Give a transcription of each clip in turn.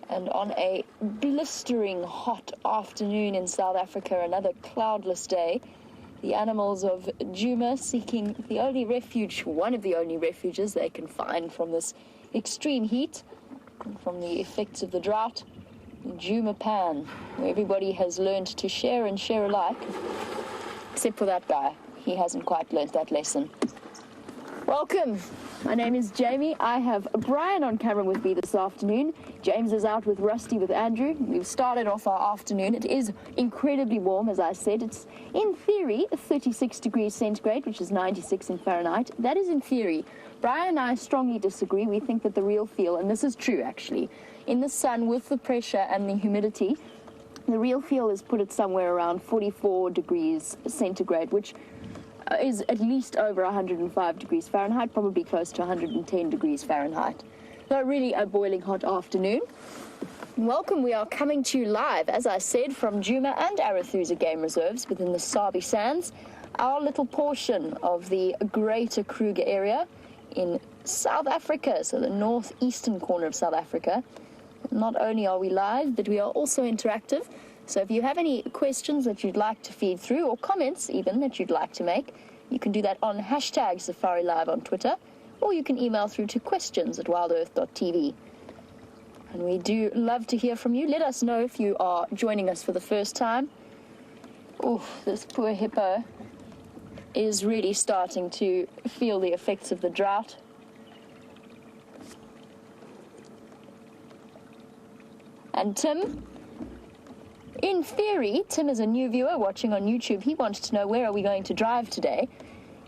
And on a blistering hot afternoon in South Africa, another cloudless day, the animals of Djuma seeking the only refuge, one of the only refuges they can find from this extreme heat, and from the effects of the drought, Djuma Pan, where everybody has learned to share and share alike, except for that guy. He hasn't quite learned that lesson. Welcome. My name is Jamie. I have Brian on camera with me this afternoon. James is out with Rusty with Andrew. We've started off our afternoon. It is incredibly warm, as I said. It's, in theory, 36 degrees centigrade, which is 96 in Fahrenheit. That is in theory. Brian and I strongly disagree. We think that the real feel, and this is true actually, in the sun with the pressure and the humidity, the real feel is put at somewhere around 44 degrees centigrade, which is at least over 105 degrees Fahrenheit, probably close to 110 degrees Fahrenheit. So really a boiling hot afternoon. Welcome, we are coming to you live, as I said, from Djuma and Arathusa Game Reserves within the Sabi Sands, our little portion of the greater Kruger area in South Africa, so the northeastern corner of South Africa. Not only are we live, but we are also interactive. So if you have any questions that you'd like to feed through, or comments even that you'd like to make, you can do that on hashtag SafariLIVE on Twitter, or you can email through to questions@wildearth.tv. And we do love to hear from you. Let us know if you are joining us for the first time. Oh, this poor hippo is really starting to feel the effects of the drought. And Tim, in theory, Tim is a new viewer watching on YouTube. He wanted to know, where are we going to drive today?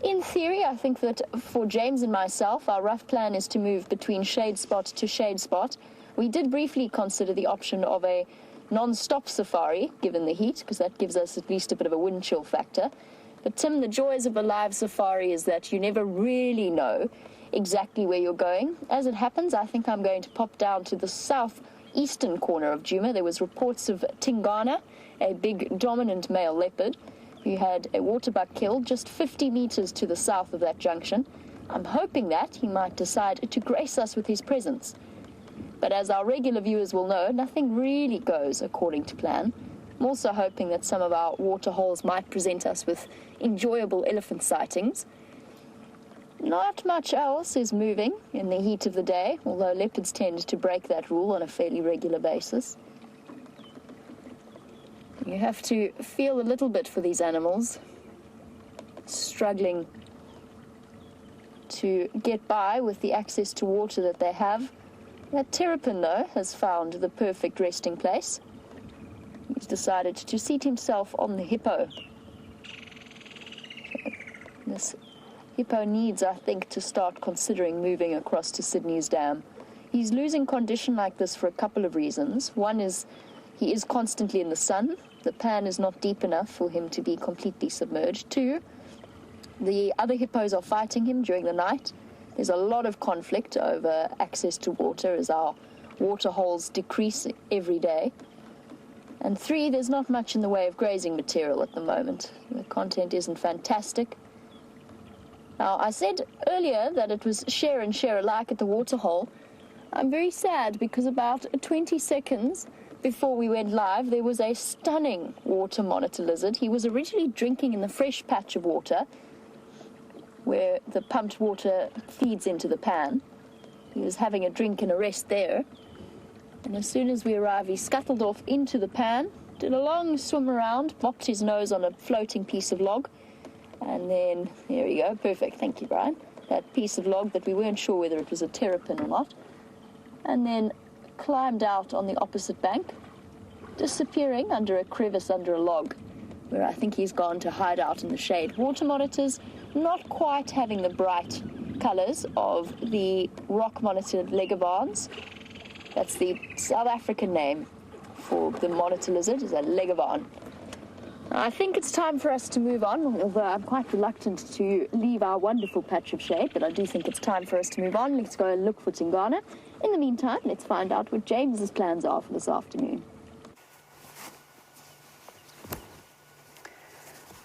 In theory, I think that for James and myself, our rough plan is to move between shade spot to shade spot. We did briefly consider the option of a non-stop safari, given the heat, because that gives us at least a bit of a wind chill factor. But Tim, the joys of a live safari is that you never really know exactly where you're going. As it happens, I think I'm going to pop down to the southeastern corner of Djuma. There was reports of Tingana, a big dominant male leopard, who had a waterbuck killed just 50 meters to the south of that junction. I'm hoping that he might decide to grace us with his presence. But as our regular viewers will know, nothing really goes according to plan. I'm also hoping that some of our water holes might present us with enjoyable elephant sightings. Not much else is moving in the heat of the day, although leopards tend to break that rule on a fairly regular basis. You have to feel a little bit for these animals, struggling to get by with the access to water that they have. That terrapin, though, has found the perfect resting place. He's decided to seat himself on the hippo. This hippo needs, I think, to start considering moving across to Sydney's dam. He's losing condition like this for a couple of reasons. One is he is constantly in the sun. The pan is not deep enough for him to be completely submerged. Two, the other hippos are fighting him during the night. There's a lot of conflict over access to water as our water holes decrease every day. And 3, there's not much in the way of grazing material at the moment. The content isn't fantastic. Now, I said earlier that it was share and share alike at the water hole. I'm very sad because about 20 seconds before we went live, there was a stunning water monitor lizard. He was originally drinking in the fresh patch of water where the pumped water feeds into the pan. He was having a drink and a rest there. And as soon as we arrived, he scuttled off into the pan, did a long swim around, mopped his nose on a floating piece of log, and then, there you go, perfect, thank you, Brian, that piece of log that we weren't sure whether it was a terrapin or not, and then climbed out on the opposite bank, disappearing under a crevice under a log, where I think he's gone to hide out in the shade. Water monitors not quite having the bright colours of the rock-monitored legavans. That's the South African name for the monitor lizard, is a legavan. I think it's time for us to move on, although I'm quite reluctant to leave our wonderful patch of shade, but I do think it's time for us to move on. Let's go and look for Tingana. In the meantime, let's find out what James's plans are for this afternoon.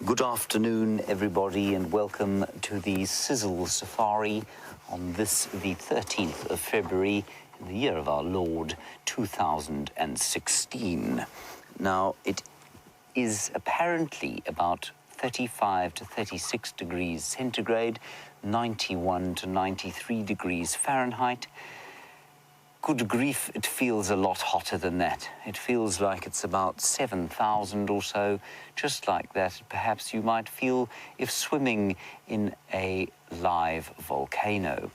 Good afternoon, everybody, and welcome to the Sizzle Safari on this, the 13th of February, in the year of our Lord, 2016. Now, it is apparently about 35 to 36 degrees centigrade, 91 to 93 degrees Fahrenheit. Good grief, it feels a lot hotter than that. It feels like it's about 7,000 or so, just like that. Perhaps you might feel if swimming in a live volcano.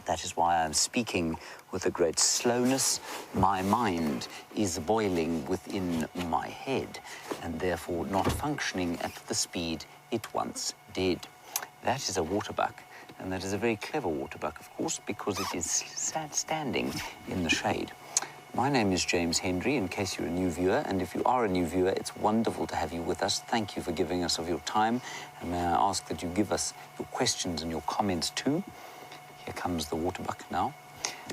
That is why I'm speaking with a great slowness. My mind is boiling within my head and therefore not functioning at the speed it once did. That is a waterbuck, and that is a very clever waterbuck, of course, because it is standing in the shade. My name is James Hendry, in case you're a new viewer, and if you are a new viewer, it's wonderful to have you with us. Thank you for giving us of your time, and may I ask that you give us your questions and your comments too. Here comes the waterbuck now.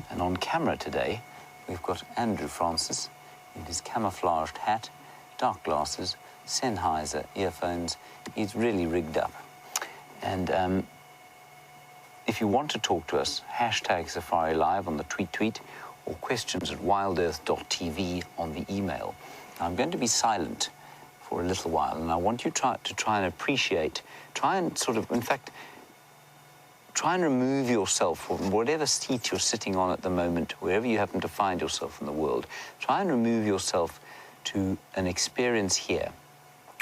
And on camera today, we've got Andrew Francis in his camouflaged hat, dark glasses, Sennheiser earphones. He's really rigged up. And if you want to talk to us, hashtag SafariLIVE on the tweet, or questions at wildearth.tv on the email. Now, I'm going to be silent for a little while, and I want you to try and appreciate, try and remove yourself from whatever seat you're sitting on at the moment, wherever you happen to find yourself in the world. Try and remove yourself to an experience here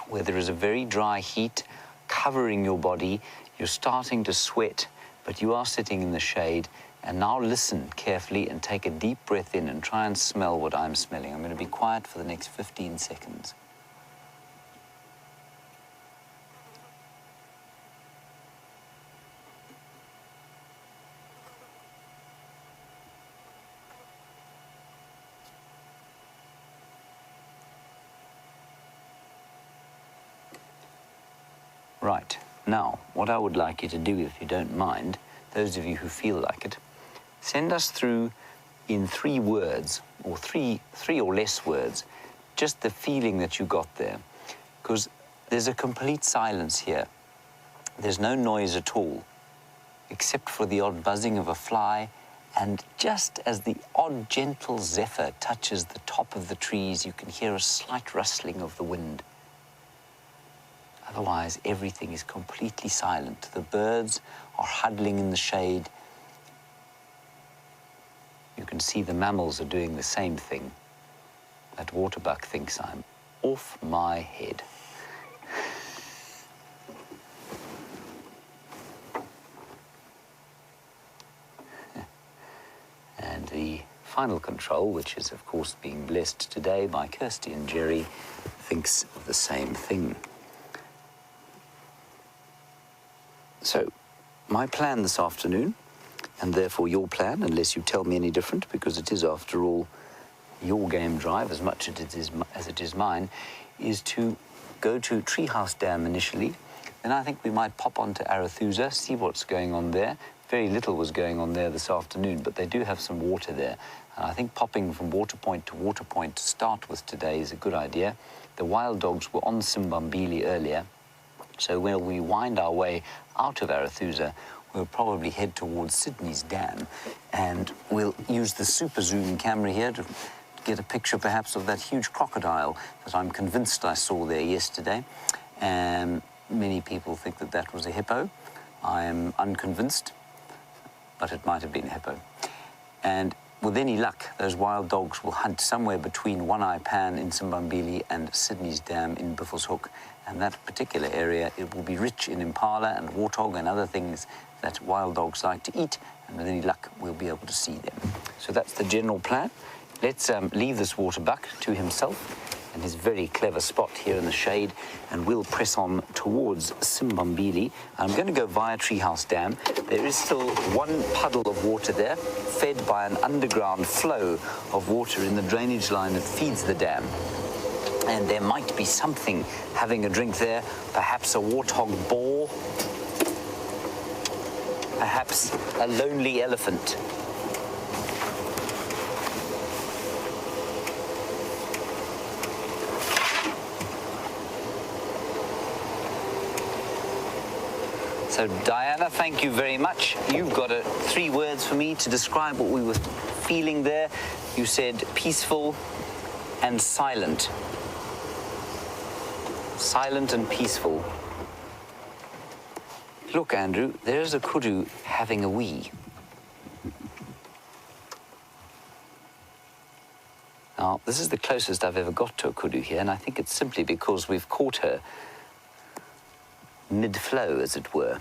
where there is a very dry heat covering your body, you're starting to sweat, but you are sitting in the shade. And now listen carefully and take a deep breath in and try and smell what I'm smelling. I'm going to be quiet for the next 15 seconds. Right, now, what I would like you to do, if you don't mind, those of you who feel like it, send us through in 3 words, or three or less words, just the feeling that you got there. Because there's a complete silence here. There's no noise at all, except for the odd buzzing of a fly, and just as the odd gentle zephyr touches the top of the trees, you can hear a slight rustling of the wind. Otherwise, everything is completely silent. The birds are huddling in the shade. You can see the mammals are doing the same thing. That waterbuck thinks I'm off my head. And the final control, which is, of course, being blessed today by Kirsty and Jerry, thinks of the same thing. So, my plan this afternoon, and therefore your plan, unless you tell me any different, because it is, after all, your game drive as much as it is mine, is to go to Treehouse Dam initially. Then I think we might pop on to Arathusa, see what's going on there. very little was going on there this afternoon, but they do have some water there. And I think popping from water point to start with today is a good idea. The wild dogs were on Simbambili earlier, so when we wind our way out of Arathusa, we'll probably head towards Sydney's dam, and we'll use the super zoom camera here to get a picture perhaps of that huge crocodile that I'm convinced I saw there yesterday. And many people think that that was a hippo. I am unconvinced, but it might have been a hippo. And with any luck, those wild dogs will hunt somewhere between One Eye Pan in Simbambili and Sydney's Dam in Buffelshoek. And that particular area, it will be rich in impala and warthog and other things that wild dogs like to eat. And with any luck, we'll be able to see them. So that's the general plan. Let's leave this waterbuck to himself and his very clever spot here in the shade, and we'll press on towards Simbambili. I'm going to go via Treehouse Dam. There is still one puddle of water there, fed by an underground flow of water in the drainage line that feeds the dam. And there might be something having a drink there, perhaps a warthog boar, perhaps a lonely elephant. So, Diana, thank you very much. You've got 3 words for me to describe what we were feeling there. You said peaceful and silent. Silent and peaceful. Look, Andrew, there's a kudu having a wee. Now, this is the closest I've ever got to a kudu here, and I think it's simply because we've caught her mid-flow, as it were.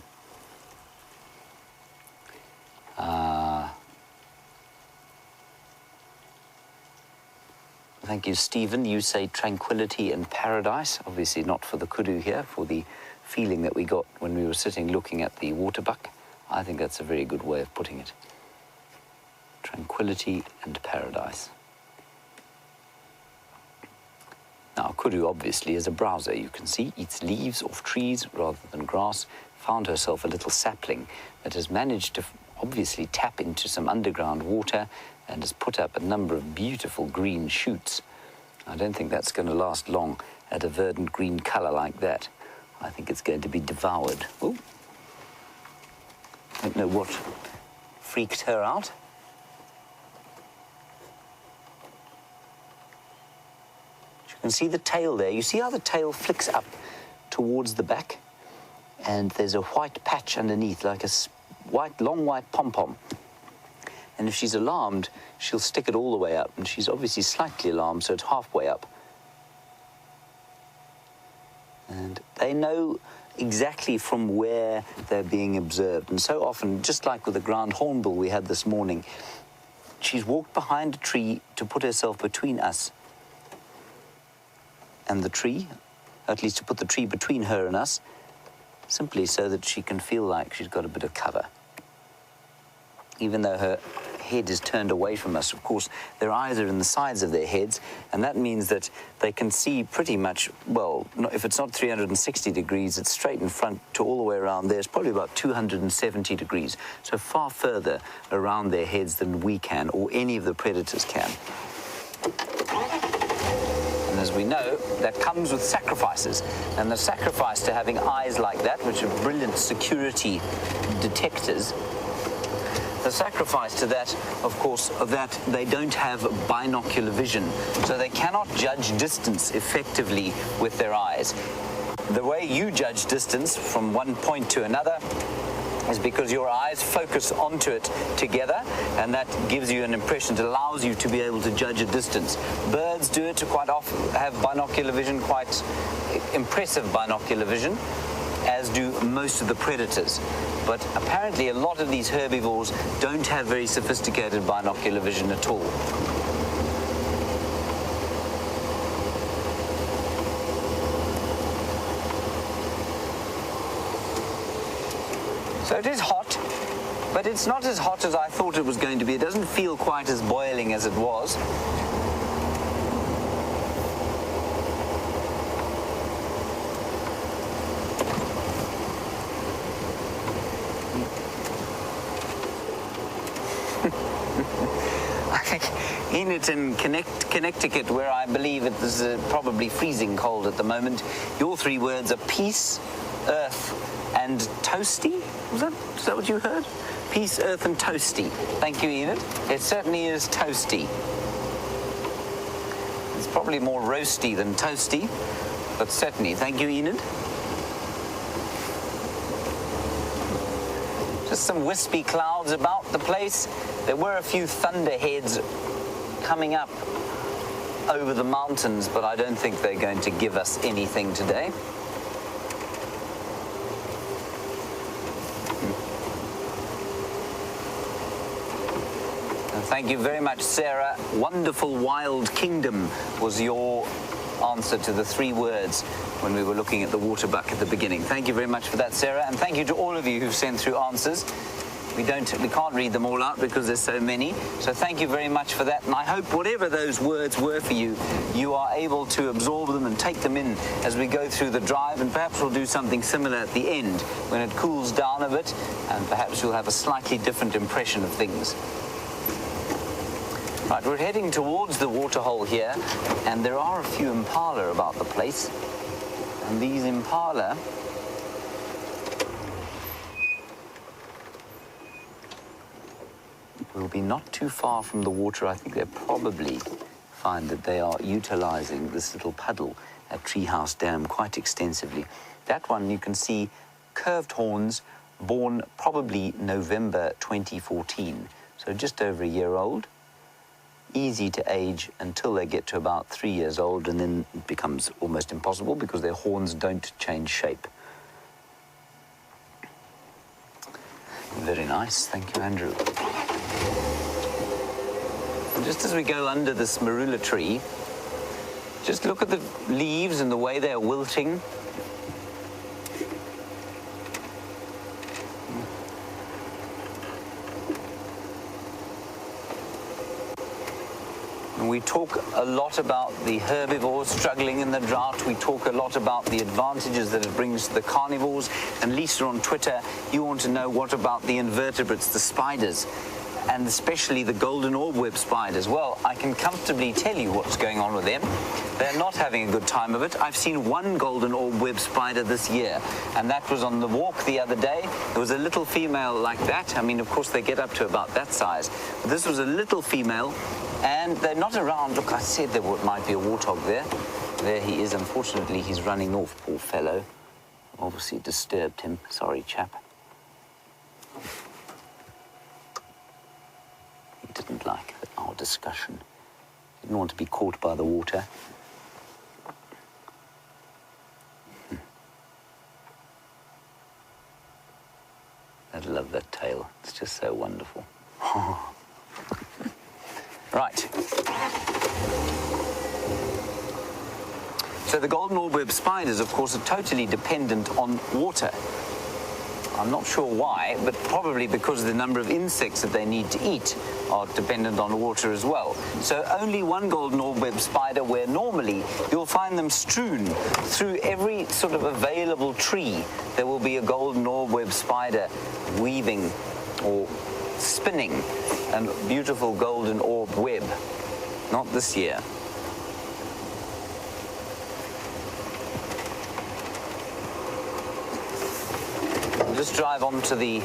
Thank you, Stephen. You say tranquility and paradise. Obviously not for the kudu here, for the feeling that we got when we were sitting looking at the waterbuck. I think that's a very good way of putting it. Tranquility and paradise. Now, kudu obviously is a browser, you can see, eats leaves off trees rather than grass, found herself a little sapling that has managed to obviously tap into some underground water and has put up a number of beautiful green shoots. I don't think that's going to last long at a verdant green colour like that. I think it's going to be devoured. Oh, I don't know what freaked her out. You can see the tail there. You see how the tail flicks up towards the back? And there's a white patch underneath, like a long white pom-pom. And if she's alarmed, she'll stick it all the way up. And she's obviously slightly alarmed, so it's halfway up. And they know exactly from where they're being observed. And so often, just like with the ground hornbill we had this morning, she's walked behind a tree to put herself between us and the tree, at least to put the tree between her and us, simply so that she can feel like she's got a bit of cover. Even though her head is turned away from us, of course, their eyes are in the sides of their heads, and that means that they can see pretty much, well, if it's not 360 degrees, it's straight in front to all the way around there. It's probably about 270 degrees, so far further around their heads than we can, or any of the predators can. And as we know, that comes with sacrifices. And the sacrifice to having eyes like that, which are brilliant security detectors, the sacrifice to that, of course, that they don't have binocular vision. So they cannot judge distance effectively with their eyes. The way you judge distance from one point to another is because your eyes focus onto it together, and that gives you an impression. It allows you to be able to judge a distance. Birds do it quite often, have binocular vision, quite impressive binocular vision, as do most of the predators. But apparently a lot of these herbivores don't have very sophisticated binocular vision at all. So it is hot, but it's not as hot as I thought it was going to be. It doesn't feel quite as boiling as it was. Enid in Connecticut, where I believe it is probably freezing cold at the moment. Your three words are peace, earth, and toasty. Is that what you heard? Peace, earth, and toasty. Thank you, Enid. It certainly is toasty. It's probably more roasty than toasty, but certainly. Thank you, Enid. Just some wispy clouds about the place. There were a few thunderheads coming up over the mountains, but I don't think they're going to give us anything today. And thank you very much, Sarah. Wonderful Wild Kingdom was your answer to the three words when we were looking at the water buck at the beginning. Thank you very much for that, Sarah, and thank you to all of you who've sent through answers. We can't read them all out because there's so many, so thank you very much for that, and I hope whatever those words were for you, you are able to absorb them and take them in as we go through the drive, and perhaps we'll do something similar at the end when it cools down a bit, and perhaps you'll have a slightly different impression of things. Right, we're heading towards the waterhole here, and there are a few impala about the place. And these impala will be not too far from the water. I think they'll probably find that they are utilizing this little puddle at Treehouse Dam quite extensively. That one you can see curved horns, born probably November 2014, so just over a year old. Easy to age until they get to about 3 years old, and then it becomes almost impossible because their horns don't change shape. Very nice, thank you, Andrew. And just as we go under this marula tree, just look at the leaves and the way they're wilting. We talk a lot about the herbivores struggling in the drought. We talk a lot about the advantages that it brings to the carnivores. And Lisa on Twitter, you want to know what about the invertebrates, the spiders, and especially the golden orbweb spiders. Well, I can comfortably tell you what's going on with them. They're not having a good time of it. I've seen one golden orbweb spider this year, and that was on the walk the other day. There was a little female like that. I mean, of course, they get up to about that size. But this was a little female, and they're not around. Look, I said there might be a warthog there. There he is. Unfortunately, he's running off, poor fellow. Obviously disturbed him. Sorry, chap. He didn't like our discussion. Didn't want to be caught by the water. I love that tail. It's just so wonderful. Right. So the golden orbweb spiders, of course, are totally dependent on water. I'm not sure why, but probably because the number of insects that they need to eat are dependent on water as well. So only one golden orbweb spider, where normally you'll find them strewn through every sort of available tree. There will be a golden orbweb spider weaving or spinning a beautiful golden orb web. Not this year. We'll just drive onto the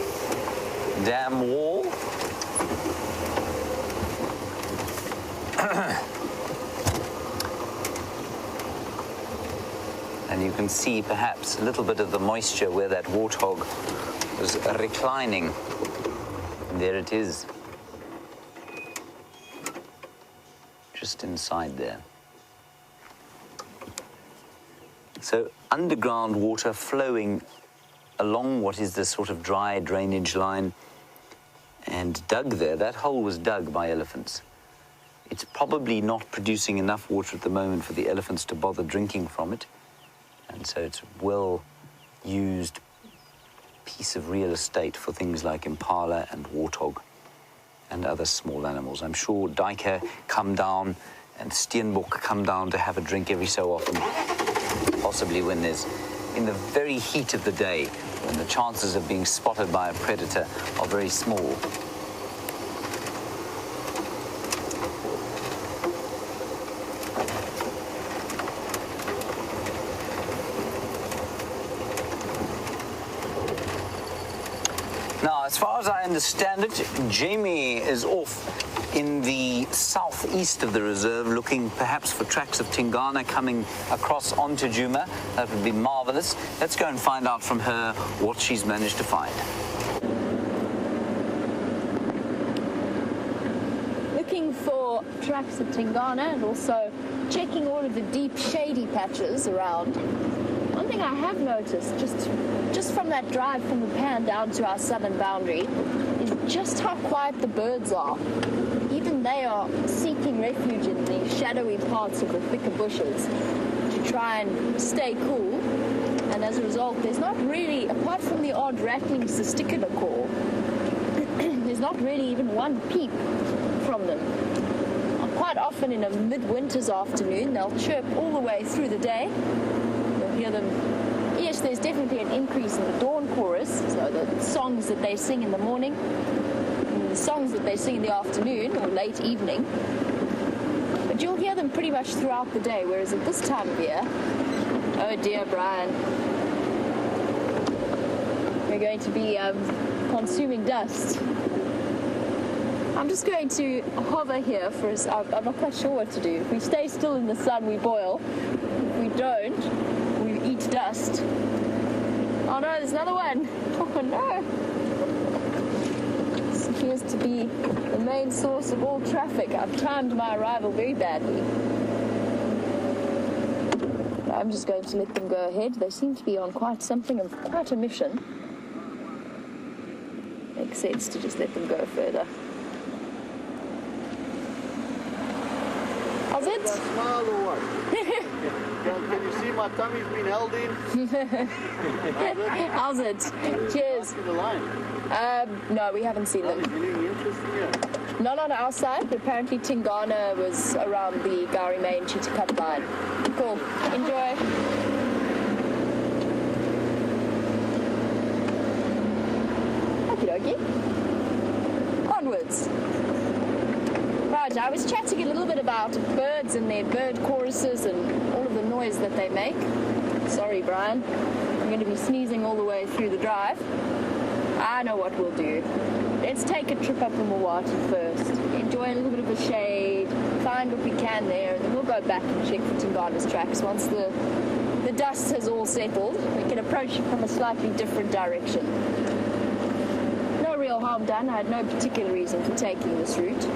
dam wall. And you can see perhaps a little bit of the moisture where that warthog was reclining. And there it is. Just inside there. So underground water flowing along what is this sort of dry drainage line and dug there. That hole was dug by elephants. It's probably not producing enough water at the moment for the elephants to bother drinking from it. And so it's a well-used piece of real estate for things like impala and warthog and other small animals. I'm sure duiker come down and steenbok come down to have a drink every so often, possibly when there's, in the very heat of the day, when the chances of being spotted by a predator are very small. as far as I understand it, Jamie is off in the southeast of the reserve, looking perhaps for tracks of Tingana coming across onto Djuma. That would be marvelous. Let's go and find out from her what she's managed to find. Looking for tracks of Tingana and also checking all of the deep shady patches around. One thing I have noticed, just from that drive from the Pan down to our southern boundary, is just how quiet the birds are. Even they are seeking refuge in the shadowy parts of the thicker bushes to try and stay cool. And as a result, there's not really, apart from the odd rattling testicular call, there's not really even one peep from them. Quite often in a midwinter's afternoon, they'll chirp all the way through the day. You'll hear them. Yes, there's definitely an increase in the dawn chorus, so the songs that they sing in the morning, and the songs that they sing in the afternoon or late evening. But you'll hear them pretty much throughout the day, whereas at this time of year, oh dear, Brian, we're going to be consuming dust. I'm just going to hover here for us. I'm not quite sure what to do. If we stay still in the sun, we boil. If we don't, we eat dust. Oh no, there's another one. Oh no. This appears to be the main source of all traffic. I've timed my arrival very badly. I'm just going to let them go ahead. They seem to be on quite a mission. Makes sense to just let them go further. How's it? Smile or what? Can you see my tummy's been held in? How's it? Cheers. The line. No, we haven't seen them. Anything interesting here? Not on our side, but apparently Tingana was around the Gowrie Main Chitacut line. Cool. Enjoy. Okie dokie. Onwards. Right, I was chatting a little bit about birds and their bird choruses and all of the noise that they make. Sorry, Brian. I'm going to be sneezing all the way through the drive. I know what we'll do. Let's take a trip up the Mawati first. Enjoy a little bit of the shade, find what we can there, and then we'll go back and check for Tingana's tracks. Once the dust has all settled, we can approach it from a slightly different direction. No real harm done. I had no particular reason for taking this route.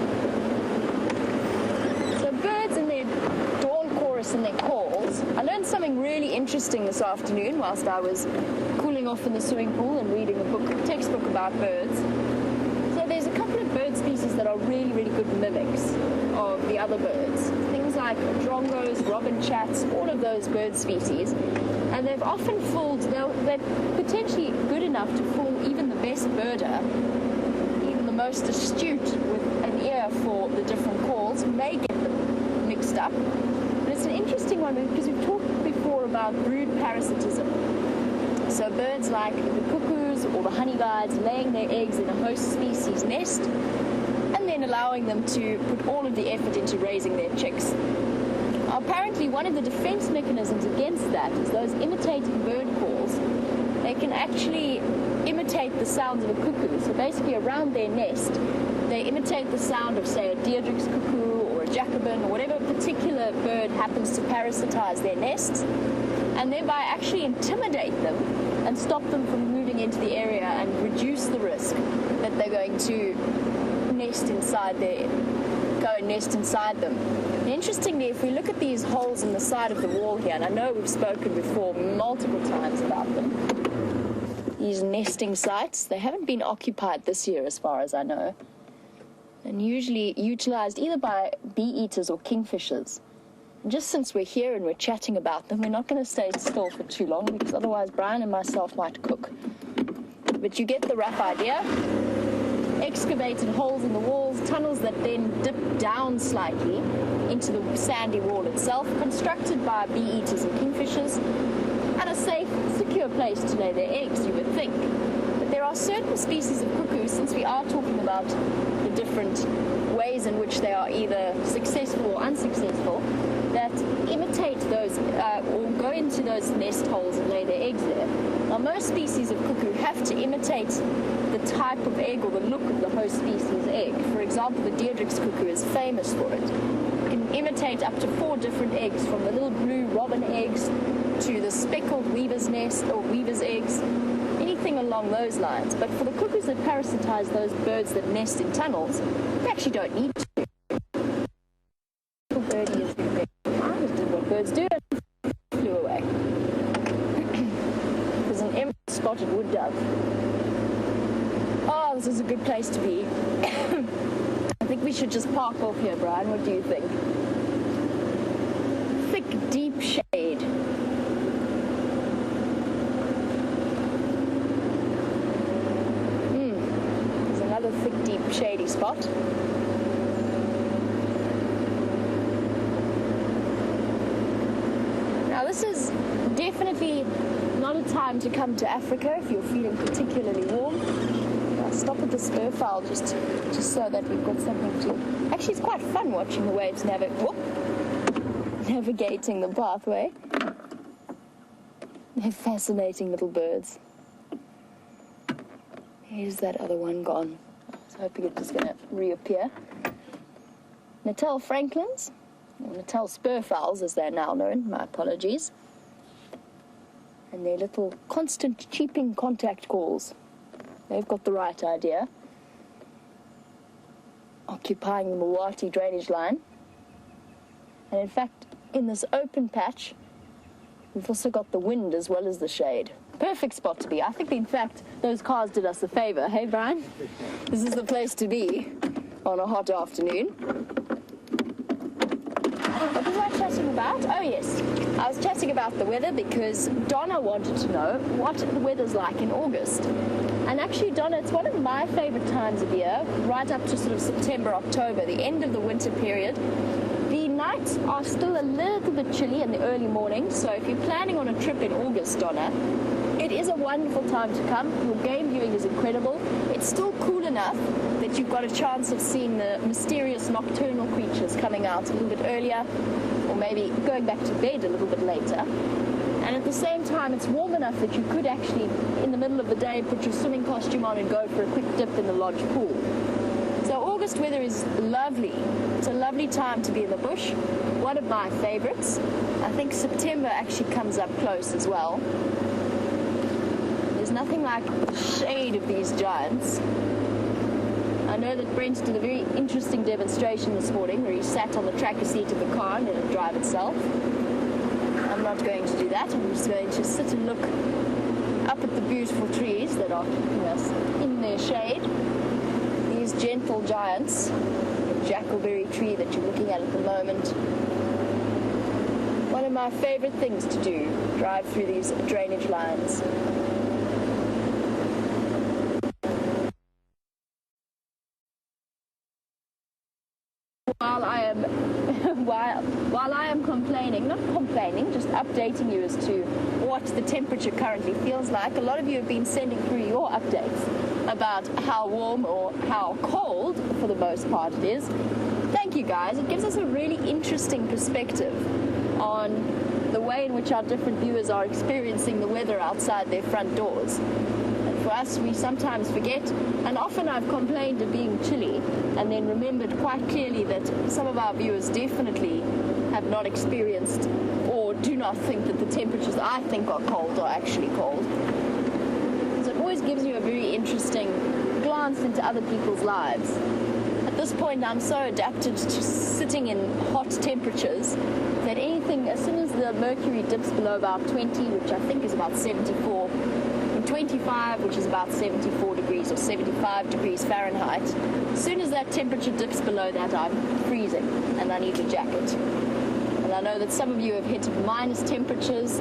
Birds and their dawn chorus and their calls. I learned something really interesting this afternoon whilst I was cooling off in the swimming pool and reading a textbook about birds. So there's a couple of bird species that are really, really good mimics of the other birds. Things like drongos, robin chats, all of those bird species. And they've often fooled, they're potentially good enough to fool even the best birder, even the most astute with an ear for the different calls, may get them mixed up. But it's an interesting one because we've talked before about brood parasitism. So birds like the cuckoos or the honeyguides laying their eggs in a host species nest and then allowing them to put all of the effort into raising their chicks. Apparently one of the defense mechanisms against that is those imitating bird calls. They can actually imitate the sounds of a cuckoo. So basically around their nest, they imitate the sound of, say, a Deirdre's cuckoo or a Jacobin or whatever particular bird happens to parasitize their nests, and thereby actually intimidate them and stop them from moving into the area and reduce the risk that they're going to nest inside them. And interestingly, if we look at these holes in the side of the wall here, and I know we've spoken before multiple times about them, these nesting sites, they haven't been occupied this year as far as I know, and usually utilized either by bee-eaters or kingfishers. And just since we're here and we're chatting about them, we're not going to stay still for too long because otherwise Brian and myself might cook. But you get the rough idea. Excavated holes in the walls, tunnels that then dip down slightly into the sandy wall itself, constructed by bee-eaters and kingfishers, and a safe, secure place to lay their eggs, you would think. But there are certain species of cuckoos, since we are talking about the different ways in which they are either successful or unsuccessful, that imitate imitate those, or go into those nest holes and lay their eggs there. Now, most species of cuckoo have to imitate the type of egg or the look of the host species' egg. For example, the Deirdrix cuckoo is famous for it. It can imitate up to 4 different eggs, from the little blue robin eggs to the speckled weaver's nest or weaver's eggs, anything along those lines. But for the cuckoos that parasitize those birds that nest in tunnels, they actually don't need to. Birdie is I just did what birds do and flew away. There's an emerald-spotted wood dove. Oh, this is a good place to be. I think we should just park off here, Brian. What do you think? Thick, deep shade. There's another thick, deep, shady spot. Now, this is definitely not a time to come to Africa if you're feeling particularly warm. I'll stop at the spur fowl just so that we've got something to... Actually, it's quite fun watching the waves navigating the pathway. They're fascinating little birds. Here's that other one gone. I was hoping it was going to reappear. Natal franklins, or Natal spur fowls as they're now known, my apologies. And their little constant cheeping contact calls. They've got the right idea. Occupying the Mawati drainage line. And in fact, in this open patch, we've also got the wind as well as the shade. Perfect spot to be. I think, in fact, those cars did us a favor. Hey, Brian? This is the place to be on a hot afternoon. What was I chatting about? Oh, yes. I was chatting about the weather because Donna wanted to know what the weather's like in August. And actually, Donna, it's one of my favorite times of year, right up to sort of September, October, the end of the winter period. The nights are still a little bit chilly in the early morning, so if you're planning on a trip in August, Donna, it is a wonderful time to come. Your game viewing is incredible. It's still cool enough that you've got a chance of seeing the mysterious nocturnal creatures coming out a little bit earlier, or maybe going back to bed a little bit later. And at the same time, it's warm enough that you could actually, in the middle of the day, put your swimming costume on and go for a quick dip in the lodge pool. So August weather is lovely. It's a lovely time to be in the bush. One of my favorites. I think September actually comes up close as well. There's nothing like the shade of these giants. I know that Brent did a very interesting demonstration this morning where he sat on the tracker seat of the car and let it drive itself. I'm not going to do that. I'm just going to sit and look up at the beautiful trees that are keeping us in their shade. These gentle giants, the jackalberry tree that you're looking at the moment. One of my favorite things to do, drive through these drainage lines. While I am complaining, not complaining, just updating you as to what the temperature currently feels like. A lot of you have been sending through your updates about how warm or how cold, for the most part, it is. Thank you, guys. It gives us a really interesting perspective on the way in which our different viewers are experiencing the weather outside their front doors. For us, we sometimes forget, and often I've complained of being chilly and then remembered quite clearly that some of our viewers definitely have not experienced or do not think that the temperatures I think are cold are actually cold. So it always gives you a very interesting glance into other people's lives. At this point, I'm so adapted to sitting in hot temperatures that anything, as soon as the mercury dips below about 20, which I think is about 74, 25, which is about 74 degrees or 75 degrees Fahrenheit. As soon as that temperature dips below that, I'm freezing and I need a jacket. And I know that some of you have hit minus temperatures,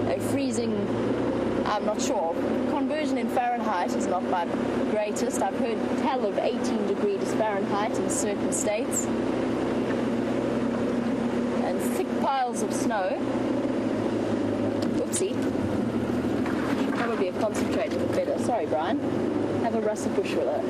a freezing, I'm not sure. Conversion in Fahrenheit is not my greatest. I've heard tell of 18 degrees Fahrenheit in certain states. And thick piles of snow. Oopsie. Probably have concentrated a bit better. Sorry, Brian. Have a russet bush with her.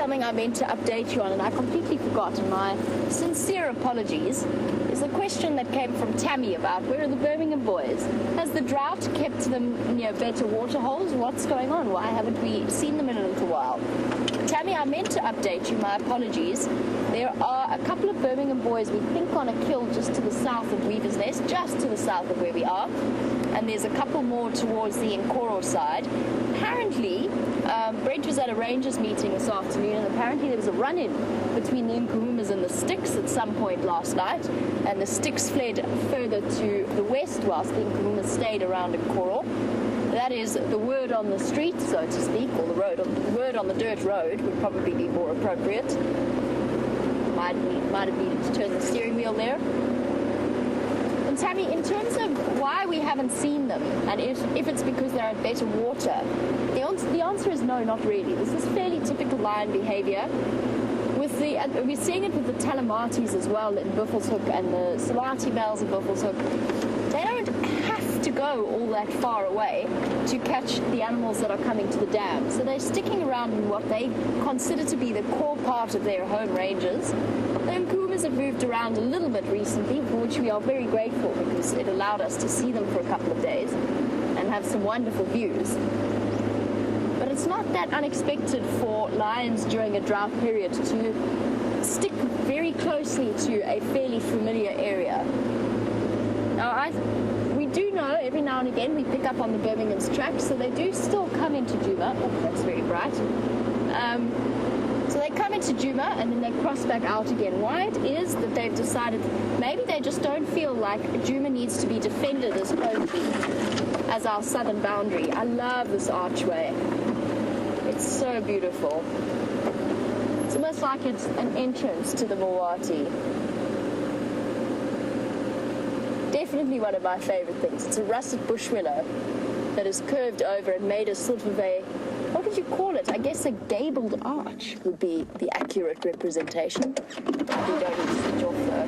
something I meant to update you on, and I completely forgot, and my sincere apologies, is the question that came from Tammy about where are the Birmingham boys? Has the drought kept them near better water holes? What's going on? Why haven't we seen them in a little while? Tammy, I meant to update you, my apologies. There are a couple of Birmingham boys, we think, on a kill just to the south of Weaver's Nest, just to the south of where we are. And there's a couple more towards the Nkoro side. Apparently, Brent was at a Rangers meeting this afternoon, and apparently there was a run-in between the Nkuhumas and the Sticks at some point last night, and the Sticks fled further to the west whilst the Nkuhumas stayed around Nkoro. That is the word on the street, so to speak, or the word on the dirt road would probably be more appropriate. Might have needed to turn the steering wheel there. And Tammy, in terms of why we haven't seen them, and if it's because they're at better water, the answer is no, not really. This is fairly typical lion behavior. We're seeing it with the Talamatis as well in Buffelshoek and the Salati males in Buffelshoek. They don't have to go all that far away to catch the animals that are coming to the dam. So they're sticking around in what they consider to be the core part of their home ranges. The Nkuhumas have moved around a little bit recently, for which we are very grateful because it allowed us to see them for a couple of days and have some wonderful views. But it's not that unexpected for lions during a drought period to stick very closely to a fairly familiar area. Now, we do know every now and again we pick up on the Birmingham's tracks, so they do still come into Djuma. Oh, that's very bright. So they come into Djuma and then they cross back out again. Why it is that they've decided maybe they just don't feel like Djuma needs to be defended as closely as our southern boundary. I love this archway. It's so beautiful. It's almost like it's an entrance to the Mawati. Definitely one of my favorite things. It's a russet bush willow that is curved over and made a sort of a, what would you call it? I guess a gabled arch would be the accurate representation. We don't need to switch off though.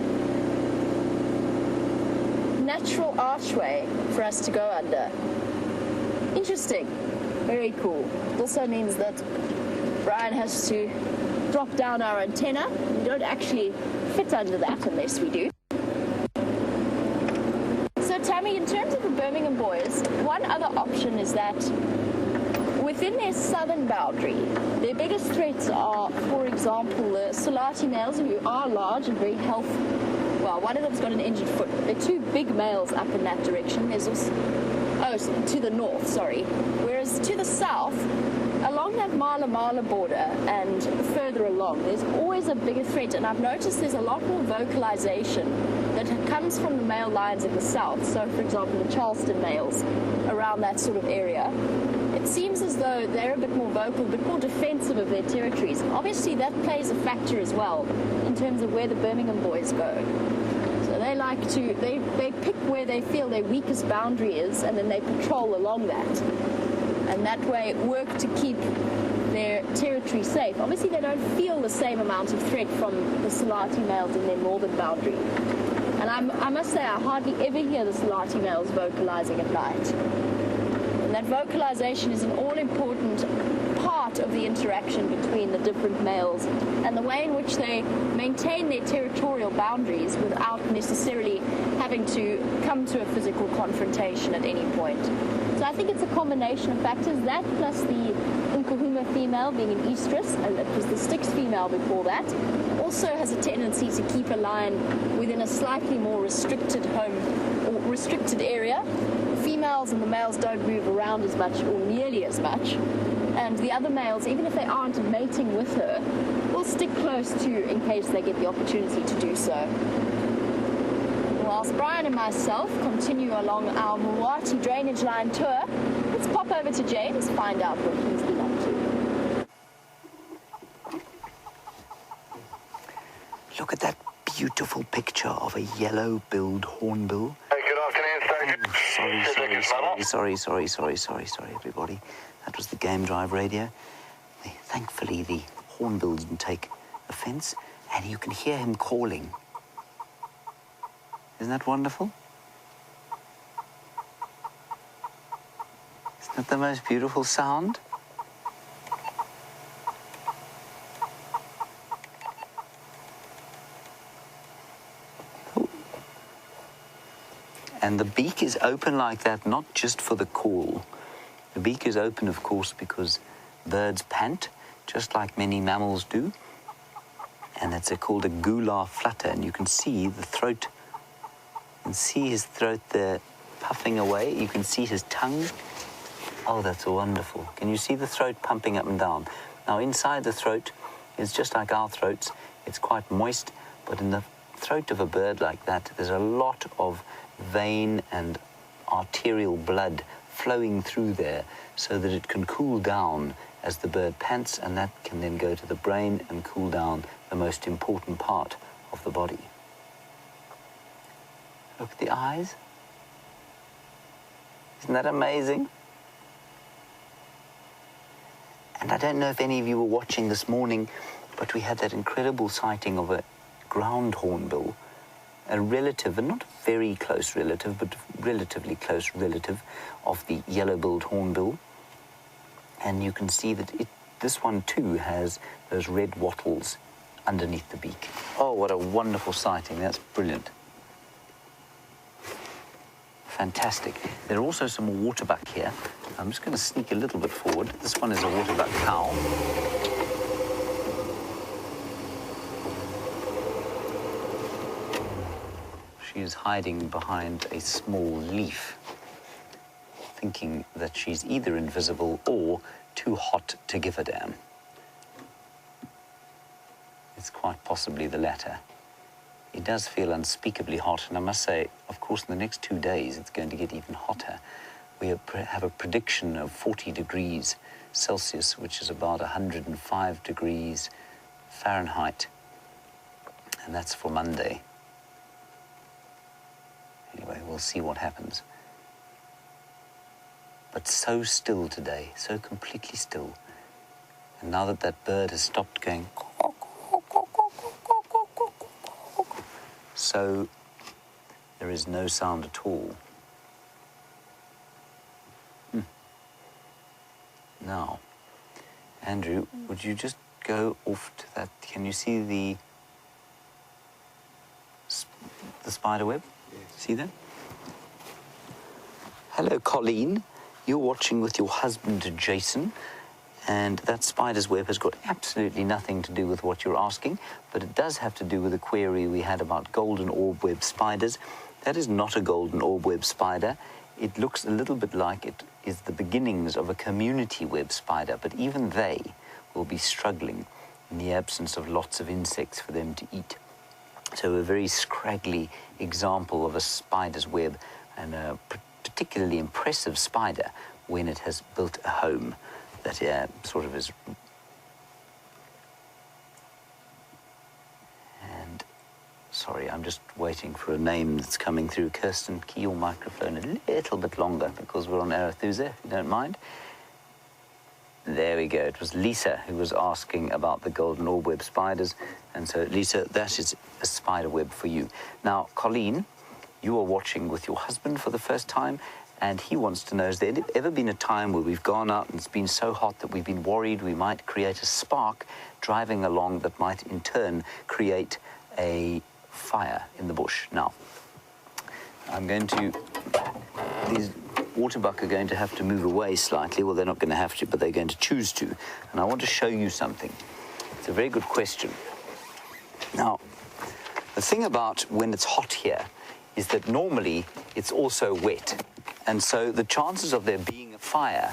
Natural archway for us to go under. Interesting. Very cool. It also means that Brian has to drop down our antenna. We don't actually fit under that unless we do. So Tammy, in terms of the Birmingham boys, one other option is that within their southern boundary, their biggest threats are, for example, the Salati males, who are large and very healthy. Well, one of them's got an injured foot. There are two big males up in that direction. There's also, to the north, sorry. Whereas to the south, along that Mala border and further along, there's always a bigger threat. And I've noticed there's a lot more vocalization that comes from the male lions in the south. So, for example, the Charleston males around that sort of area. It seems as though they're a bit more vocal, a bit more defensive of their territories. Obviously, that plays a factor as well in terms of where the Birmingham boys go. So they like to, they pick where they feel their weakest boundary is, and then they patrol along that. And that way work to keep their territory safe. Obviously, they don't feel the same amount of threat from the Salati males in their northern boundary. And I must say, I hardly ever hear the Salati males vocalizing at night. And that vocalization is an all-important part of the interaction between the different males and the way in which they maintain their territorial boundaries without necessarily having to come to a physical confrontation at any point. So I think it's a combination of factors, that plus the Nkuhuma female being an estrus, and it was the Sticks female before that, also has a tendency to keep a lion within a slightly more restricted home or restricted area. The females and the males don't move around as much or nearly as much, and the other males, even if they aren't mating with her, will stick close to in case they get the opportunity to do so. Whilst Brian and myself continue along our Mawati drainage line tour, let's pop over to James, find out what he's been up to. Look at that beautiful picture of a yellow-billed hornbill. Hey, good afternoon, Sorry, everybody. That was the Game Drive radio. Thankfully, the hornbill didn't take offense, and you can hear him calling. Isn't that wonderful? Isn't that the most beautiful sound? And the beak is open like that, not just for the call. The beak is open, of course, because birds pant, just like many mammals do. And it's called a gular flutter. And you can see the throat, you can see his throat there puffing away. You can see his tongue. Oh, that's wonderful. Can you see the throat pumping up and down? Now, inside the throat is just like our throats. It's quite moist, but in the throat of a bird like that, there's a lot of vein and arterial blood flowing through there so that it can cool down as the bird pants, and that can then go to the brain and cool down the most important part of the body. Look at the eyes. Isn't that amazing? And I don't know if any of you were watching this morning, but we had that incredible sighting of a ground hornbill, a relative, and not a very close relative, but relatively close relative of the yellow-billed hornbill. And you can see that this one too has those red wattles underneath the beak. Oh, what a wonderful sighting. That's brilliant. Fantastic. There are also some waterbuck here. I'm just going to sneak a little bit forward. This one is a waterbuck cow. She is hiding behind a small leaf, thinking that she's either invisible or too hot to give a damn. It's quite possibly the latter. It does feel unspeakably hot, and I must say, of course, in the next 2 days, it's going to get even hotter. We have a prediction of 40 degrees Celsius, which is about 105 degrees Fahrenheit, and that's for Monday. Anyway, we'll see what happens. But so still today, so completely still. And now that that bird has stopped going, so there is no sound at all. Now, Andrew, would you just go off to that? Can you see the spider web? Yes. See that? Hello, Colleen. You're watching with your husband, Jason. And that spider's web has got absolutely nothing to do with what you're asking, but it does have to do with a query we had about golden orb web spiders. That is not a golden orb web spider. It looks a little bit like it is the beginnings of a community web spider, but even they will be struggling in the absence of lots of insects for them to eat. So a very scraggly example of a spider's web, and a particularly impressive spider when it has built a home that sort of is. And sorry, I'm just waiting for a name that's coming through. Kirsten, key your microphone a little bit longer because we're on Arethusa, if you don't mind. There we go. It was Lisa who was asking about the golden orb web spiders. And so, Lisa, that is a spider web for you. Now, Colleen, you are watching with your husband for the first time, and he wants to know, has there ever been a time where we've gone out and it's been so hot that we've been worried we might create a spark driving along that might in turn create a fire in the bush? Now, I'm going to, these waterbuck are going to have to move away slightly. Well, they're not going to have to, but they're going to choose to. And I want to show you something. It's a very good question. Now, the thing about when it's hot here is that normally it's also wet. And so the chances of there being a fire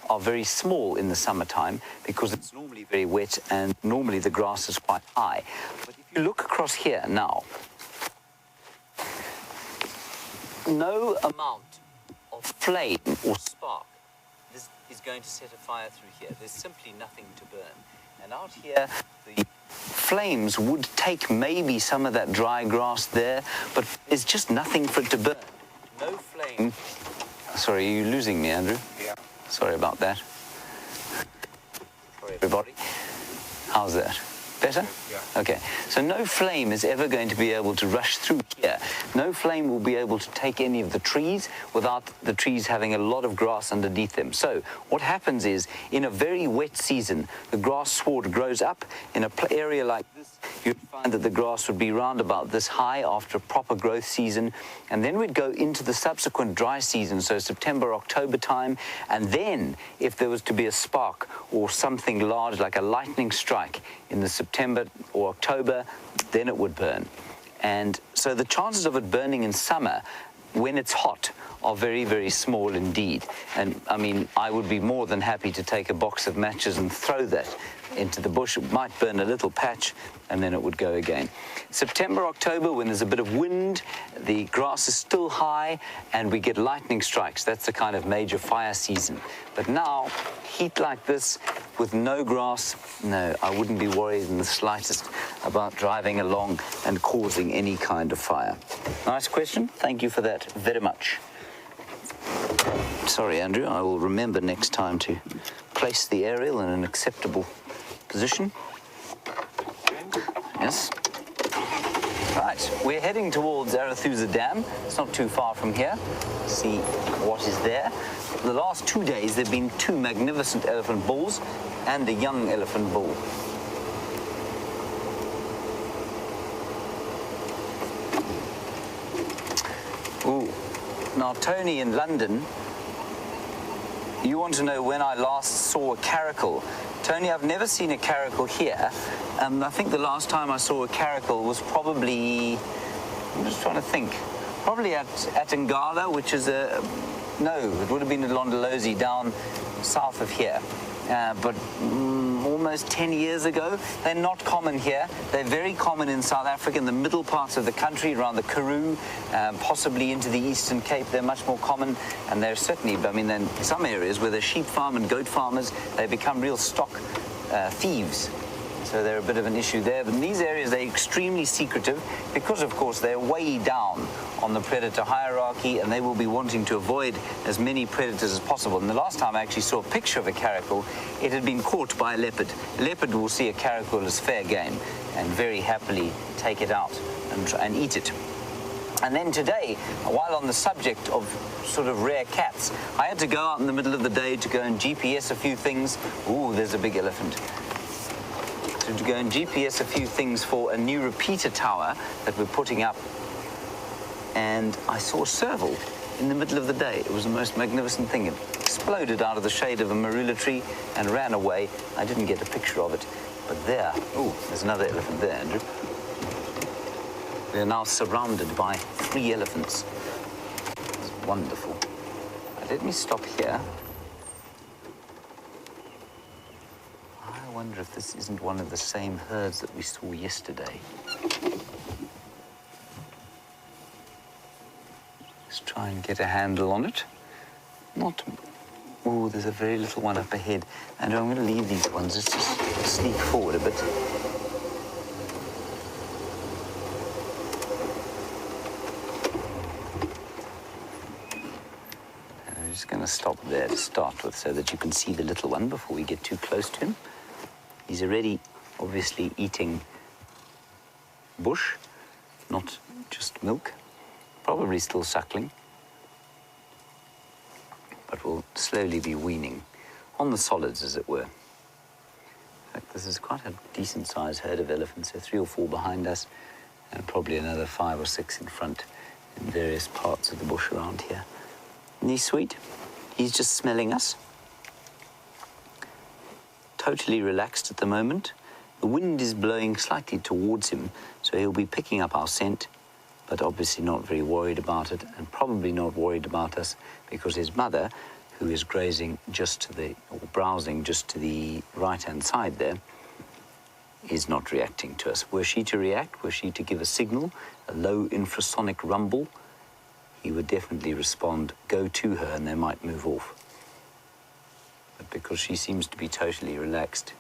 are very small in the summertime because it's normally very wet and normally the grass is quite high. But if you look across here now, no amount of flame or spark is going to set a fire through here. There's simply nothing to burn. And out here, the flames would take maybe some of that dry grass there, but there's just nothing for it to burn. No flame. Sorry, are you losing me, Andrew? Yeah. Sorry about that. Sorry, everybody. How's that? Better? Yeah. Okay. So no flame is ever going to be able to rush through here. No flame will be able to take any of the trees without the trees having a lot of grass underneath them. So what happens is, in a very wet season, the grass sward grows up. In an area like this, you'd find that the grass would be round about this high after a proper growth season, and then we'd go into the subsequent dry season, so September, October time, and then if there was to be a spark or something large like a lightning strike in the September or October, then it would burn. And so the chances of it burning in summer when it's hot are very, very small indeed. And I mean, I would be more than happy to take a box of matches and throw that into the bush. It might burn a little patch and then it would go again. September, October, when there's a bit of wind, the grass is still high and we get lightning strikes. That's the kind of major fire season. But now, heat like this with no grass, no, I wouldn't be worried in the slightest about driving along and causing any kind of fire. Nice question. Thank you for that very much. Sorry, Andrew, I will remember next time to place the aerial in an acceptable position. Yes. Right, we're heading towards Arathusa Dam. It's not too far from here. See what is there. The last 2 days, there have been 2 magnificent elephant bulls and a young elephant bull. Ooh. Now, Tony in London, you want to know when I last saw a caracal. Tony, I've never seen a caracal here. I think the last time I saw a caracal was probably, I'm just trying to think, probably at Ngala, which is no, it would have been at Londolozi down south of here. But almost 10 years ago. They're not common here. They're very common in South Africa, in the middle parts of the country, around the Karoo, possibly into the Eastern Cape. They're much more common, and they're certainly, I mean, in some areas where there's sheep farm and goat farmers, they become real stock thieves. So they're a bit of an issue there. But in these areas, they're extremely secretive because, of course, they're way down on the predator hierarchy, and they will be wanting to avoid as many predators as possible. And the last time I actually saw a picture of a caracal, it had been caught by a leopard. A leopard will see a caracal as fair game and very happily take it out and eat it. And then today, while on the subject of sort of rare cats, I had to go out in the middle of the day to go and GPS a few things. Ooh, there's a big elephant. To go and GPS a few things for a new repeater tower that we're putting up. And I saw a serval in the middle of the day. It was the most magnificent thing. It exploded out of the shade of a marula tree and ran away. I didn't get a picture of it, but there, oh, there's another elephant there, Andrew. We are now surrounded by 3 elephants. It's wonderful. Let me stop here. I wonder if this isn't one of the same herds that we saw yesterday. Let's try and get a handle on it. Not... Oh, there's a very little one up ahead. And I'm going to leave these ones. Let's just sneak forward a bit. And I'm just going to stop there to start with so that you can see the little one before we get too close to him. He's already, obviously, eating bush, not just milk. Probably still suckling, but will slowly be weaning on the solids, as it were. In fact, this is quite a decent-sized herd of elephants. There are 3 or 4 behind us, and probably another 5 or 6 in front in various parts of the bush around here. Isn't he sweet? He's just smelling us. Totally relaxed at the moment. The wind is blowing slightly towards him, so he'll be picking up our scent, but obviously not very worried about it, and probably not worried about us because his mother, who is grazing just to the, or browsing just to the right-hand side there, is not reacting to us. Were she to react, were she to give a signal, a low infrasonic rumble, he would definitely respond, go to her, and they might move off. But because she seems to be totally relaxed,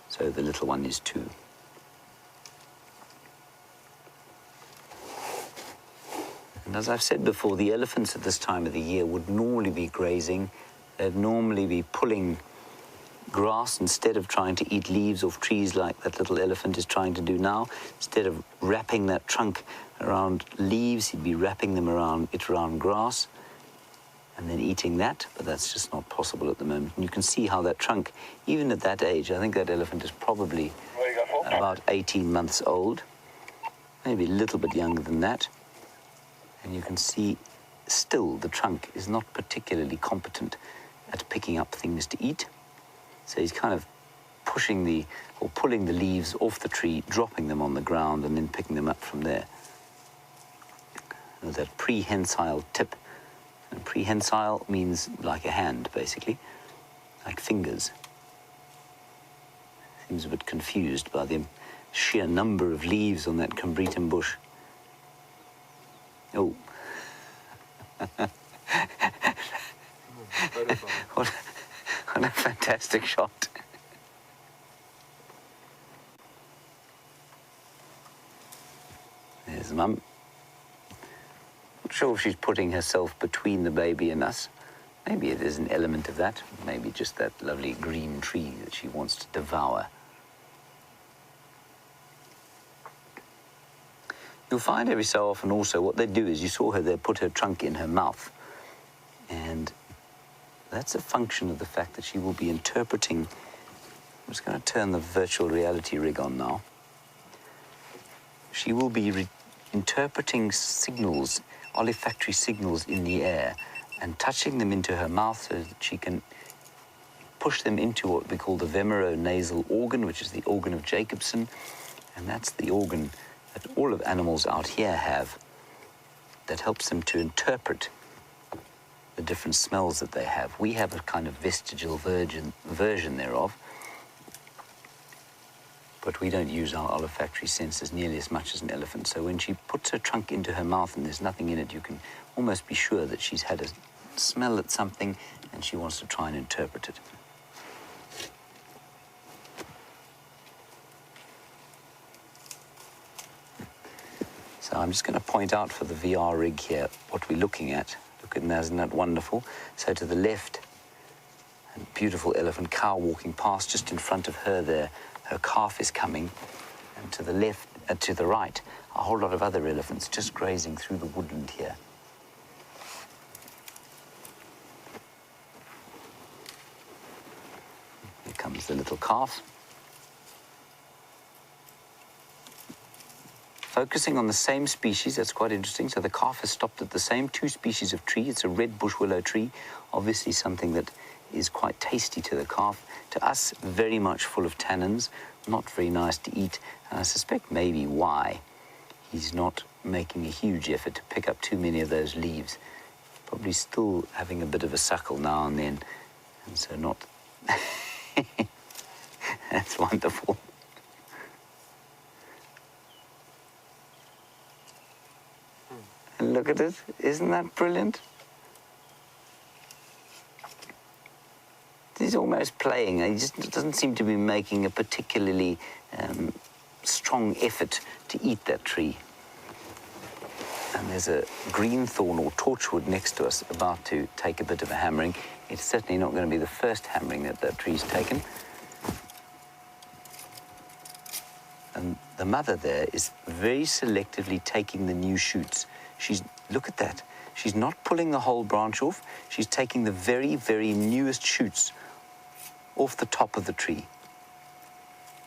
so the little one is too. And as I've said before, the elephants at this time of the year would normally be grazing. They'd normally be pulling grass instead of trying to eat leaves off trees like that little elephant is trying to do now. Instead of wrapping that trunk around leaves, he'd be wrapping them around grass and then eating that, but that's just not possible at the moment. And you can see how that trunk, even at that age, I think that elephant is probably about 18 months old, maybe a little bit younger than that. And you can see still the trunk is not particularly competent at picking up things to eat. So he's kind of pushing or pulling the leaves off the tree, dropping them on the ground, and then picking them up from there. With that prehensile tip. And prehensile means like a hand, basically, like fingers. Seems a bit confused by the sheer number of leaves on that Cambritum bush. Oh. What a fantastic shot. There's Mum. Not sure if she's putting herself between the baby and us. Maybe it is an element of that. Maybe just that lovely green tree that she wants to devour. You'll find every so often also what they do is, you saw her there put her trunk in her mouth. And that's a function of the fact that she will be interpreting. I'm just going to turn the virtual reality rig on now. She will be interpreting signals, olfactory signals in the air, and touching them into her mouth so that she can push them into what we call the vemeronasal organ, which is the organ of Jacobson. And that's the organ that all of animals out here have that helps them to interpret the different smells that they have. We have a kind of vestigial version thereof, but we don't use our olfactory senses nearly as much as an elephant. So when she puts her trunk into her mouth and there's nothing in it, you can almost be sure that she's had a smell at something and she wants to try and interpret it. So I'm just going to point out for the VR rig here what we're looking at. Look at that, isn't that wonderful? So to the left, a beautiful elephant cow walking past. Just in front of her there, her calf is coming. And to the left, to the right, a whole lot of other elephants just grazing through the woodland here. Here comes the little calf. Focusing on the same species, that's quite interesting. So the calf has stopped at the same two species of tree. It's a red bush willow tree, obviously something that is quite tasty to the calf. To us, very much full of tannins, not very nice to eat. And I suspect maybe why he's not making a huge effort to pick up too many of those leaves. Probably still having a bit of a suckle now and then, and so not... That's wonderful. And look at it, isn't that brilliant? He's almost playing. He just doesn't seem to be making a particularly strong effort to eat that tree. And there's a greenthorn or torchwood next to us about to take a bit of a hammering. It's certainly not going to be the first hammering that that tree's taken. And the mother there is very selectively taking the new shoots. Look at that. She's not pulling the whole branch off. She's taking the very, very newest shoots off the top of the tree.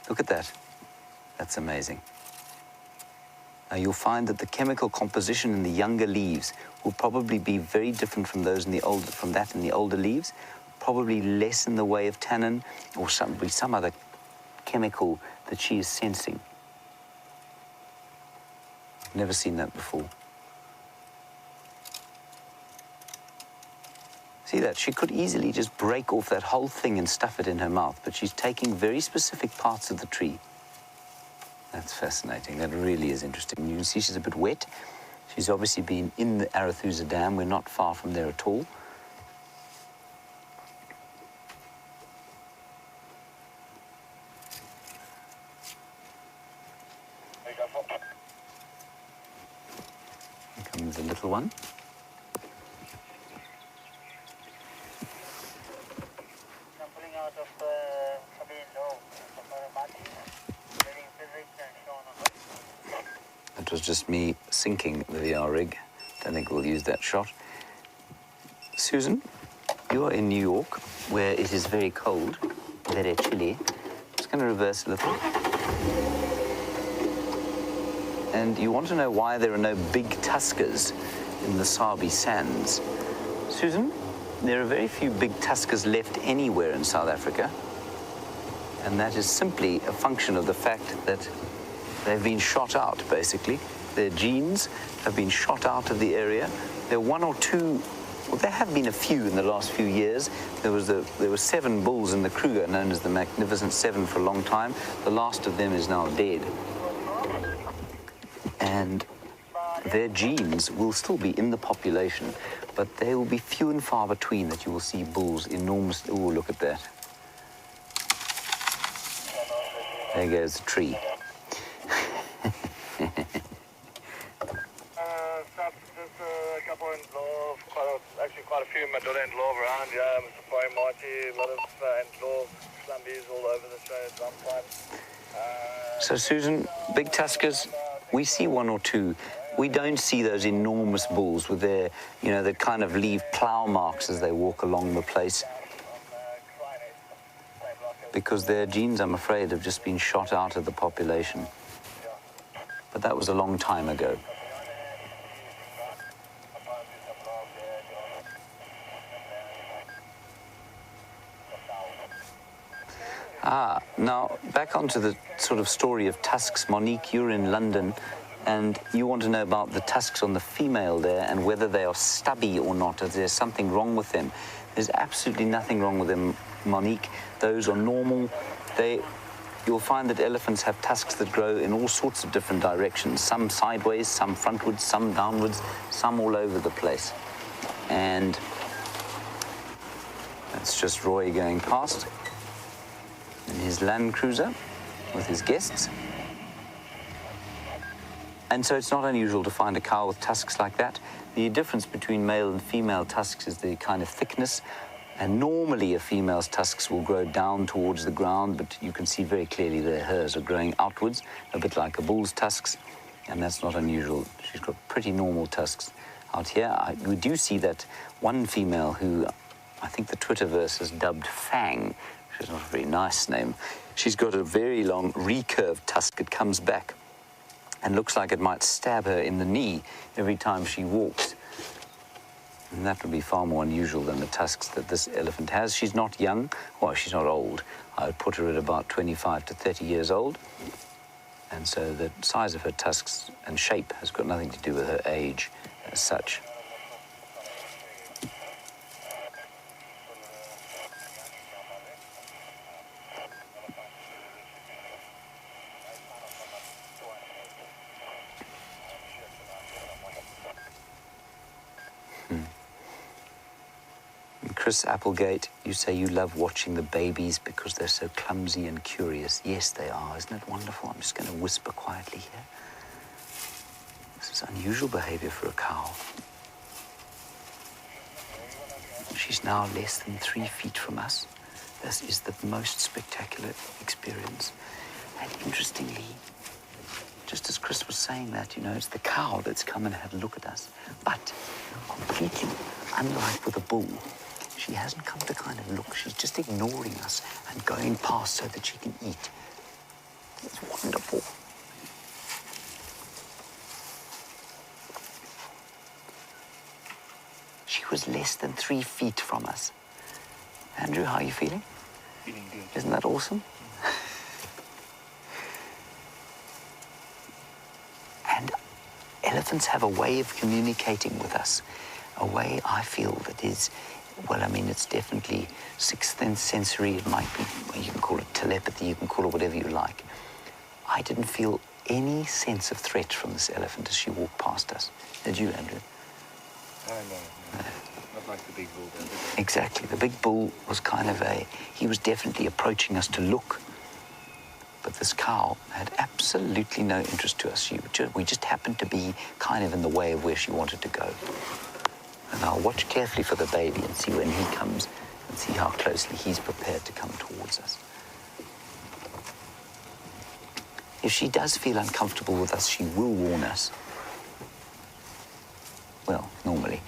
Look at that. That's amazing. Now you'll find that the chemical composition in the younger leaves will probably be very different from those in the older leaves. Probably less in the way of tannin or some other chemical that she is sensing. I've never seen that before. See that? She could easily just break off that whole thing and stuff it in her mouth, but she's taking very specific parts of the tree. That's fascinating. That really is interesting. You can see she's a bit wet. She's obviously been in the Arathusa Dam. We're not far from there at all. Here comes the little one. That was just me syncing the VR rig. Don't think we'll use that shot. Susan, you are in New York, where it is very cold, very chilly. Just going to reverse a little. And you want to know why there are no big tuskers in the Sabi Sands. Susan, there are very few big tuskers left anywhere in South Africa. And that is simply a function of the fact that they've been shot out, basically. Their genes have been shot out of the area. There are one or two, well, there have been a few in the last few years. There were 7 bulls in the Kruger, known as the Magnificent Seven, for a long time. The last of them is now dead. And their genes will still be in the population, but they will be few and far between that you will see bulls enormous. Oh, look at that. There goes the tree. There's a couple in Love, actually quite a few Madura and Love around, yeah, Safari Marty, a lot of and Love, Slumbies all over the show, sometimes. So, Susan, big tuskers, we see one or two. We don't see those enormous bulls with their, you know, that kind of leave plow marks as they walk along the place, because their genes, I'm afraid, have just been shot out of the population. But that was a long time ago. Now, back onto the sort of story of tusks. Monique, you're in London, and you want to know about the tusks on the female there and whether they are stubby or not, if there's something wrong with them. There's absolutely nothing wrong with them, Monique. Those are normal. You'll find that elephants have tusks that grow in all sorts of different directions, some sideways, some frontwards, some downwards, some all over the place. And that's just Roy going past in his Land Cruiser with his guests. And so it's not unusual to find a cow with tusks like that. The difference between male and female tusks is the kind of thickness. And normally a female's tusks will grow down towards the ground, but you can see very clearly that hers are growing outwards, a bit like a bull's tusks, and that's not unusual. She's got pretty normal tusks out here. We do see that one female who I think the Twitterverse has dubbed Fang, which is not a very nice name. She's got a very long recurved tusk. It comes back and looks like it might stab her in the knee every time she walks. And that would be far more unusual than the tusks that this elephant has. She's not young, well, she's not old. I would put her at about 25 to 30 years old. And so the size of her tusks and shape has got nothing to do with her age as such. Chris Applegate, you say you love watching the babies because they're so clumsy and curious. Yes, they are. Isn't it wonderful? I'm just going to whisper quietly here. This is unusual behavior for a cow. She's now less than 3 feet from us. This is the most spectacular experience. And interestingly, just as Chris was saying that, you know, it's the cow that's come and had a look at us. But completely unlike with a bull, she hasn't come to kind of look. She's just ignoring us and going past so that she can eat. It's wonderful. She was less than 3 feet from us. Andrew, how are you feeling? Feeling good. Isn't that awesome? And elephants have a way of communicating with us, a way I feel that is, well, I mean, it's definitely sixth sensory. It might be, well, you can call it telepathy, you can call it whatever you like. I didn't feel any sense of threat from this elephant as she walked past us. Did you, Andrew? No. Not like the big bull does it? Exactly. The big bull was kind of he was definitely approaching us to look. But this cow had absolutely no interest to us. We just happened to be kind of in the way of where she wanted to go. And I'll watch carefully for the baby and see when he comes and see how closely he's prepared to come towards us. If she does feel uncomfortable with us, she will warn us. Well, normally.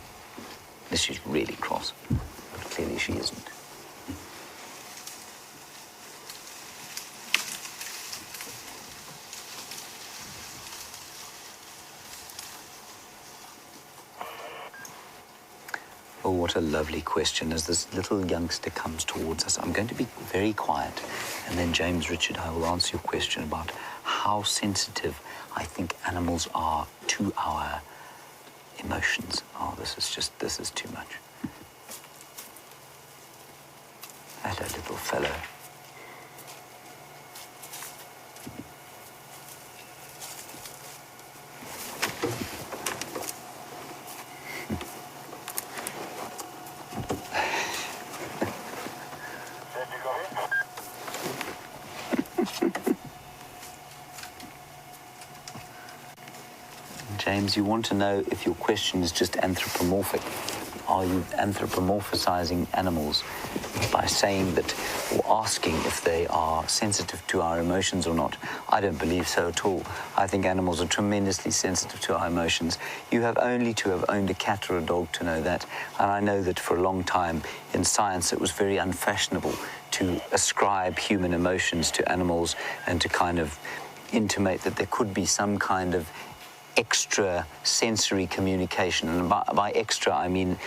Unless she's really cross. But clearly she isn't. Oh, what a lovely question. As this little youngster comes towards us, I'm going to be very quiet. And then, James Richard, I will answer your question about how sensitive I think animals are to our emotions. Oh, this is too much. Hello, little fellow. James, you want to know if your question is just anthropomorphic. Are you anthropomorphizing animals by saying that, or asking if they are sensitive to our emotions or not? I don't believe so at all. I think animals are tremendously sensitive to our emotions. You have only to have owned a cat or a dog to know that. And I know that for a long time in science it was very unfashionable to ascribe human emotions to animals and to kind of intimate that there could be some kind of extra sensory communication. And by extra, I mean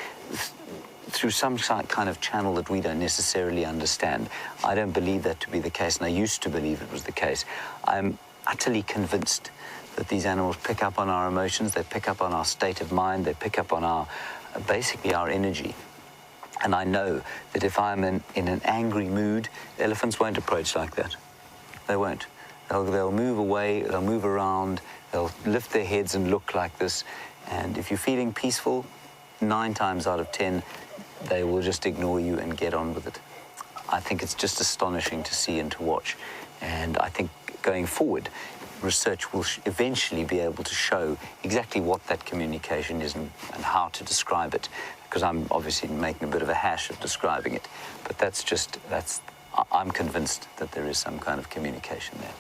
through some kind of channel that we don't necessarily understand. I don't believe that to be the case, and I used to believe it was the case. I'm utterly convinced that these animals pick up on our emotions, they pick up on our state of mind, they pick up on basically our energy. And I know that if I'm in an angry mood, elephants won't approach like that. They won't. They'll move away, they'll move around, they'll lift their heads and look like this. And if you're feeling peaceful, 9 times out of 10, they will just ignore you and get on with it. I think it's just astonishing to see and to watch. And I think going forward, research will eventually be able to show exactly what that communication is and how to describe it. Because I'm obviously making a bit of a hash of describing it. But I'm convinced that there is some kind of communication there.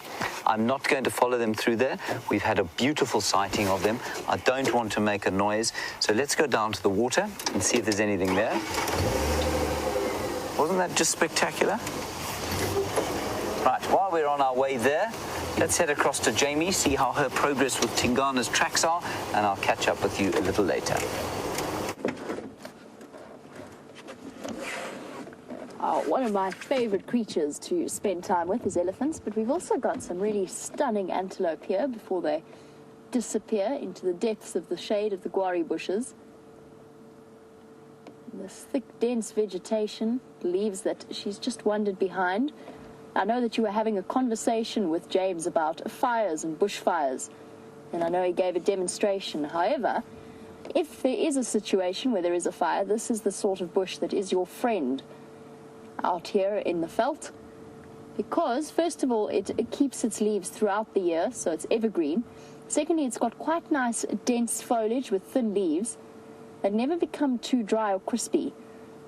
I'm not going to follow them through there. We've had a beautiful sighting of them. I don't want to make a noise. So let's go down to the water and see if there's anything there. Wasn't that just spectacular? Right, while we're on our way there, let's head across to Jamie, see how her progress with Tingana's tracks are, and I'll catch up with you a little later. One of my favorite creatures to spend time with is elephants, but we've also got some really stunning antelope here before they disappear into the depths of the shade of the guarri bushes. And this thick, dense vegetation, leaves that she's just wandered behind. I know that you were having a conversation with James about fires and bushfires, and I know he gave a demonstration. However, if there is a situation where there is a fire, this is the sort of bush that is your friend out here in the veld, because first of all it keeps its leaves throughout the year, so it's evergreen. Secondly, it's got quite nice dense foliage with thin leaves that never become too dry or crispy.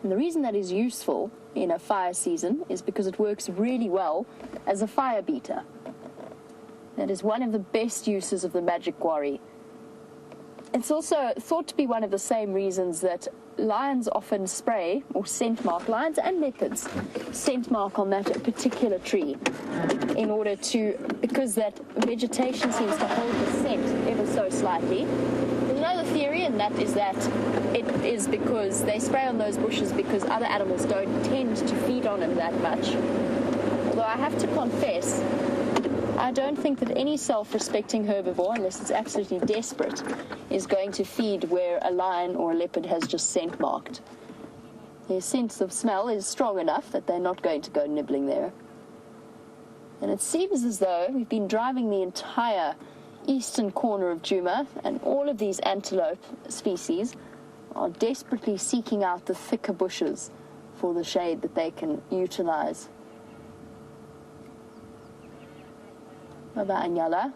And the reason that is useful in a fire season is because it works really well as a fire beater. That is one of the best uses of the magic guarri. It's also thought to be one of the same reasons that lions often spray or scent mark, lions and leopards scent mark on that particular tree in order to, because that vegetation seems to hold the scent ever so slightly. There's another theory, and that is that it is because they spray on those bushes because other animals don't tend to feed on them that much. Although I have to confess, I don't think that any self-respecting herbivore, unless it's absolutely desperate, is going to feed where a lion or a leopard has just scent marked. Their sense of smell is strong enough that they're not going to go nibbling there. And it seems as though we've been driving the entire eastern corner of Djuma, and all of these antelope species are desperately seeking out the thicker bushes for the shade that they can utilize. Bye-bye, Anyala.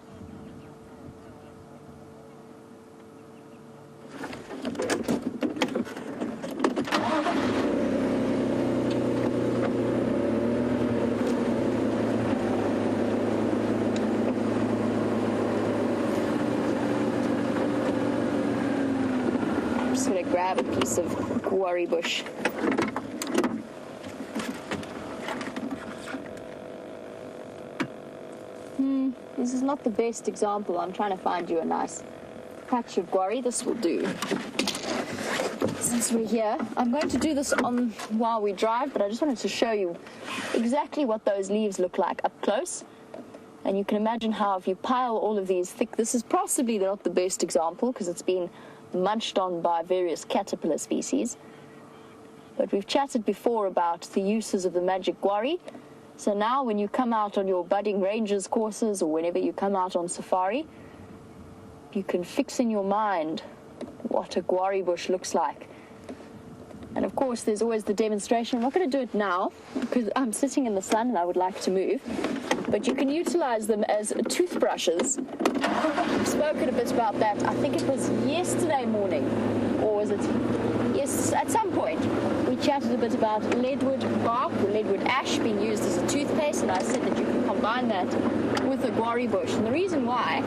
I'm just going to grab a piece of guarri bush. This is not the best example. I'm trying to find you a nice patch of guarri. This will do. Since we're here, I'm going to do this on while we drive, but I just wanted to show you exactly what those leaves look like up close. And you can imagine how if you pile all of these thick, this is possibly not the best example because it's been munched on by various caterpillar species. But we've chatted before about the uses of the magic guarri. So now when you come out on your budding rangers courses or whenever you come out on safari, you can fix in your mind what a guarri bush looks like. And of course there's always the demonstration. I'm not going to do it now because I'm sitting in the sun and I would like to move. But you can utilize them as toothbrushes. We've spoken a bit about that. I think it was yesterday morning, or was it? Yes, at some point. We chatted a bit about leadwood bark or leadwood ash being used as a toothpaste, and I said that you can combine that with a guarri bush. And the reason why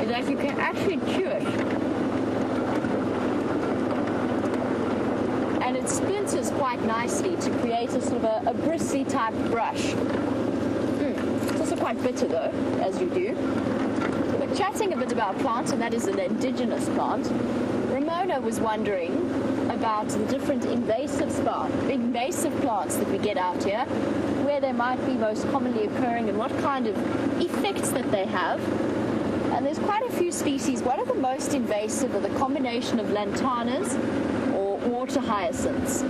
is that you can actually chew it. And it splinters quite nicely to create a sort of a bristly type brush. It's also quite bitter though, as you do. But chatting a bit about plants, and that is an indigenous plant, Ramona was wondering about the different invasive plants that we get out here, where they might be most commonly occurring and what kind of effects that they have. And there's quite a few species. One of the most invasive are the combination of lantanas or water hyacinths.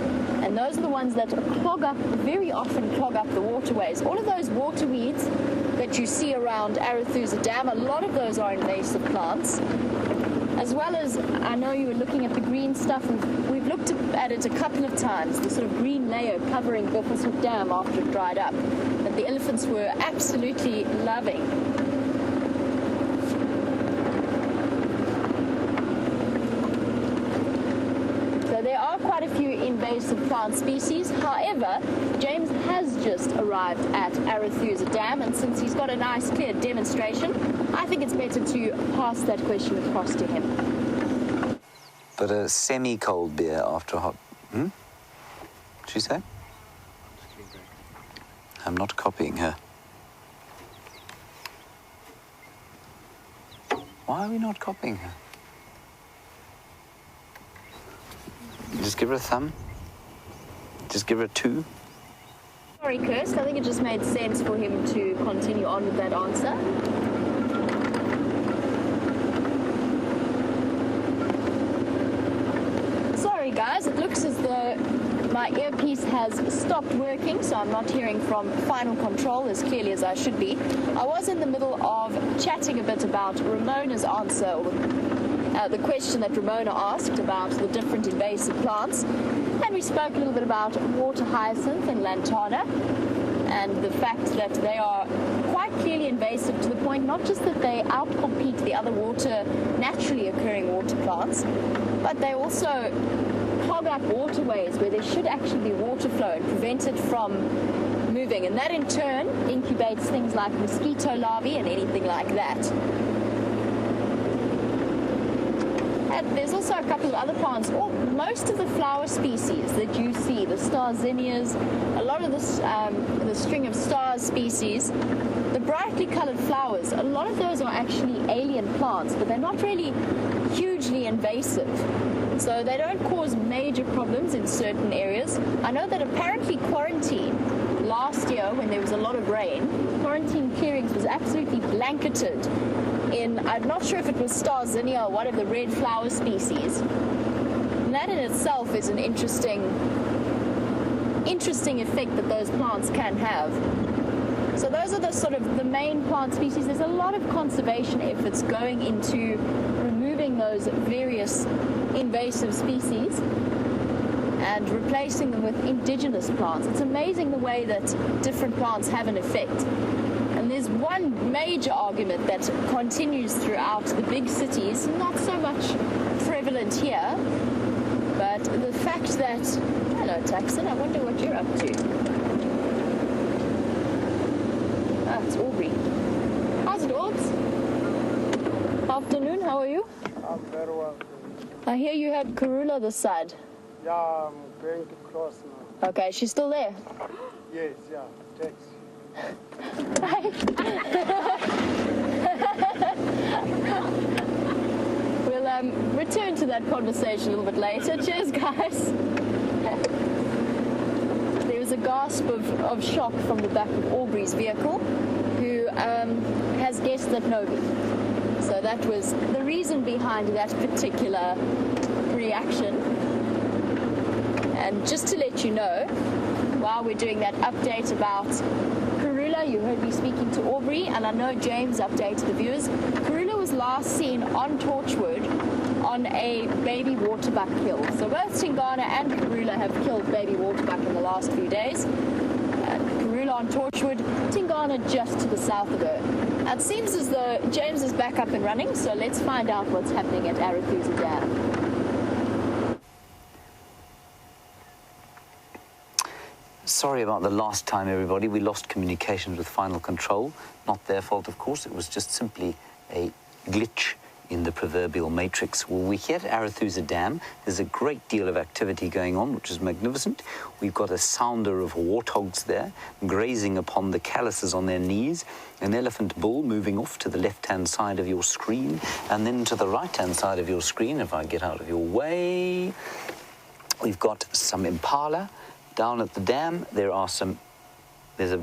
And those are the ones that very often clog up the waterways. All of those water weeds that you see around Arathusa Dam, a lot of those are invasive plants. As well as, I know you were looking at the green stuff, we've looked at it a couple of times, the sort of green layer covering Buffelshoek Dam after it dried up, that the elephants were absolutely loving. So there are quite a few invasive plant species. However, James has just arrived at Arathusa Dam, and since he's got a nice clear demonstration, I think it's better to pass that question across to him. But a semi-cold beer after a hot... What'd she say? I'm not copying her. Why are we not copying her? Just give her a thumb. Just give her a 2. Sorry, Kirst. I think it just made sense for him to continue on with that answer. Sorry, guys. It looks as though my earpiece has stopped working, so I'm not hearing from Final Control as clearly as I should be. I was in the middle of chatting a bit about Ramona's answer, or the question that Ramona asked about the different invasive plants. And we spoke a little bit about water hyacinth and lantana and the fact that they are quite clearly invasive to the point not just that they outcompete the other naturally occurring water plants, but they also clog up waterways where there should actually be water flow and prevent it from moving. And that in turn incubates things like mosquito larvae and anything like that. And there's also a couple of other plants. Most of the flower species that you see, the star zinnias, a lot of the string of stars species, the brightly colored flowers, a lot of those are actually alien plants, but they're not really hugely invasive. So they don't cause major problems in certain areas. I know that apparently quarantine last year, when there was a lot of rain, quarantine clearings was absolutely blanketed in, I'm not sure if it was star zinnia or one of the red flower species. And that in itself is an interesting effect that those plants can have. So those are the sort of the main plant species. There's a lot of conservation efforts going into removing those various invasive species and replacing them with indigenous plants. It's amazing the way that different plants have an effect. And there's one major argument that continues throughout the big cities, not so much prevalent here, but the fact that... Hello, Taxon, I wonder what you're up to. Ah, it's Aubrey. How's it, Aubs? Afternoon, how are you? I'm very well. I hear you had Karula this side. Yeah, I'm going to cross now. Okay, she's still there? Yes, yeah, thanks. We're return to that conversation a little bit later. Cheers, guys. There was a gasp of shock from the back of Aubrey's vehicle, who has guessed that no bee. So that was the reason behind that particular reaction. And just to let you know, while we're doing that update about Karula, you heard me speaking to Aubrey, and I know James updated the viewers. Karula was last seen on Torchwood on a baby waterbuck kill. So both Tingana and Karula have killed baby waterbuck in the last few days. Karula on Torchwood, Tingana just to the south of her. It seems as though James is back up and running, so let's find out what's happening at Arathusa Dam. Sorry about the last time, everybody. We lost communications with Final Control. Not their fault, of course. It was just simply a glitch in the proverbial matrix. Well, we're here at Arathusa Dam. There's a great deal of activity going on, which is magnificent. We've got a sounder of warthogs there, grazing upon the calyces on their knees, an elephant bull moving off to the left-hand side of your screen, and then to the right-hand side of your screen, if I get out of your way, we've got some impala. Down at the dam, there's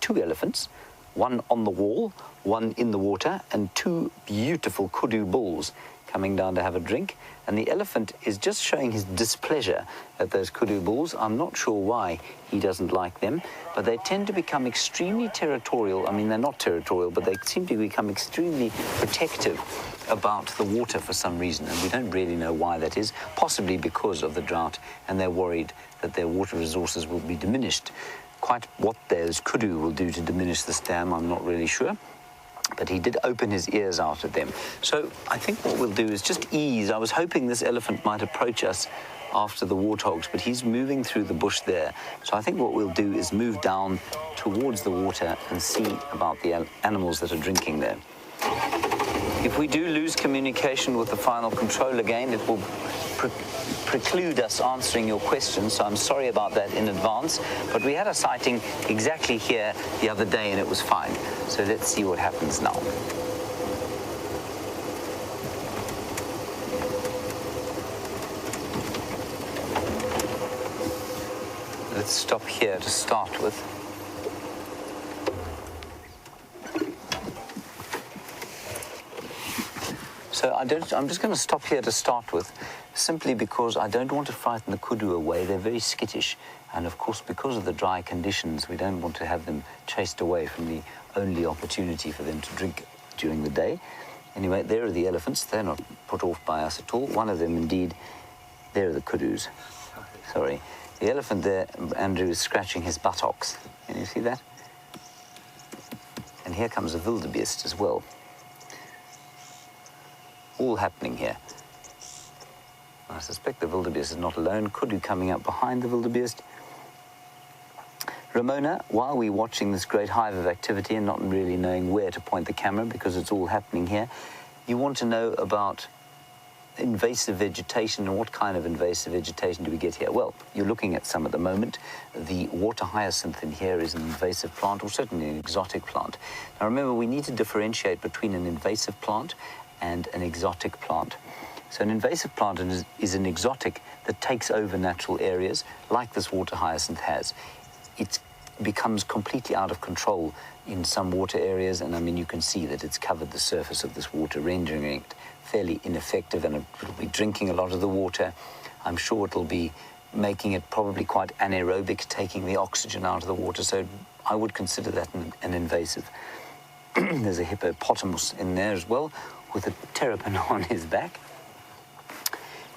two elephants, one on the wall, one in the water, and two beautiful kudu bulls coming down to have a drink. And the elephant is just showing his displeasure at those kudu bulls. I'm not sure why he doesn't like them, but they tend to become extremely territorial. I mean, they're not territorial, but they seem to become extremely protective about the water for some reason, and we don't really know why that is, possibly because of the drought, and they're worried that their water resources will be diminished. Quite what those kudu will do to diminish this dam, I'm not really sure, but he did open his ears out at them. So I think what we'll do is just ease. I was hoping this elephant might approach us after the warthogs, but he's moving through the bush there. So I think what we'll do is move down towards the water and see about the animals that are drinking there. If we do lose communication with the Final Control again, it will preclude us answering your questions, so I'm sorry about that in advance. But we had a sighting exactly here the other day and it was fine. So let's see what happens now. Let's stop here to start with. So I'm just going to stop here to start with, simply because I don't want to frighten the kudu away. They're very skittish. And of course, because of the dry conditions, we don't want to have them chased away from the only opportunity for them to drink during the day. Anyway, there are the elephants. They're not put off by us at all. One of them, indeed, there are the kudus. Sorry. The elephant there, Andrew, is scratching his buttocks. Can you see that? And here comes a wildebeest as well. All happening here. I suspect the wildebeest is not alone. Kudu coming up behind the wildebeest. Ramona, while we're watching this great hive of activity and not really knowing where to point the camera because it's all happening here, you want to know about invasive vegetation and what kind of invasive vegetation do we get here? Well, you're looking at some at the moment. The water hyacinth in here is an invasive plant, or certainly an exotic plant. Now remember, we need to differentiate between an invasive plant and an exotic plant. So an invasive plant is an exotic that takes over natural areas, like this water hyacinth has. It becomes completely out of control in some water areas, and I mean, you can see that it's covered the surface of this water, rendering it fairly ineffective, and it'll be drinking a lot of the water. I'm sure it'll be making it probably quite anaerobic, taking the oxygen out of the water, so I would consider that an invasive. There's a hippopotamus in there as well, with a terrapin on his back.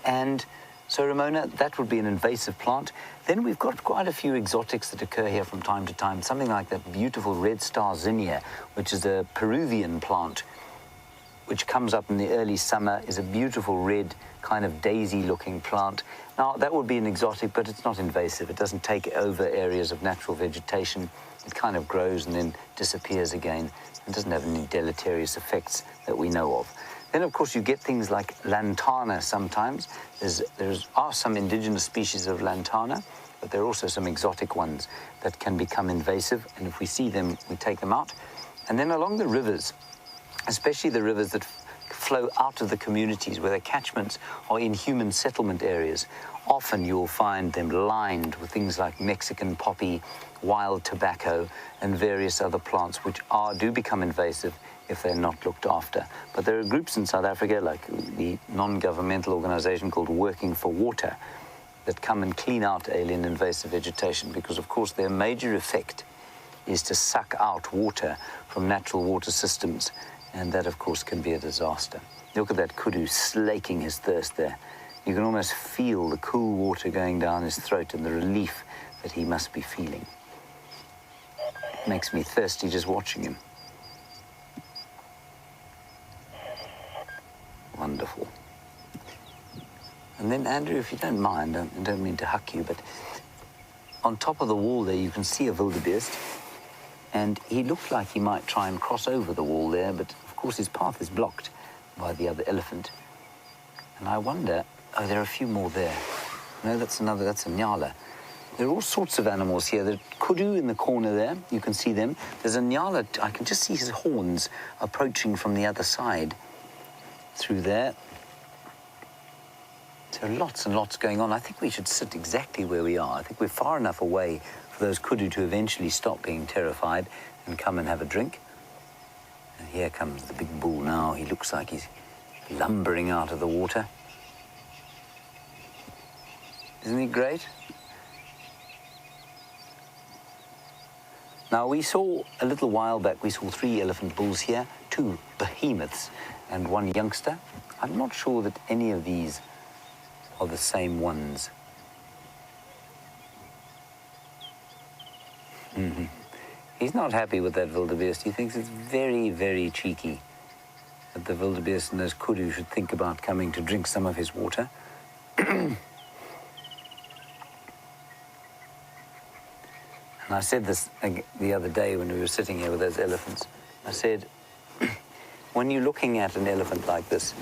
And so, Ramona, that would be an invasive plant. Then we've got quite a few exotics that occur here from time to time, something like that beautiful red star zinnia, which is a Peruvian plant, which comes up in the early summer, is a beautiful red kind of daisy-looking plant. Now, that would be an exotic, but it's not invasive. It doesn't take over areas of natural vegetation. It kind of grows and then disappears again. It doesn't have any deleterious effects that we know of. Then, of course, you get things like lantana sometimes. There are some indigenous species of lantana, but there are also some exotic ones that can become invasive, and if we see them, we take them out. And then along the rivers, especially the rivers that flow out of the communities where their catchments are in human settlement areas. Often you'll find them lined with things like Mexican poppy, wild tobacco, and various other plants which do become invasive if they're not looked after. But there are groups in South Africa, like the non-governmental organization called Working for Water, that come and clean out alien invasive vegetation, because of course their major effect is to suck out water from natural water systems, and that of course can be a disaster. Look at that kudu slaking his thirst there. You can almost feel the cool water going down his throat and the relief that he must be feeling. It makes me thirsty just watching him. Wonderful. And then, Andrew, if you don't mind, I don't mean to huck you, but on top of the wall there you can see a wildebeest, and he looked like he might try and cross over the wall there, but of course his path is blocked by the other elephant. And I wonder, oh, there are a few more there. No, that's a nyala. There are all sorts of animals here. The kudu in the corner there, you can see them. There's a nyala, I can just see his horns approaching from the other side through there. So lots and lots going on. I think we should sit exactly where we are. I think we're far enough away for those kudu to eventually stop being terrified and come and have a drink. And here comes the big bull now. He looks like he's lumbering out of the water. Isn't he great? Now, we saw a little while back, we saw 3 elephant bulls here, 2 behemoths and 1 youngster. I'm not sure that any of these are the same ones. He's not happy with that wildebeest. He thinks it's very, very cheeky that the wildebeest and those kudu should think about coming to drink some of his water. And I said this the other day when we were sitting here with those elephants. I said, when you're looking at an elephant like this,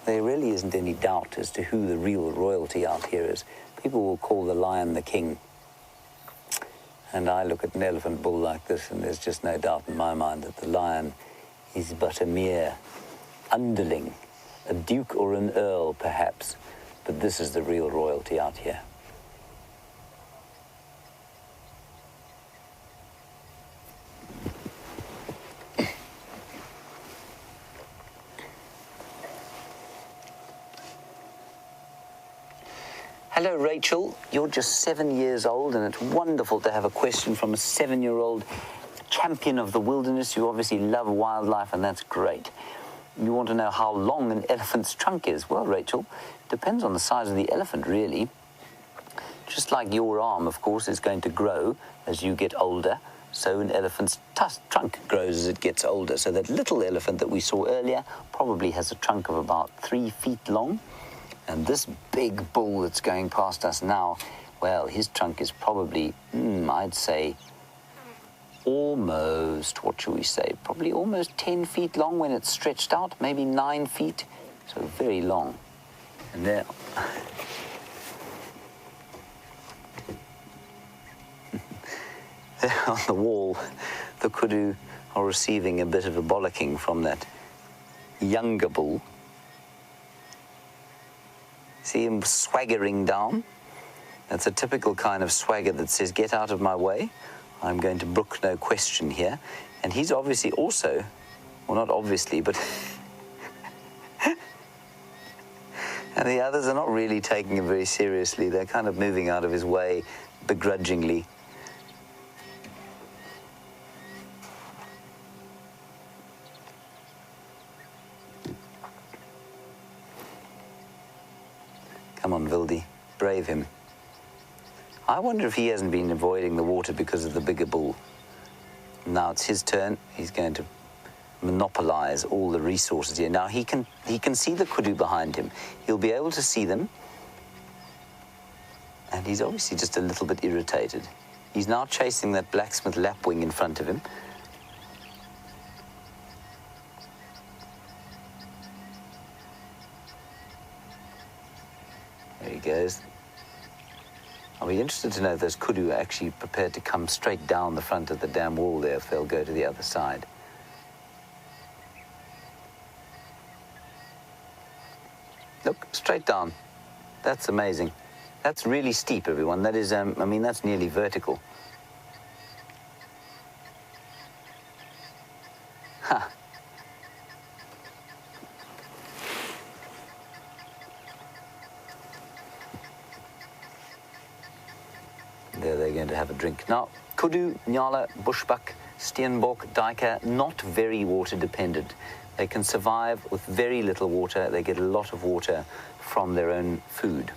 there really isn't any doubt as to who the real royalty out here is. People will call the lion the king. And I look at an elephant bull like this, and there's just no doubt in my mind that the lion is but a mere underling, a duke or an earl, perhaps. But this is the real royalty out here. Hello, Rachel. You're just 7 years old, and it's wonderful to have a question from a 7-year-old champion of the wilderness. You obviously love wildlife, and that's great. You want to know how long an elephant's trunk is. Well, Rachel, it depends on the size of the elephant, really. Just like your arm, of course, is going to grow as you get older, so an elephant's trunk grows as it gets older. So that little elephant that we saw earlier probably has a trunk of about 3 feet long. And this big bull that's going past us now, well, his trunk is probably, I'd say, almost, what shall we say, probably almost 10 feet long when it's stretched out, maybe 9 feet, so very long. And there, there on the wall, the kudu are receiving a bit of a bollocking from that younger bull. See him swaggering down? That's a typical kind of swagger that says, get out of my way. I'm going to brook no question here. And he's obviously also, well, not obviously, but and the others are not really taking him very seriously. They're kind of moving out of his way begrudgingly. Come on, Wildy, brave him. I wonder if he hasn't been avoiding the water because of the bigger bull. Now it's his turn. He's going to monopolize all the resources here. Now he can see the kudu behind him. He'll be able to see them. And he's obviously just a little bit irritated. He's now chasing that blacksmith lapwing in front of him. There he goes. I'll be interested to know if those kudu are actually prepared to come straight down the front of the dam wall there, if they'll go to the other side. Look, straight down. That's amazing. That's really steep, everyone. That is, I mean, that's nearly vertical. Ha. There they're going to have a drink. Now, kudu, nyala, bushbuck, steenbok, duiker, not very water dependent. They can survive with very little water. They get a lot of water from their own food.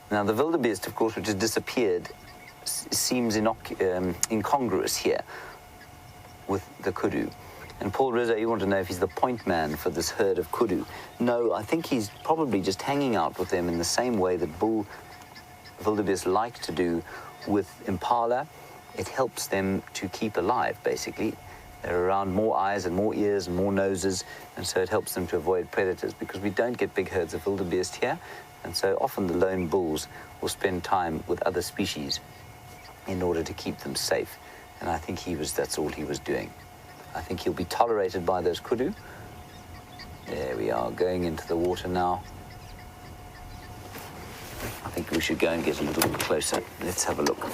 Now, the wildebeest, of course, which has disappeared, seems incongruous here with the kudu. And Paul Rizzo, you want to know if he's the point man for this herd of kudu. No, I think he's probably just hanging out with them in the same way that bull wildebeest like to do with impala. It helps them to keep alive, basically. They're around more eyes and more ears and more noses, and so it helps them to avoid predators, because we don't get big herds of wildebeest here, and so often the lone bulls will spend time with other species in order to keep them safe. And I think that's all he was doing. I think he'll be tolerated by those kudu. There we are, going into the water now. I think we should go and get a little bit closer. Let's have a look.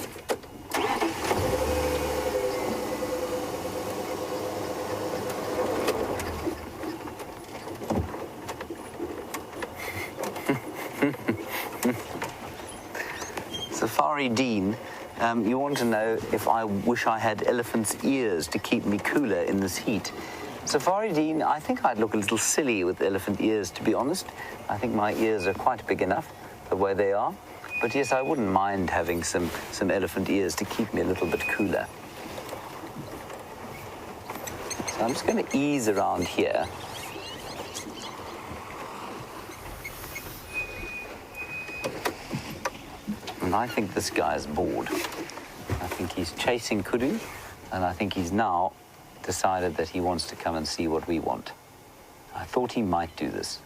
Safari Dean, you want to know if I wish I had elephant's ears to keep me cooler in this heat. Safari Dean, I think I'd look a little silly with elephant ears, to be honest. I think my ears are quite big enough the way they are. But yes, I wouldn't mind having some elephant ears to keep me a little bit cooler. So I'm just going to ease around here. And I think this guy's bored. I think he's chasing kudu, and I think he's now decided that he wants to come and see what we want. I thought he might do this.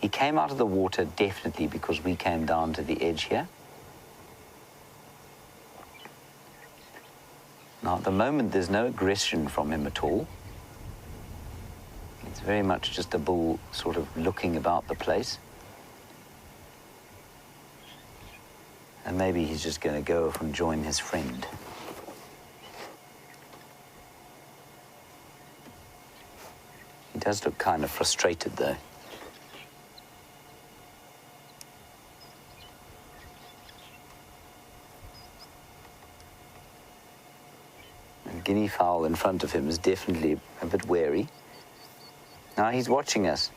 He came out of the water definitely because we came down to the edge here. Now, at the moment, there's no aggression from him at all. It's very much just a bull sort of looking about the place. And maybe he's just going to go off and join his friend. He does look kind of frustrated, though. And guinea fowl in front of him is definitely a bit wary. Now he's watching us.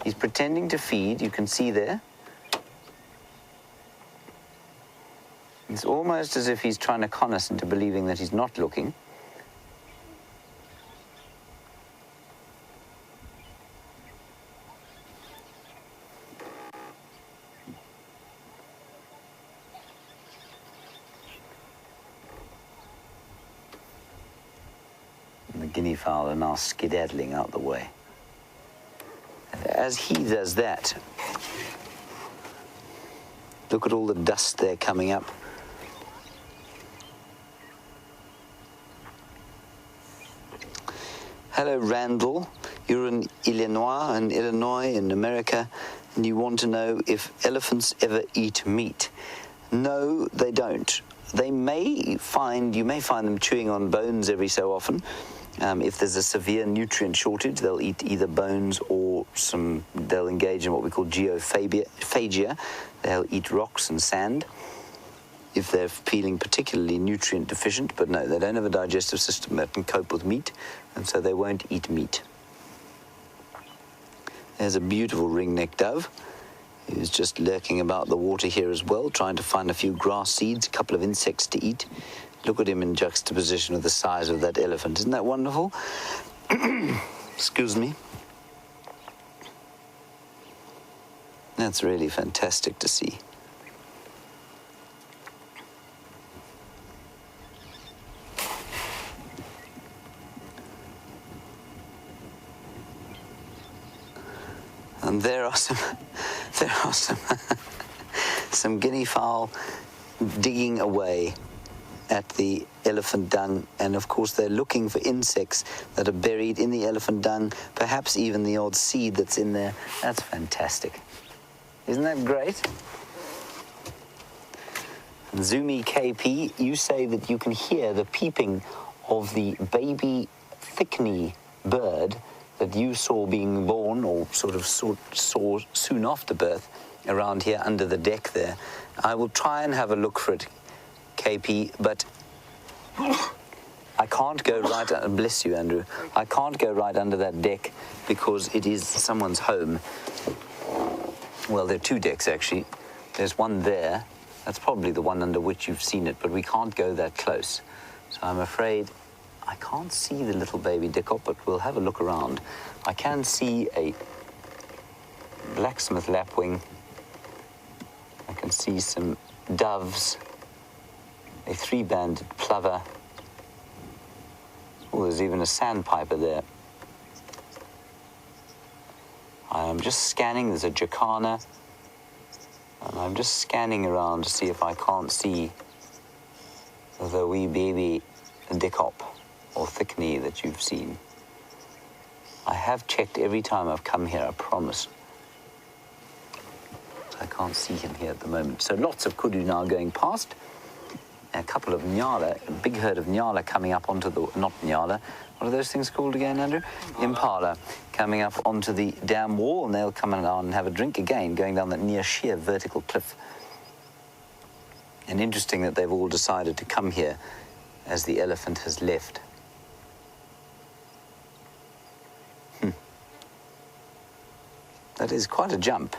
He's pretending to feed, you can see there. It's almost as if he's trying to con us into believing that he's not looking. And the guinea fowl are now skedaddling out the way. And as he does that, look at all the dust there coming up. Hello, Randall. You're in Illinois, in America, and you want to know if elephants ever eat meat. No, they don't. You may find them chewing on bones every so often. If there's a severe nutrient shortage, they'll eat either bones or they'll engage in what we call geophagia. They'll eat rocks and sand if they're feeling particularly nutrient deficient, but no, they don't have a digestive system that can cope with meat, and so they won't eat meat. There's a beautiful ring-necked dove who's just lurking about the water here as well, trying to find a few grass seeds, a couple of insects to eat. Look at him in juxtaposition with the size of that elephant. Isn't that wonderful? Excuse me. That's really fantastic to see. And there are some guinea fowl digging away at the elephant dung, and of course they're looking for insects that are buried in the elephant dung, perhaps even the odd seed that's in there. That's fantastic. Isn't that great? Zumi KP, you say that you can hear the peeping of the baby thickney bird that you saw being born, or sort of saw soon after birth, around here under the deck there. I will try and have a look for it, KP, but I can't go right, bless you, Andrew, I can't go right under that deck because it is someone's home. Well, there are two decks, actually. There's one there. That's probably the one under which you've seen it, but we can't go that close. So I'm afraid I can't see the little baby dickop, but we'll have a look around. I can see a blacksmith lapwing. I can see some doves, a three-banded plover. Oh, there's even a sandpiper there. I'm just scanning. There's a jacana. And I'm just scanning around to see if I can't see the wee baby dickop or thickney that you've seen. I have checked every time I've come here, I promise. I can't see him here at the moment. So lots of kudu now going past. A couple of nyala, a big herd of nyala coming up onto the, not nyala, what are those things called again, Andrew? Impala, coming up onto the dam wall, and they'll come down and have a drink again, going down that near sheer vertical cliff. And interesting that they've all decided to come here as the elephant has left. That is quite a jump.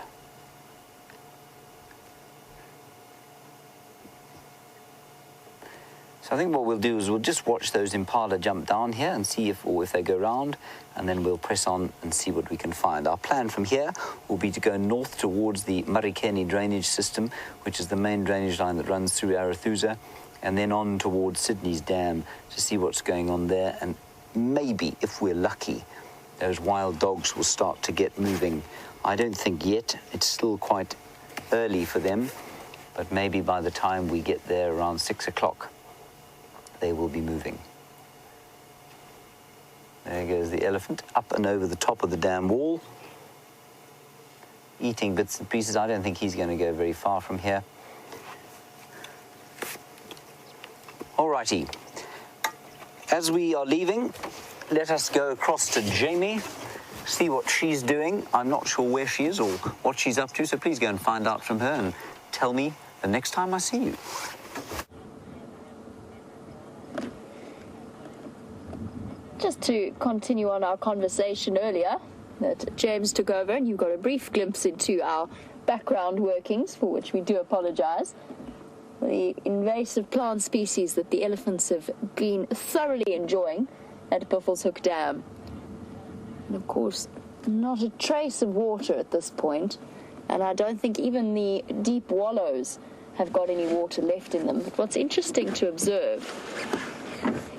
So I think what we'll do is we'll just watch those impala jump down here and see if they go round, and then we'll press on and see what we can find. Our plan from here will be to go north towards the Marikeni drainage system, which is the main drainage line that runs through Arathusa, and then on towards Sydney's dam to see what's going on there. And maybe, if we're lucky, those wild dogs will start to get moving. I don't think yet. It's still quite early for them, but maybe by the time we get there around 6 o'clock, they will be moving. There goes the elephant, up and over the top of the dam wall, eating bits and pieces. I don't think he's going to go very far from here. Alrighty. As we are leaving, let us go across to Jamie, see what she's doing. I'm not sure where she is or what she's up to, so please go and find out from her and tell me the next time I see you. Just to continue on our conversation earlier, that James took over, and you got a brief glimpse into our background workings, for which we do apologize. The invasive plant species that the elephants have been thoroughly enjoying at Buffelshoek Dam. And of course, not a trace of water at this point, and I don't think even the deep wallows have got any water left in them. But what's interesting to observe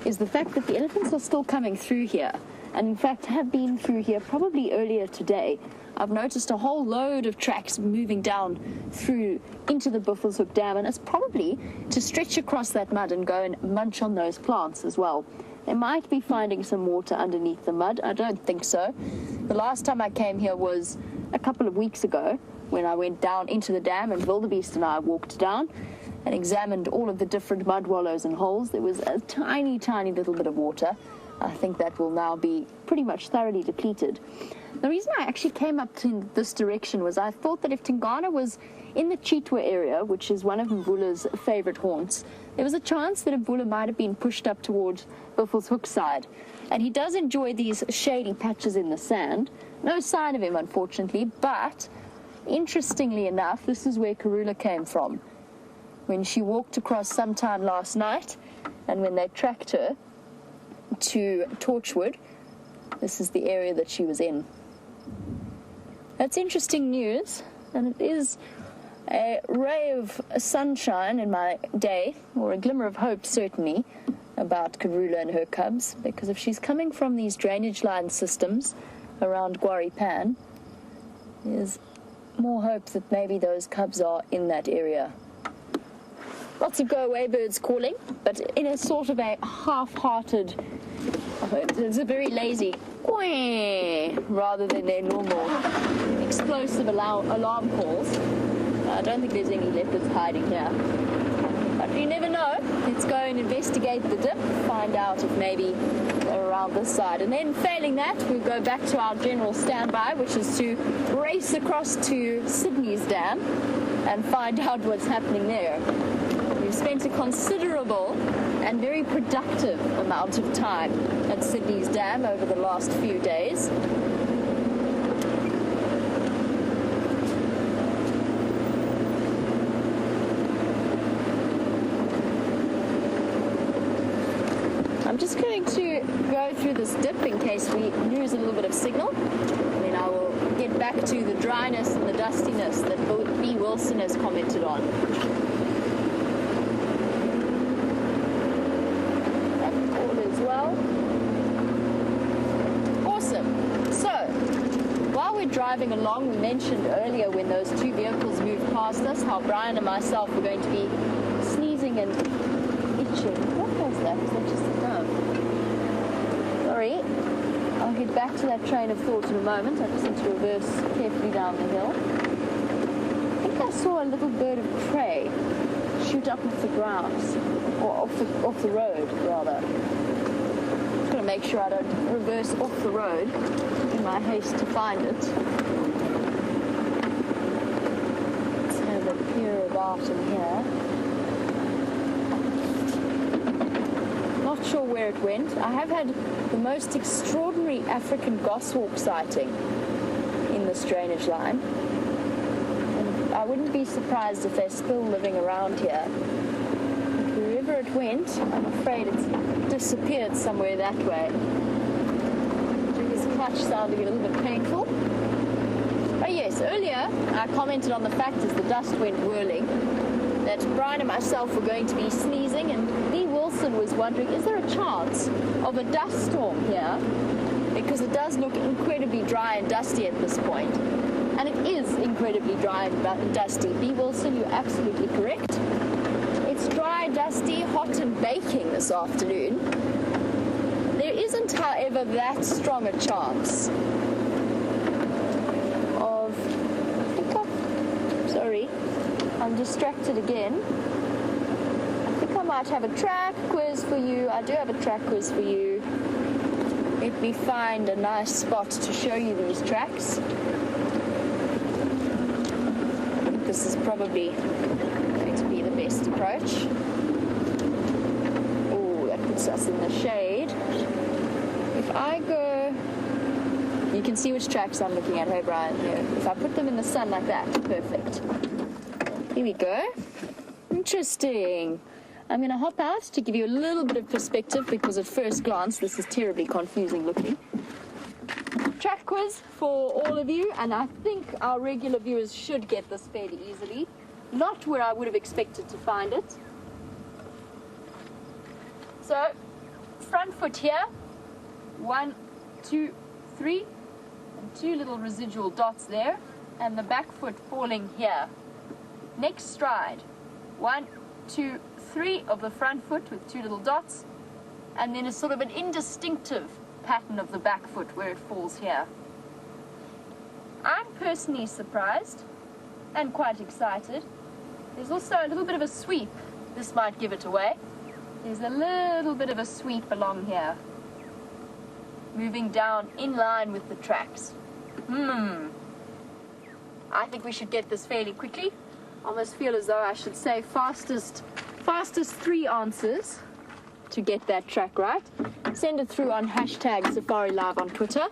is the fact that the elephants are still coming through here, and in fact have been through here probably earlier today. I've noticed a whole load of tracks moving down through into the Buffelshoek Dam, and it's probably to stretch across that mud and go and munch on those plants as well. They might be finding some water underneath the mud. I don't think so. The last time I came here was a couple of weeks ago, when I went down into the dam, and Wildebeest and I walked down and examined all of the different mud wallows and holes. There was a tiny, tiny little bit of water. I think that will now be pretty much thoroughly depleted. The reason I actually came up to this direction was I thought that if Tingana was in the Chitwa area, which is one of Mvula's favorite haunts, there was a chance that Mvula might have been pushed up towards Buffelshoek's side. And he does enjoy these shady patches in the sand. No sign of him, unfortunately, but interestingly enough, this is where Karula came from. When she walked across sometime last night, and when they tracked her to Torchwood, this is the area that she was in. That's interesting news, and it is a ray of sunshine in my day, or a glimmer of hope certainly, about Karula and her cubs, because if she's coming from these drainage line systems around Gwari Pan, there's more hope that maybe those cubs are in that area. Lots of go-away birds calling, but in a sort of a half-hearted, it's a very lazy quack rather than their normal explosive alarm calls. I don't think there's any leopards hiding here. But you never know. Let's go and investigate the dip, find out if maybe they're around this side. And then failing that, we'll go back to our general standby, which is to race across to Sydney's dam and find out what's happening there. We've spent a considerable and very productive amount of time at Sydney's dam over the last few days. I'm just going to go through this dip in case we lose a little bit of signal, and then I will get back to the dryness and the dustiness that B. Wilson has commented on. That's all as well. Awesome. So, while we're driving along, we mentioned earlier when those two vehicles moved past us how Brian and myself were going to be sneezing and itching. What was that? Was that just a dove? Sorry. I'll get back to that train of thought in a moment. I just need to reverse carefully down the hill. I think I saw a little bird of prey shoot up off the grass, or off the road, rather. Just got to make sure I don't reverse off the road in my haste to find it. Let's have a peer about in here. Not sure where it went. I have had the most extraordinary African goshawk sighting in this drainage line. And I wouldn't be surprised if they're still living around here. But wherever it went, I'm afraid it's disappeared somewhere that way. His clutch sounding a little bit painful. Oh yes, earlier I commented on the fact as the dust went whirling that Brian and myself were going to be sneezing, and B. Wilson was wondering, is there a chance of a dust storm here? Because it does look incredibly dry and dusty at this point. And it is incredibly dry and dusty. B. Wilson, you're absolutely correct. It's dry, dusty, hot and baking this afternoon. There isn't, however, that strong a chance of... Sorry. I'm distracted again. I think I might have a track quiz for you. I do have a track quiz for you. Let me find a nice spot to show you these tracks. I think this is probably going to be the best approach. Oh, that puts us in the shade. If I go... You can see which tracks I'm looking at, hey Brian, here. If I put them in the sun like that, perfect. Here we go. Interesting. I'm going to hop out to give you a little bit of perspective because at first glance this is terribly confusing looking. Track quiz for all of you, and I think our regular viewers should get this fairly easily. Not where I would have expected to find it. So, front foot here. 1, 2, 3. And 2 little residual dots there. And the back foot falling here. Next stride, 1, 2, 3 of the front foot with 2 little dots, and then a sort of an indistinctive pattern of the back foot where it falls here. I'm personally surprised and quite excited. There's also a little bit of a sweep. This might give it away. There's a little bit of a sweep along here, moving down in line with the tracks. I think we should get this fairly quickly. Almost feel as though I should say fastest 3 answers to get that track right. Send it through on hashtag SafariLIVE on Twitter,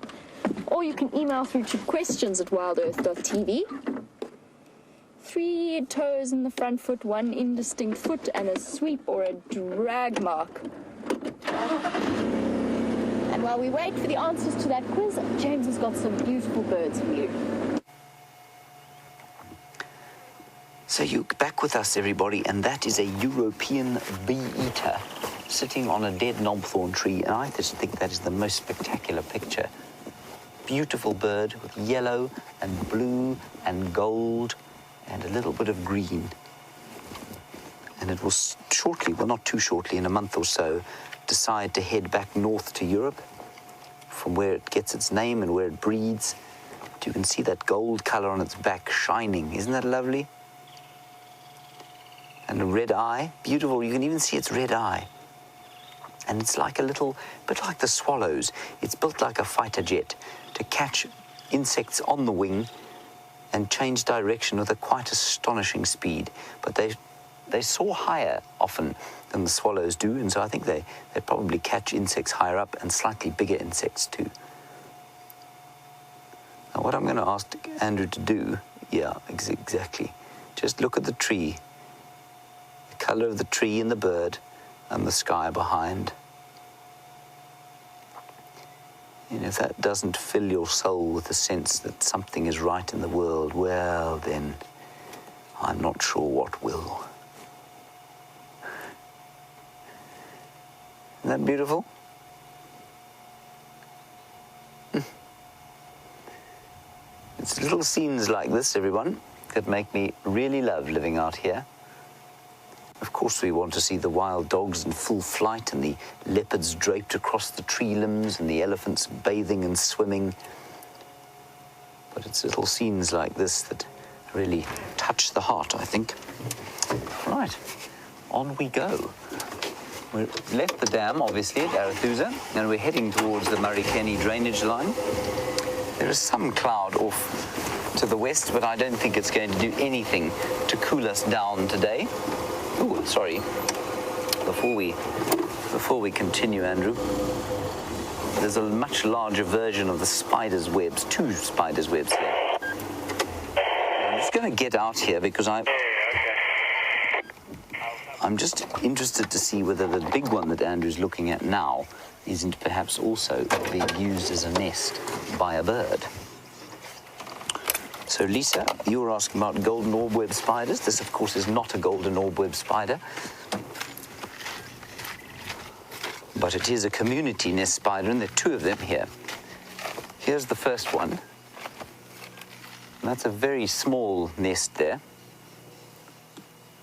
or you can email through to questions@wildearth.tv. 3 toes in the front foot, 1 indistinct foot, and a sweep or a drag mark. And while we wait for the answers to that quiz, James has got some beautiful birds for you. So you're back with us, everybody, and that is a European bee-eater sitting on a dead knobthorn tree, and I just think that is the most spectacular picture. Beautiful bird with yellow and blue and gold and a little bit of green. and it will shortly, well, not too shortly, in a month or so, decide to head back north to Europe, from where it gets its name and where it breeds. You can see that gold color on its back shining. Isn't that lovely? And a red eye, beautiful. You can even see its red eye. And it's like a little, bit like the swallows. It's built like a fighter jet to catch insects on the wing and change direction with a quite astonishing speed. But they soar higher often than the swallows do, and so I think they probably catch insects higher up and slightly bigger insects too. Now what I'm going to ask Andrew to do, yeah, exactly. Just look at the tree, the color of the tree and the bird and the sky behind. And if that doesn't fill your soul with the sense that something is right in the world, well then, I'm not sure what will. Isn't that beautiful? It's little scenes like this, everyone, that make me really love living out here. Of course, we want to see the wild dogs in full flight and the leopards draped across the tree limbs and the elephants bathing and swimming. But it's little scenes like this that really touch the heart, I think. Right, on we go. We've left the dam, obviously, at Arathusa, and we're heading towards the Marikeni drainage line. There is some cloud off to the west, but I don't think it's going to do anything to cool us down today. Oh, sorry. Before we continue, Andrew, there's a much larger version of the spider's webs, 2 spiders' webs here. I'm just going to get out here because I'm just interested to see whether the big one that Andrew's looking at now isn't perhaps also being used as a nest by a bird. So Lisa, you were asking about golden orb-web spiders. This, of course, is not a golden orb-web spider, but it is a community nest spider, and there are 2 of them here. Here's the first one. And that's a very small nest there.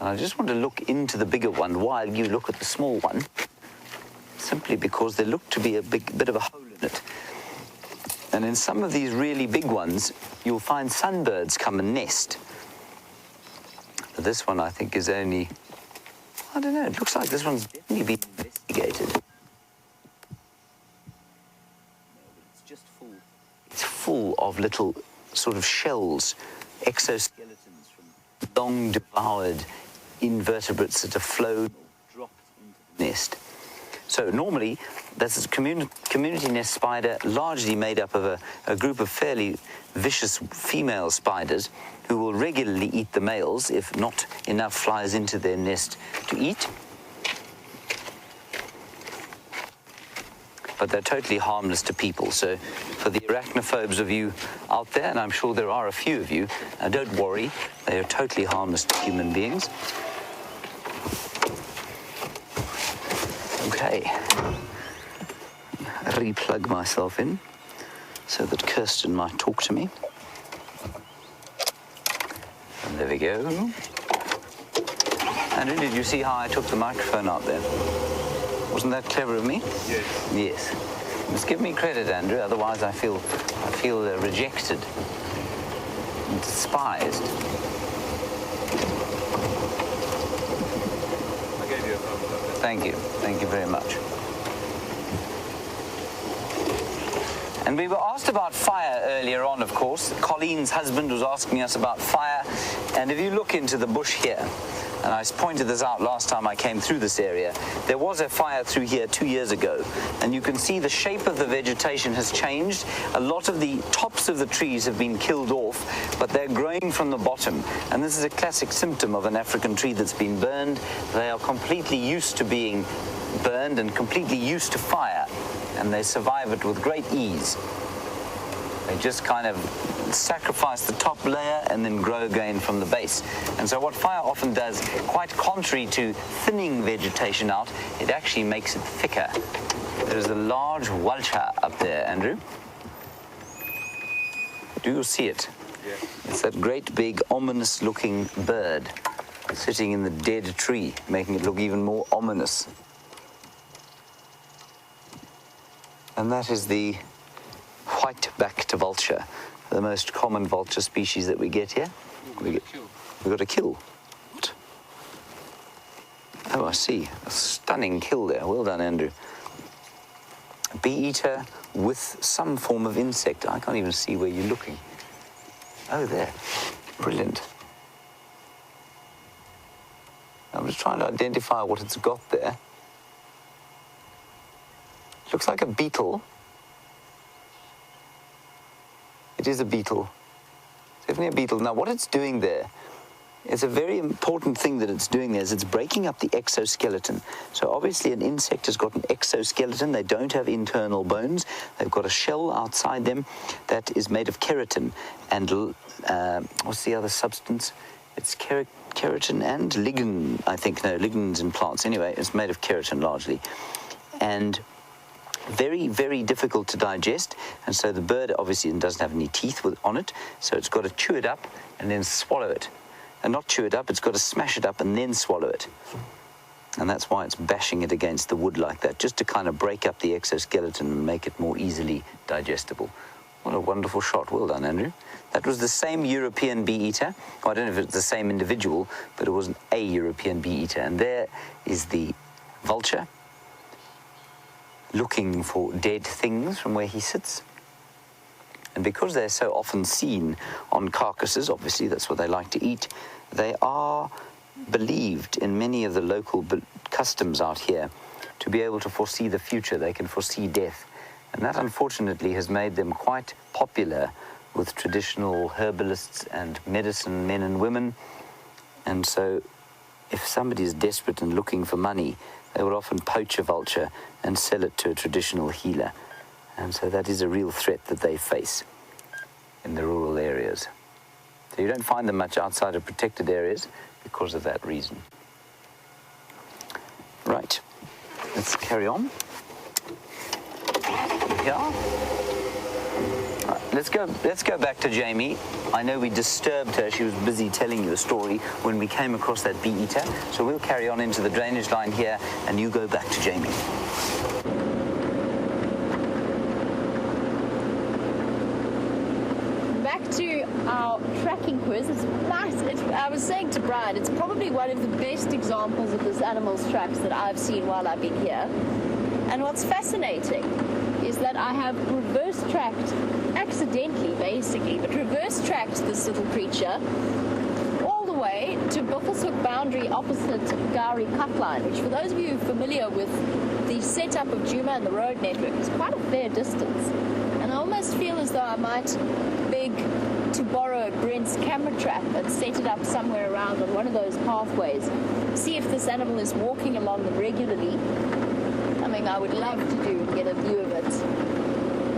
And I just want to look into the bigger one while you look at the small one, simply because there look to be a bit of a hole in it. And in some of these really big ones, you'll find sunbirds come and nest. But this one, I think, is only, I don't know, it looks like this one's definitely been investigated. It's just full. It's full of little sort of shells, exoskeletons from long devoured invertebrates that have flown or dropped into the nest. So normally, that's a community nest spider, largely made up of a group of fairly vicious female spiders who will regularly eat the males if not enough flies into their nest to eat. But they're totally harmless to people. So for the arachnophobes of you out there, and I'm sure there are a few of you, don't worry, they are totally harmless to human beings. Okay, replug myself in so that Kirsten might talk to me. And there we go. Andrew, did you see how I took the microphone out there? Wasn't that clever of me? Yes. Yes. Just give me credit, Andrew, otherwise I feel rejected and despised. I gave you a thumbs up. Thank you. Thank you very much. And we were asked about fire earlier on, of course. Colleen's husband was asking us about fire. And if you look into the bush here, and I pointed this out last time I came through this area, there was a fire through here 2 years ago. And you can see the shape of the vegetation has changed. A lot of the tops of the trees have been killed off, but they're growing from the bottom. And this is a classic symptom of an African tree that's been burned. They are completely used to being burned and completely used to fire, and they survive it with great ease. They just kind of sacrifice the top layer and then grow again from the base. And so what fire often does, quite contrary to thinning vegetation out, it actually makes it thicker. There's a large vulture up there, Andrew. Do you see it? Yes. It's that great big ominous looking bird. sitting in the dead tree, making it look even more ominous. And that is the white-backed vulture, the most common vulture species that we get here. We've got a kill. What? Oh, I see. A stunning kill there. Well done, Andrew. A bee-eater with some form of insect. I can't even see where you're looking. Oh, there. Brilliant. I'm just trying to identify what it's got there. Looks like a beetle. It is a beetle. Definitely a beetle. Now, what it's doing there, it's a very important thing that it's doing there, is it's breaking up the exoskeleton. So obviously an insect has got an exoskeleton. They don't have internal bones. They've got a shell outside them that is made of keratin. And what's the other substance? It's keratin and lignin, I think. No, lignins in plants. Anyway, it's made of keratin largely. And very, very difficult to digest, and so the bird obviously doesn't have any teeth on it, so it's got to chew it up and then swallow it. And not chew it up, it's got to smash it up and then swallow it. And that's why it's bashing it against the wood like that, just to kind of break up the exoskeleton and make it more easily digestible. What a wonderful shot. Well done, Andrew. That was the same European bee-eater. Well, I don't know if it's the same individual, but it wasn't a European bee-eater. And there is the vulture, looking for dead things from where he sits. And because they're so often seen on carcasses, obviously that's what they like to eat, they are believed in many of the local customs out here to be able to foresee the future. They can foresee death. And that unfortunately has made them quite popular with traditional herbalists and medicine men and women. And so if somebody is desperate and looking for money, they would often poach a vulture and sell it to a traditional healer. And so that is a real threat that they face in the rural areas. So you don't find them much outside of protected areas because of that reason. Right, let's carry on. Yeah. Let's go back to Jamie. I know we disturbed her. She was busy telling you a story when we came across that bee-eater. So we'll carry on into the drainage line here, and you go back to Jamie. Back to our tracking quiz. It's nice. I was saying to Brian, it's probably one of the best examples of this animal's tracks that I've seen while I've been here. And what's fascinating is that I have reverse tracked, accidentally basically, but reverse tracked this little creature all the way to Buffelshoek boundary opposite Gowrie Cutline, which for those of you familiar with the setup of Djuma and the road network is quite a fair distance. And I almost feel as though I might beg to borrow Brent's camera trap and set it up somewhere around on one of those pathways, see if this animal is walking along them regularly. Something I would love to do, get a view of it,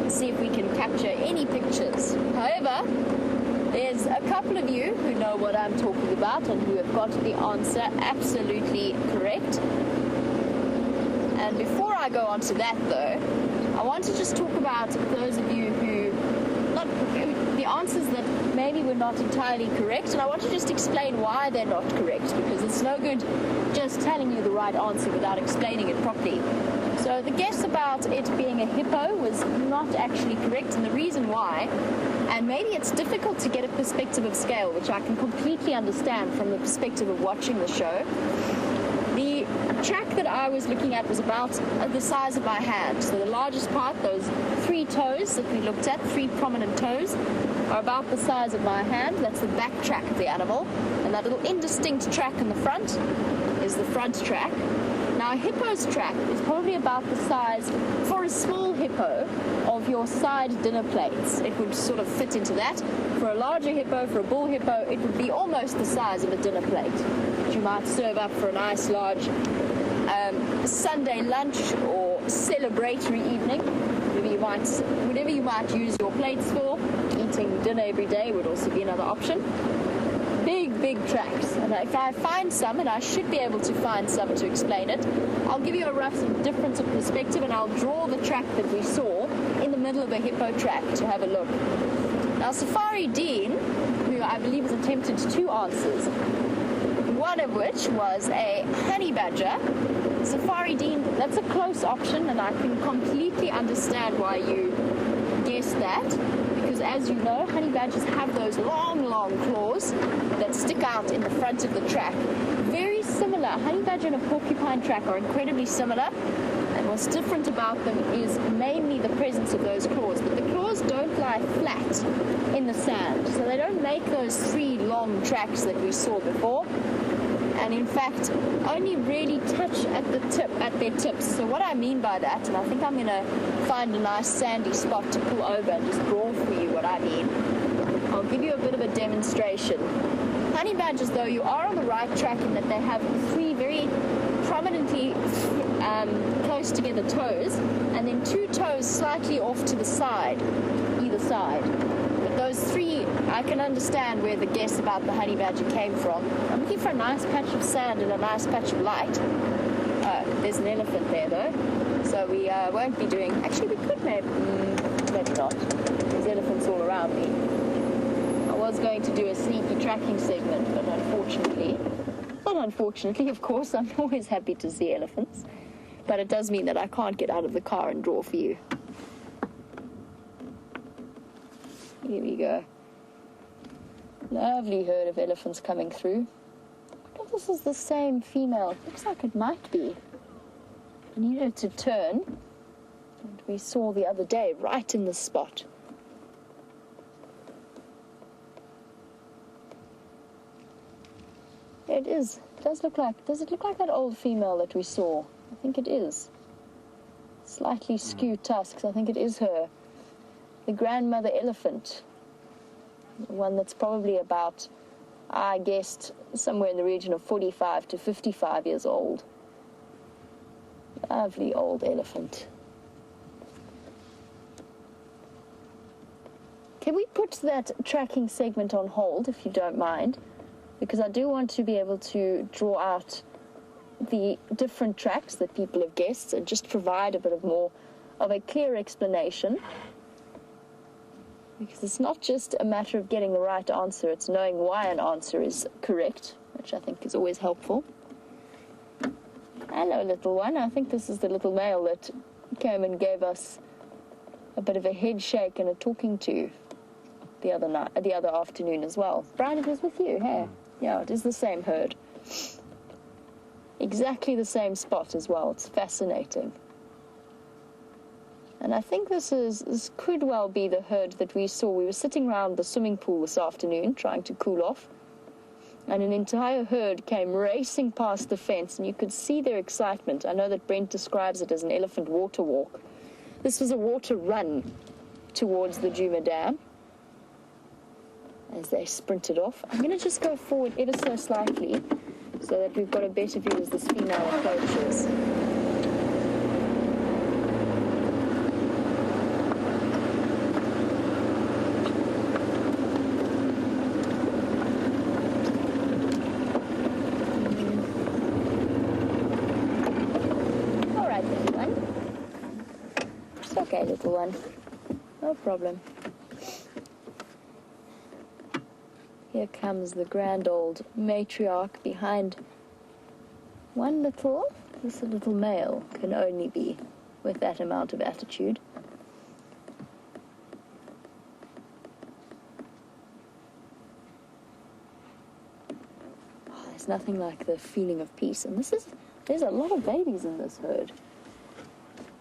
and see if we can capture any pictures. However, there's a couple of you who know what I'm talking about and who have got the answer absolutely correct. And before I go on to that though, I want to just talk about those of you who, the answers that maybe were not entirely correct, and I want to just explain why they're not correct, because it's no good just telling you the right answer without explaining it properly. So the guess about it being a hippo was not actually correct, and the reason why, and maybe it's difficult to get a perspective of scale, which I can completely understand from the perspective of watching the show. The track that I was looking at was about the size of my hand. So the largest part, those 3 toes that we looked at, 3 prominent toes, are about the size of my hand. That's the back track of the animal. And that little indistinct track in the front is the front track. Now, a hippo's track is probably about the size, for a small hippo, of your side dinner plates. It would sort of fit into that. For a larger hippo, for a bull hippo, it would be almost the size of a dinner plate, which you might serve up for a nice large Sunday lunch or celebratory evening. Whatever you might use your plates for. Eating dinner every day would also be another option. Big tracks, and if I find some, and I should be able to find some to explain it, I'll give you a rough difference of perspective, and I'll draw the track that we saw in the middle of a hippo track to have a look. Now, Safari Dean, who I believe has attempted 2 answers, one of which was a honey badger. Safari Dean, that's a close option, and I can completely understand why you guessed that, because as you know, honey badgers have those long, long claws that stick out in the front of the track. Very similar. Honey badger and a porcupine track are incredibly similar, and what's different about them is mainly the presence of those claws. But the claws don't lie flat in the sand, so they don't make those three long tracks that we saw before, and in fact only really touch at the tip, at their tips. So what I mean by that, and I think I'm going to find a nice sandy spot to pull over and just draw for you what I mean. I'll give you a bit of a demonstration. Honey badgers, though, you are on the right track in that they have three very prominently close together toes, and then two toes slightly off to the side, either side. But those three, I can understand where the guess about the honey badger came from. I'm looking for a nice patch of sand and a nice patch of light. There's an elephant there, though, so we won't be doing... Actually, we could maybe not. There's elephants all around me. I was going to do a sneaky tracking segment, but unfortunately... Not unfortunately, of course, I'm always happy to see elephants, but it does mean that I can't get out of the car and draw for you. Here we go. Lovely herd of elephants coming through. I wonder if this is the same female. Looks like it might be. I needed to turn, and we saw the other day right in this spot. It is. It does look like... Does it look like that old female that we saw? I think it is. Slightly skewed tusks. I think it is her. The grandmother elephant. The one that's probably about, I guessed, somewhere in the region of 45 to 55 years old. Lovely old elephant. Can we put that tracking segment on hold, if you don't mind? Because I do want to be able to draw out the different tracks that people have guessed and just provide a bit of more of a clear explanation. Because it's not just a matter of getting the right answer, it's knowing why an answer is correct, which I think is always helpful. Hello, little one. I think this is the little male that came and gave us a bit of a head shake and a talking to the other afternoon as well. Brian, it was with you, hey? Yeah, it is the same herd. Exactly the same spot as well. It's fascinating. And I think this could well be the herd that we saw. We were sitting around the swimming pool this afternoon trying to cool off, and an entire herd came racing past the fence, and you could see their excitement. I know that Brent describes it as an elephant water walk. This was a water run towards the Djuma Dam as they sprinted off. I'm going to just go forward ever so slightly so that we've got a better view as this female approaches. All right, little one. It's okay, little one. No problem. Here comes the grand old matriarch behind this little male can only be with that amount of attitude. Oh, there's nothing like the feeling of peace. And there's a lot of babies in this herd.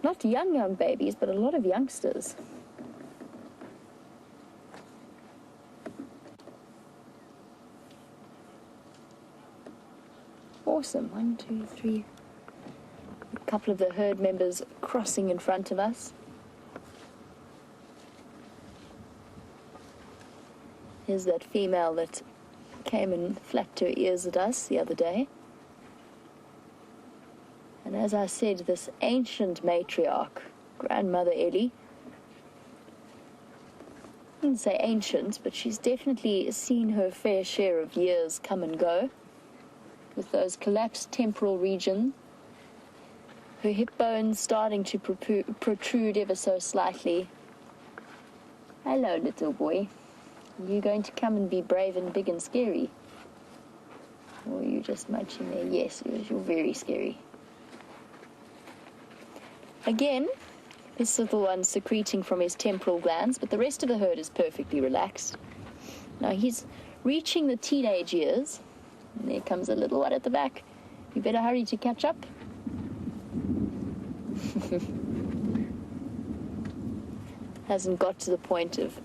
Not young babies, but a lot of youngsters. Awesome. 1, 2, 3. A couple of the herd members crossing in front of us. Here's that female that came and flapped her ears at us the other day. And as I said, this ancient matriarch, Grandmother Ellie, I wouldn't say ancient, but she's definitely seen her fair share of years come and go, with those collapsed temporal regions, her hip bones starting to protrude ever so slightly. Hello, little boy. Are you going to come and be brave and big and scary? Or are you just munching there? Yes, you're very scary. Again, this little one's secreting from his temporal glands, but the rest of the herd is perfectly relaxed. Now he's reaching the teenage years. And there comes a little one at the back. You better hurry to catch up. Hasn't got to the point of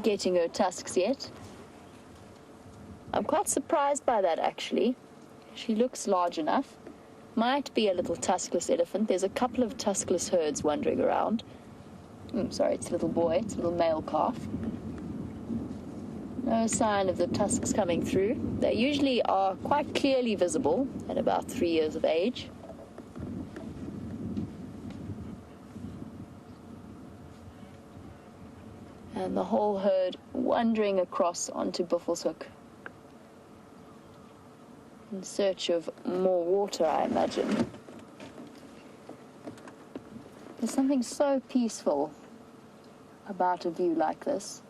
getting her tusks yet. I'm quite surprised by that, actually. She looks large enough. Might be a little tuskless elephant. There's a couple of tuskless herds wandering around. Sorry, it's a little boy. It's a little male calf. No sign of the tusks coming through. They usually are quite clearly visible at about 3 years of age. And the whole herd wandering across onto Buffelshoek in search of more water, I imagine. There's something so peaceful about a view like this.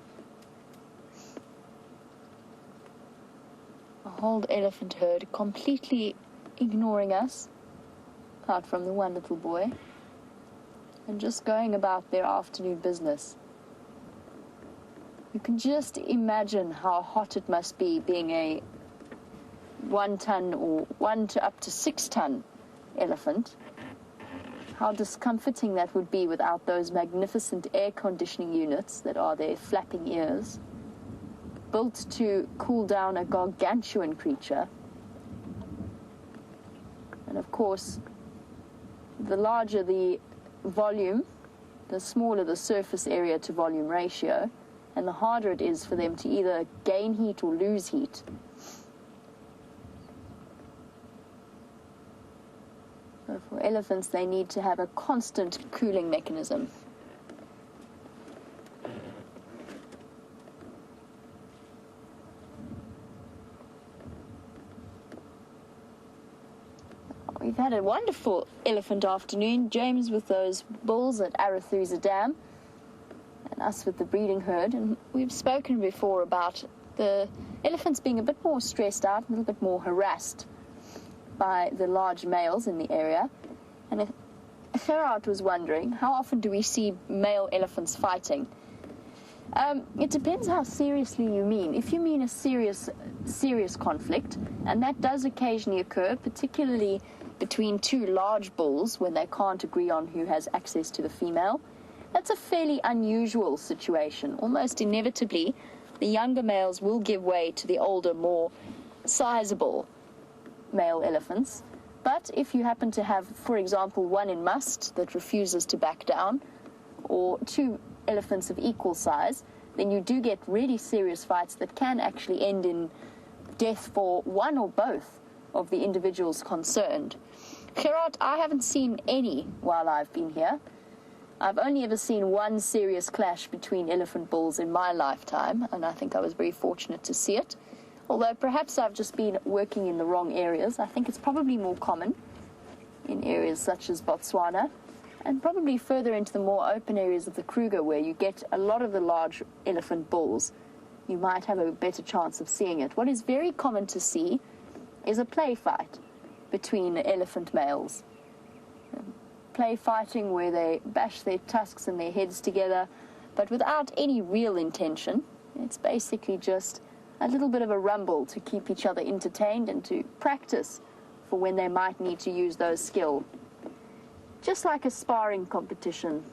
A whole elephant herd completely ignoring us, apart from the one little boy, and just going about their afternoon business. You can just imagine how hot it must be being a 1 ton or 1 to up to 6 ton elephant. How discomforting that would be without those magnificent air conditioning units that are their flapping ears, built to cool down a gargantuan creature. And of course, the larger the volume, the smaller the surface area to volume ratio, and the harder it is for them to either gain heat or lose heat. So for elephants, they need to have a constant cooling mechanism. We've had a wonderful elephant afternoon. James with those bulls at Arathusa Dam, and us with the breeding herd. And we've spoken before about the elephants being a bit more stressed out, a little bit more harassed by the large males in the area. And Gerard was wondering, how often do we see male elephants fighting? It depends how seriously you mean. If you mean a serious conflict, and that does occasionally occur, particularly between two large bulls when they can't agree on who has access to the female, that's a fairly unusual situation. Almost inevitably, the younger males will give way to the older, more sizable male elephants. But if you happen to have, for example, one in must that refuses to back down, or two elephants of equal size, then you do get really serious fights that can actually end in death for one or both of the individuals concerned. Gerard, I haven't seen any while I've been here. I've only ever seen one serious clash between elephant bulls in my lifetime, and I think I was very fortunate to see it. Although perhaps I've just been working in the wrong areas. I think it's probably more common in areas such as Botswana, and probably further into the more open areas of the Kruger, where you get a lot of the large elephant bulls. You might have a better chance of seeing it. What is very common to see is a play fight between elephant males. Play fighting where they bash their tusks and their heads together, but without any real intention. It's basically just a little bit of a rumble to keep each other entertained and to practice for when they might need to use those skills. Just like a sparring competition.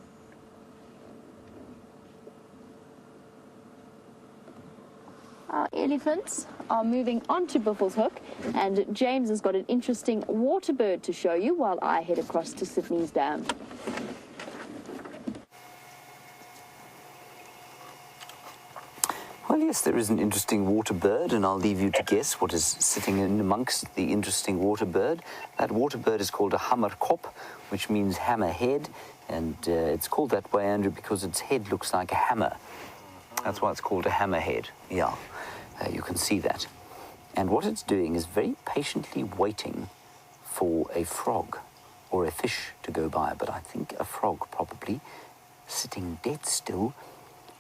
Our elephants are moving on to Buffelshoek, and James has got an interesting water bird to show you while I head across to Sydney's Dam. Well, yes, there is an interesting water bird, and I'll leave you to guess what is sitting in amongst the interesting water bird. That water bird is called a hammerkop, which means hammerhead, and it's called that way, Andrew, because its head looks like a hammer. That's why it's called a hammerhead. Yeah, you can see that. And what it's doing is very patiently waiting for a frog or a fish to go by, but I think a frog probably, sitting dead still,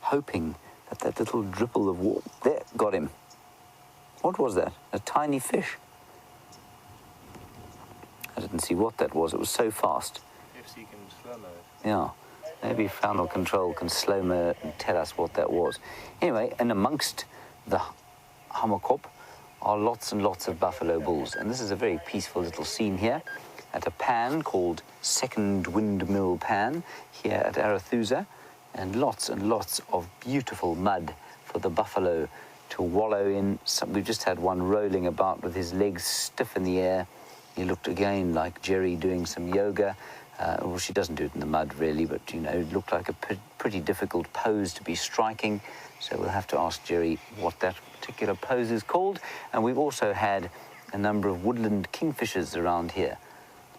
hoping that that little dribble of water... There, got him. What was that? A tiny fish. didn't see what that was. It was so fast. FC can slow-mo it. Yeah. Maybe Final Control can slow-mo and tell us what that was. Anyway, and amongst the Hamakop are lots and lots of buffalo bulls. And this is a very peaceful little scene here at a pan called Second Windmill Pan here at Arathusa. And lots of beautiful mud for the buffalo to wallow in. We've just had one rolling about with his legs stiff in the air. He looked again like Jerry doing some yoga. Well, she doesn't do it in the mud really, but you know, it looked like a pretty difficult pose to be striking. So we'll have to ask Jerry what that particular pose is called. And we've also had a number of woodland kingfishers around here.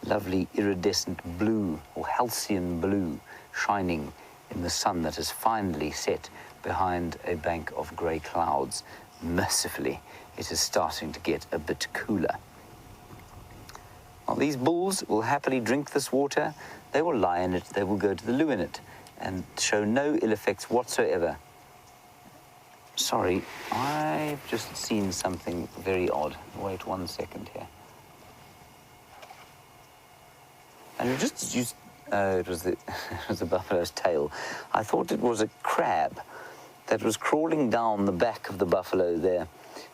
Lovely iridescent blue or halcyon blue shining in the sun that has finally set behind a bank of grey clouds. Mercifully, it is starting to get a bit cooler. Well, these bulls will happily drink this water. They will lie in it, they will go to the loo in it, and show no ill effects whatsoever. Sorry, I've just seen something very odd. Wait 1 second here. And it was the buffalo's tail. I thought it was a crab that was crawling down the back of the buffalo there,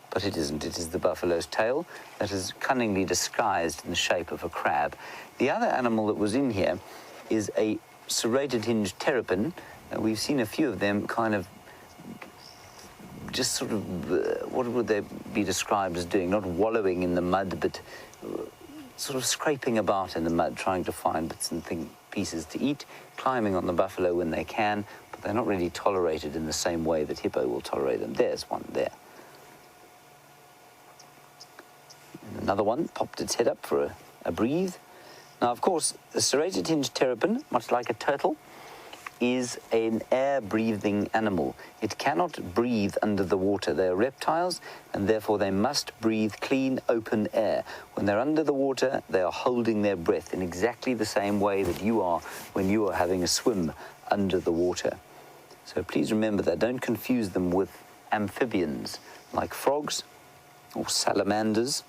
but it isn't. It is the buffalo's tail that is cunningly disguised in the shape of a crab. The other animal that was in here is a serrated hinged terrapin. We've seen a few of them kind of just sort of, what would they be described as doing? Not wallowing in the mud, but sort of scraping about in the mud, trying to find bits and pieces to eat, climbing on the buffalo when they can, but they're not really tolerated in the same way that hippo will tolerate them. There's one there. And another one popped its head up for a breathe. Now, of course, the serrated hinged terrapin, much like a turtle, is an air-breathing animal. It cannot breathe under the water. They are reptiles, and therefore they must breathe clean, open air. When they're under the water, they are holding their breath in exactly the same way that you are when you are having a swim under the water. So please remember that. Don't confuse them with amphibians like frogs or salamanders.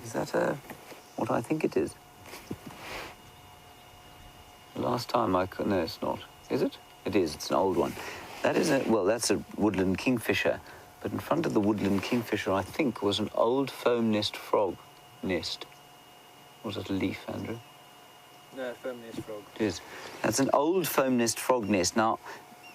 Is that what I think it is? Last time no, it's not. Is it? It is. It's an old one. That is that's a woodland kingfisher. But in front of the woodland kingfisher, I think, was an old foam nest frog nest. Was it a leaf, Andrew? No, foam nest frog. It is. That's an old foam nest frog nest. Now,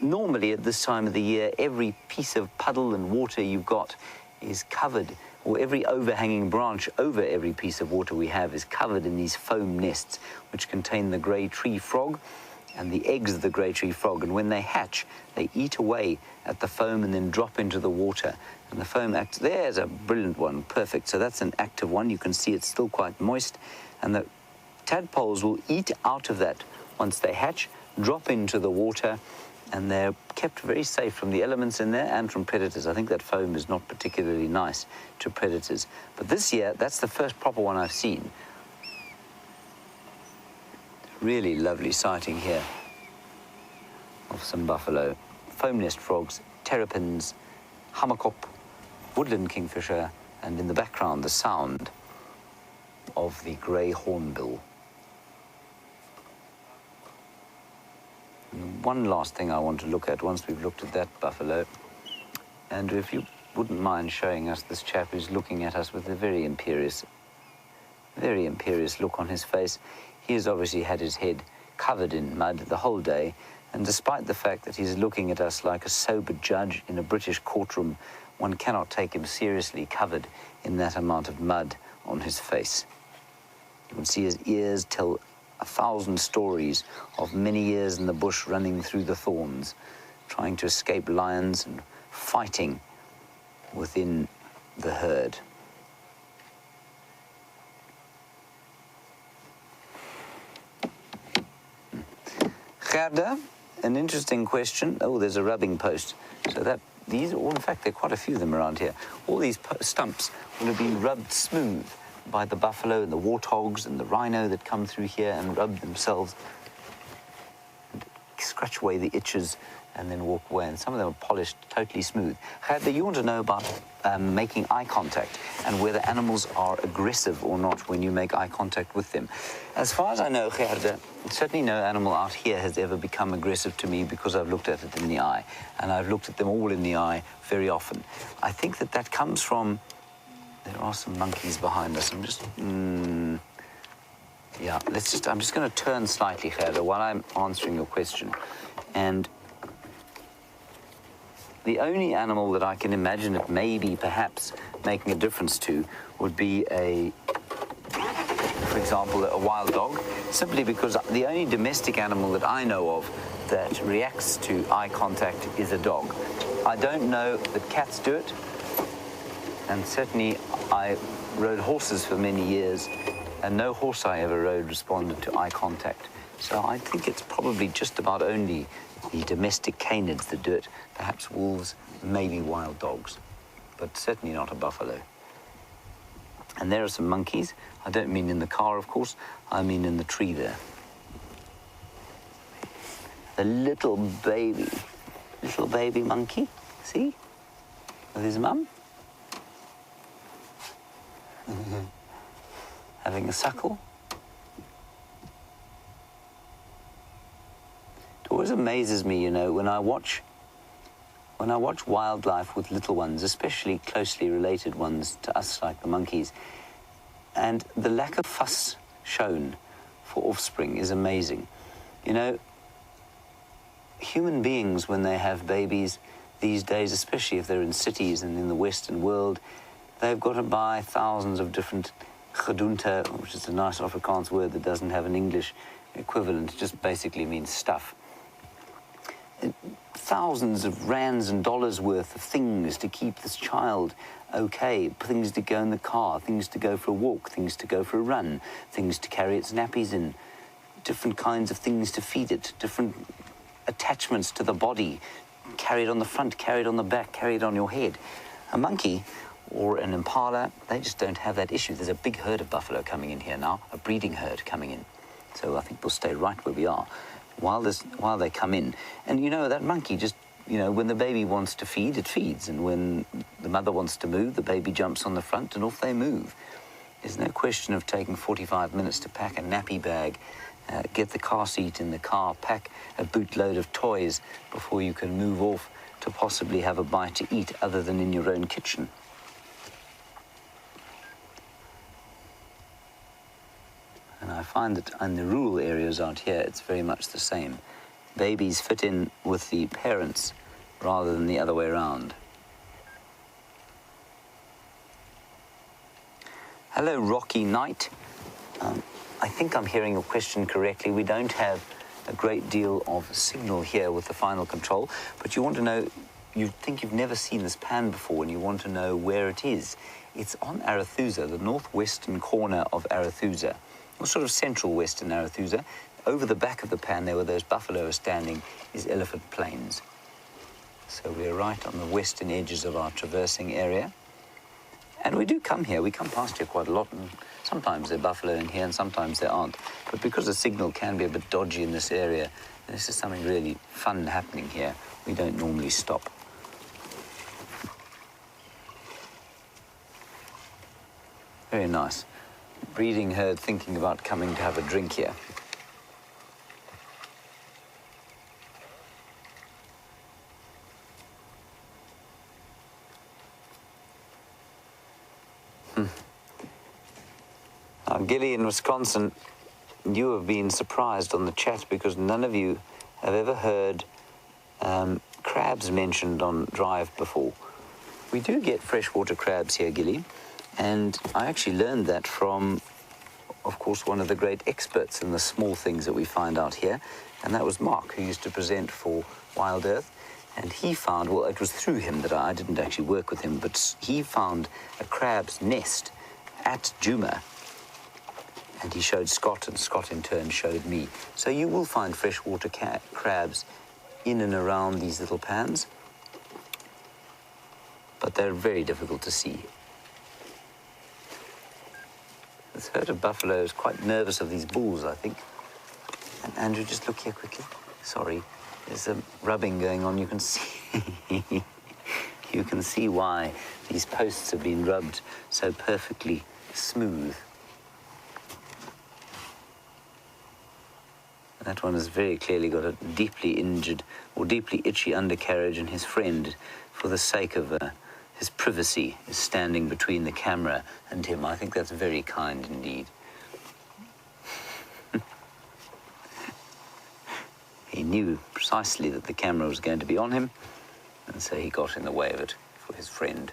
normally at this time of the year, every piece of puddle and water you've got is covered, or every overhanging branch over every piece of water we have is covered in these foam nests, which contain the grey tree frog and the eggs of the grey tree frog. And when they hatch, they eat away at the foam and then drop into the water. And the foam acts. There's a brilliant one, perfect. So that's an active one. You can see it's still quite moist. And the tadpoles will eat out of that once they hatch, drop into the water, and they're kept very safe from the elements in there and from predators. I think that foam is not particularly nice to predators. But this year, that's the first proper one I've seen. Really lovely sighting here of some buffalo, foam nest frogs, terrapins, hamakop, woodland kingfisher, and in the background, the sound of the grey hornbill. And one last thing I want to look at once we've looked at that buffalo, and if you wouldn't mind showing us this chap who's looking at us with a very imperious look on his face. He has obviously had his head covered in mud the whole day, and despite the fact that he's looking at us like a sober judge in a British courtroom, one cannot take him seriously covered in that amount of mud on his face. You can see his ears tell 1,000 stories of many years in the bush running through the thorns, trying to escape lions and fighting within the herd. Gerda, an interesting question. Oh, there's a rubbing post. So that these, in fact, there are quite a few of them around here. All these stumps will have been rubbed smooth by the buffalo and the warthogs and the rhino that come through here and rub themselves and scratch away the itches and then walk away. And some of them are polished, totally smooth. Gerda, you want to know about making eye contact and whether animals are aggressive or not when you make eye contact with them. As far as I know, Gerda, certainly no animal out here has ever become aggressive to me because I've looked at it in the eye. And I've looked at them all in the eye very often. I think that that comes from... There are some monkeys behind us. I'm just... yeah, I'm just going to turn slightly, Gerda, while I'm answering your question. And the only animal that I can imagine it maybe perhaps making a difference to would be for example, a wild dog, simply because the only domestic animal that I know of that reacts to eye contact is a dog. I don't know that cats do it, and certainly I rode horses for many years, and no horse I ever rode responded to eye contact. So I think it's probably just about only the domestic canids that do it, perhaps wolves, maybe wild dogs, but certainly not a buffalo. And there are some monkeys. I don't mean in the car, of course. I mean in the tree there. The little baby monkey, see? With his mum. Having a suckle. It always amazes me, you know, when I watch wildlife with little ones, especially closely related ones to us, like the monkeys, and the lack of fuss shown for offspring is amazing. You know, human beings, when they have babies these days, especially if they're in cities and in the Western world, they've got to buy thousands of different gedunte, which is a nice Afrikaans word that doesn't have an English equivalent. It just basically means stuff. Thousands of rands and dollars worth of things to keep this child okay, things to go in the car, things to go for a walk, things to go for a run, things to carry its nappies in, different kinds of things to feed it, different attachments to the body, carried on the front, carried on the back, carried on your head. A monkey or an impala, they just don't have that issue. There's a big herd of buffalo coming in here now, a breeding herd coming in. So I think we'll stay right where we are while they come in. And, you know, that monkey just, you know, when the baby wants to feed, it feeds. And when the mother wants to move, the baby jumps on the front and off they move. There's no question of taking 45 minutes to pack a nappy bag, get the car seat in the car, pack a bootload of toys before you can move off to possibly have a bite to eat other than in your own kitchen. And I find that in the rural areas out here, it's very much the same. Babies fit in with the parents rather than the other way around. Hello, Rocky Knight. I think I'm hearing your question correctly. We don't have a great deal of signal here with the final control, but you want to know, you think you've never seen this pan before and you want to know where it is. It's on Arethusa, the northwestern corner of Arethusa, or sort of central western Arethusa. Over the back of the pan there where those buffalo are standing is Elephant Plains. So we're right on the western edges of our traversing area. And we do come here, we come past here quite a lot, and sometimes there are buffalo in here and sometimes there aren't. But because the signal can be a bit dodgy in this area, and this is something really fun happening here, we don't normally stop. Very nice. Breeding herd thinking about coming to have a drink here. Now, Gilly in Wisconsin, you have been surprised on the chat because none of you have ever heard crabs mentioned on Drive before. We do get freshwater crabs here, Gilly, and I actually learned that from, of course, one of the great experts in the small things that we find out here, and that was Mark, who used to present for WildEarth. And he found, well, it was through him that I didn't actually work with him, but he found a crab's nest at Djuma. And he showed Scott, and Scott in turn showed me. So you will find freshwater crabs in and around these little pans, but they're very difficult to see. This herd of buffalo is quite nervous of these bulls, I think. And Andrew, just look here quickly. Sorry, there's a rubbing going on. You can see, you can see why these posts have been rubbed so perfectly smooth. That one has very clearly got a deeply injured or deeply itchy undercarriage, and his friend, for the sake of his privacy, is standing between the camera and him. I think that's very kind indeed. He knew precisely that the camera was going to be on him, and so he got in the way of it for his friend.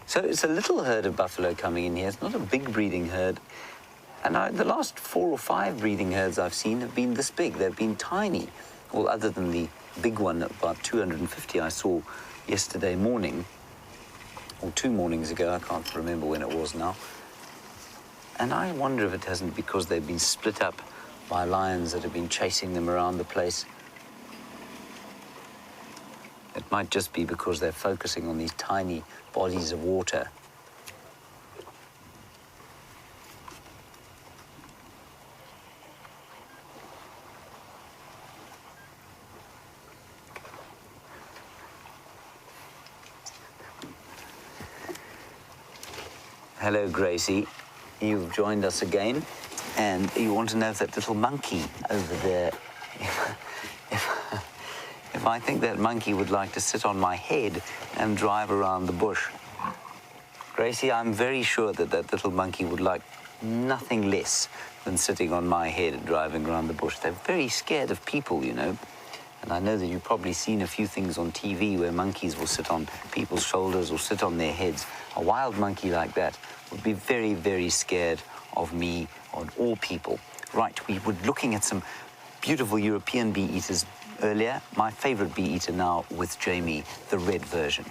So it's a little herd of buffalo coming in here. It's not a big breeding herd. And the last 4 or 5 breeding herds I've seen have been this big. They've been tiny. Well, other than the big one, about 250 I saw yesterday morning, or 2 mornings ago. I can't remember when it was now. And I wonder if it hasn't because they've been split up by lions that have been chasing them around the place. It might just be because they're focusing on these tiny bodies of water. Hello, Gracie. You've joined us again, and you want to know if that little monkey over there, if I think that monkey would like to sit on my head and drive around the bush. Gracie, I'm very sure that that little monkey would like nothing less than sitting on my head and driving around the bush. They're very scared of people, you know. And I know that you've probably seen a few things on TV where monkeys will sit on people's shoulders or sit on their heads. A wild monkey like that would be very, very scared of me or all people. Right, we were looking at some beautiful European bee-eaters earlier. My favorite bee-eater now with Jamie, the red version.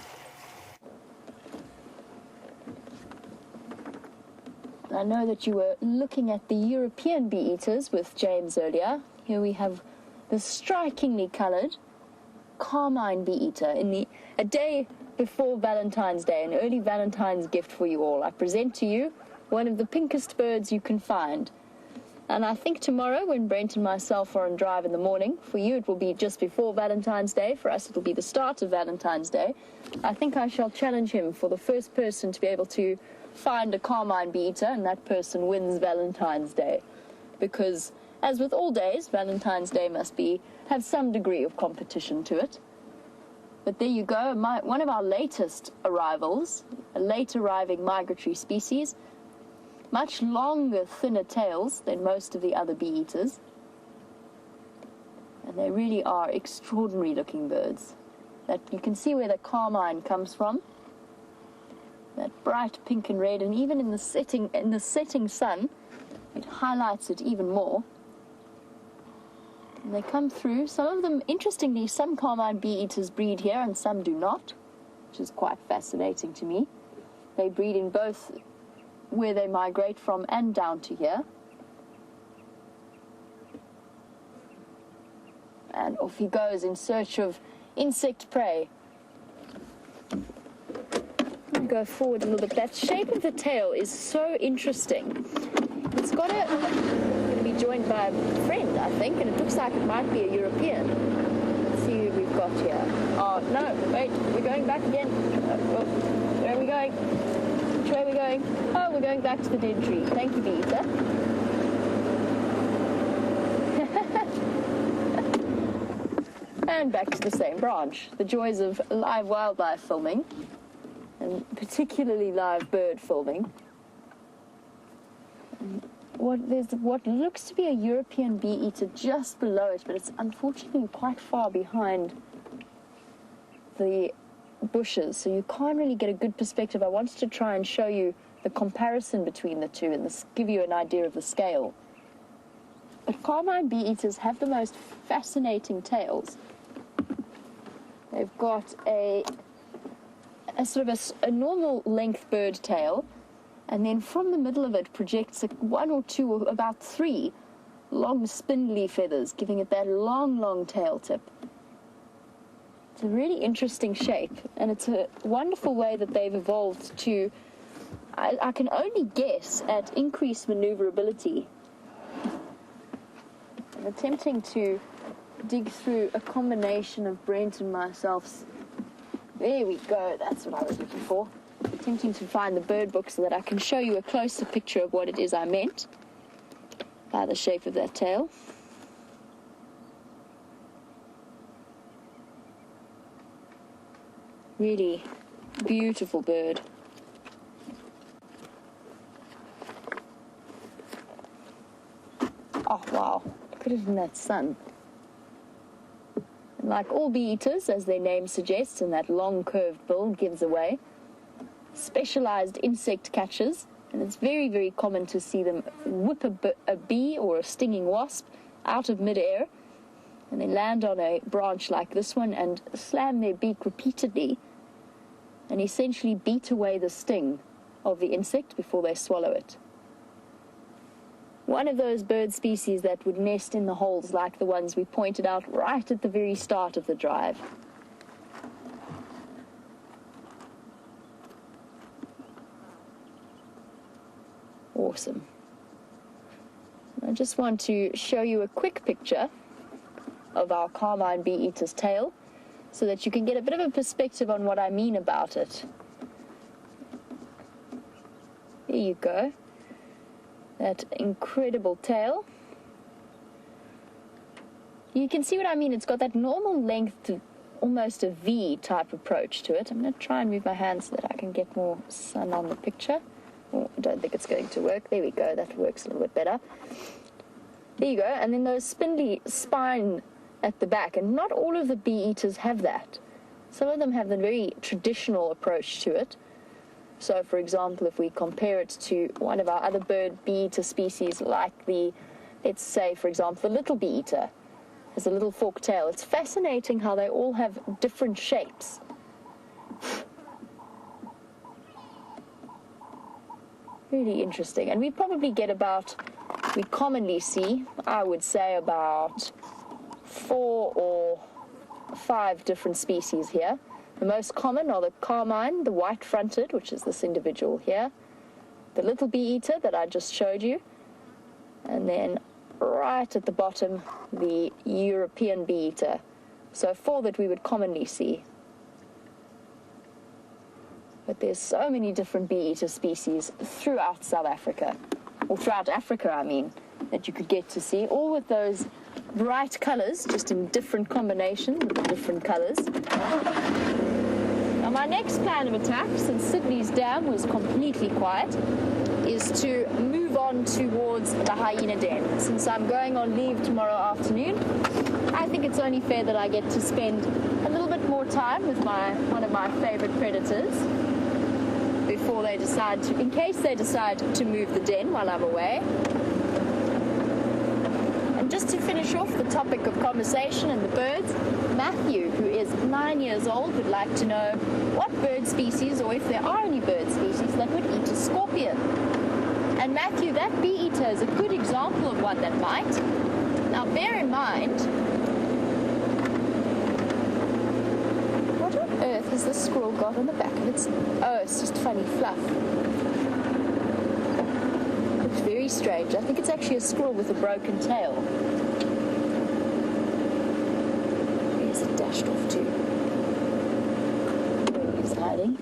I know that you were looking at the European bee-eaters with James earlier. Here we have the strikingly coloured carmine bee-eater. A day before Valentine's Day, an early Valentine's gift for you all. I present to you one of the pinkest birds you can find. And I think tomorrow, when Brent and myself are on drive in the morning, for you it will be just before Valentine's Day, for us it will be the start of Valentine's Day. I think I shall challenge him for the first person to be able to find a carmine bee-eater, and that person wins Valentine's Day. Because, as with all days, Valentine's Day must have some degree of competition to it. But there you go, one of our latest arrivals, a late arriving migratory species, much longer, thinner tails than most of the other bee-eaters. And they really are extraordinary looking birds. That you can see where the carmine comes from. That bright pink and red, and even in the setting sun, it highlights it even more. And they come through. Some of them, interestingly, some carmine bee-eaters breed here and some do not, which is quite fascinating to me. They breed in both where they migrate from and down to here. And off he goes in search of insect prey. I'll go forward a little bit. That shape of the tail is so interesting. It's got going to be joined by a friend, I think, and it looks like it might be a European. Let's see who we've got here. Oh, no, wait, we're going back again. Where are we going? Which way are we going? Oh, we're going back to the dead tree. Thank you, bee-eater. And back to the same branch. The joys of live wildlife filming, and particularly live bird filming. There's what looks to be a European bee-eater just below it, but it's unfortunately quite far behind the bushes, so you can't really get a good perspective. I wanted to try and show you the comparison between the two and give you an idea of the scale. But carmine bee-eaters have the most fascinating tails. They've got a sort of a normal length bird tail, and then from the middle of it projects 1 or 2 or about 3 long spindly feathers, giving it that long tail tip. It's a really interesting shape, and it's a wonderful way that they've evolved to, I can only guess, at increased maneuverability. I'm attempting to dig through a combination of Brent and myself's. There we go, that's what I was looking for. Attempting to find the bird book so that I can show you a closer picture of what it is I meant by the shape of that tail. Really beautiful bird. Oh wow, look at it in that sun. And like all bee eaters, as their name suggests, and that long curved bill gives away, specialized insect catchers, and it's very, very common to see them whip a bee or a stinging wasp out of midair, and they land on a branch like this one and slam their beak repeatedly and essentially beat away the sting of the insect before they swallow it. One of those bird species that would nest in the holes like the ones we pointed out right at the very start of the drive. Awesome. I just want to show you a quick picture of our carmine bee eater's tail so that you can get a bit of a perspective on what I mean about it. There you go. That incredible tail. You can see what I mean. It's got that normal length to almost a V type approach to it. I'm going to try and move my hand so that I can get more sun on the picture. Oh, I don't think it's going to work. There we go. That works a little bit better. There you go. And then those spindly spine at the back. And not all of the bee eaters have that. Some of them have the very traditional approach to it. So, for example, if we compare it to one of our other bird bee eater species, like the, let's say, for example, the little bee eater has a little forked tail. It's fascinating how they all have different shapes. Really interesting. And we probably get about, we commonly see, I would say, about 4 or 5 different species here. The most common are the carmine, the white-fronted, which is this individual here, the little bee eater that I just showed you, and then right at the bottom, the European bee eater. So 4 that we would commonly see. But there's so many different bee eater species throughout South Africa, or throughout Africa, I mean, that you could get to see, all with those bright colors, just in different combinations with the different colors. Now, my next plan of attack, since Sydney's dam was completely quiet, is to move on towards the hyena den. Since I'm going on leave tomorrow afternoon, I think it's only fair that I get to spend a little bit more time with one of my favorite predators before they decide to, in case they decide to move the den while I'm away. And just to finish off the topic of conversation and the birds, Matthew, who is 9 years old, would like to know what bird species, or if there are any bird species, that would eat a scorpion. And Matthew, that bee eater is a good example of one that might. Now bear in mind, what on earth has this squirrel got on the back of its... Oh, it's just funny fluff. Looks very strange. I think it's actually a squirrel with a broken tail. Where's it dashed off to? There he's hiding.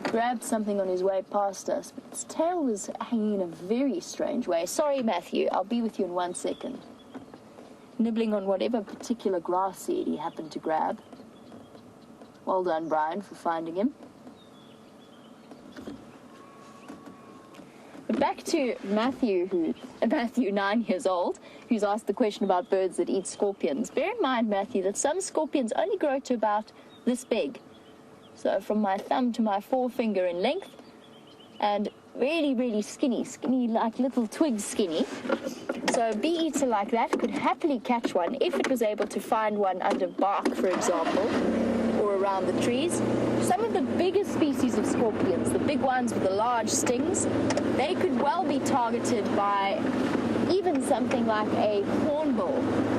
Grabbed something on his way past us, but its tail was hanging in a very strange way. Sorry, Matthew, I'll be with you in 1 second. Nibbling on whatever particular grass seed he happened to grab. Well done, Brian, for finding him. But back to Matthew, Matthew, 9 years old, who's asked the question about birds that eat scorpions. Bear in mind, Matthew, that some scorpions only grow to about this big. So from my thumb to my forefinger in length, and really, really skinny, like little twig skinny. So a bee eater like that could happily catch one if it was able to find one under bark, for example, or around the trees. Some of the biggest species of scorpions, the big ones with the large stings, they could well be targeted by even something like a hornbill,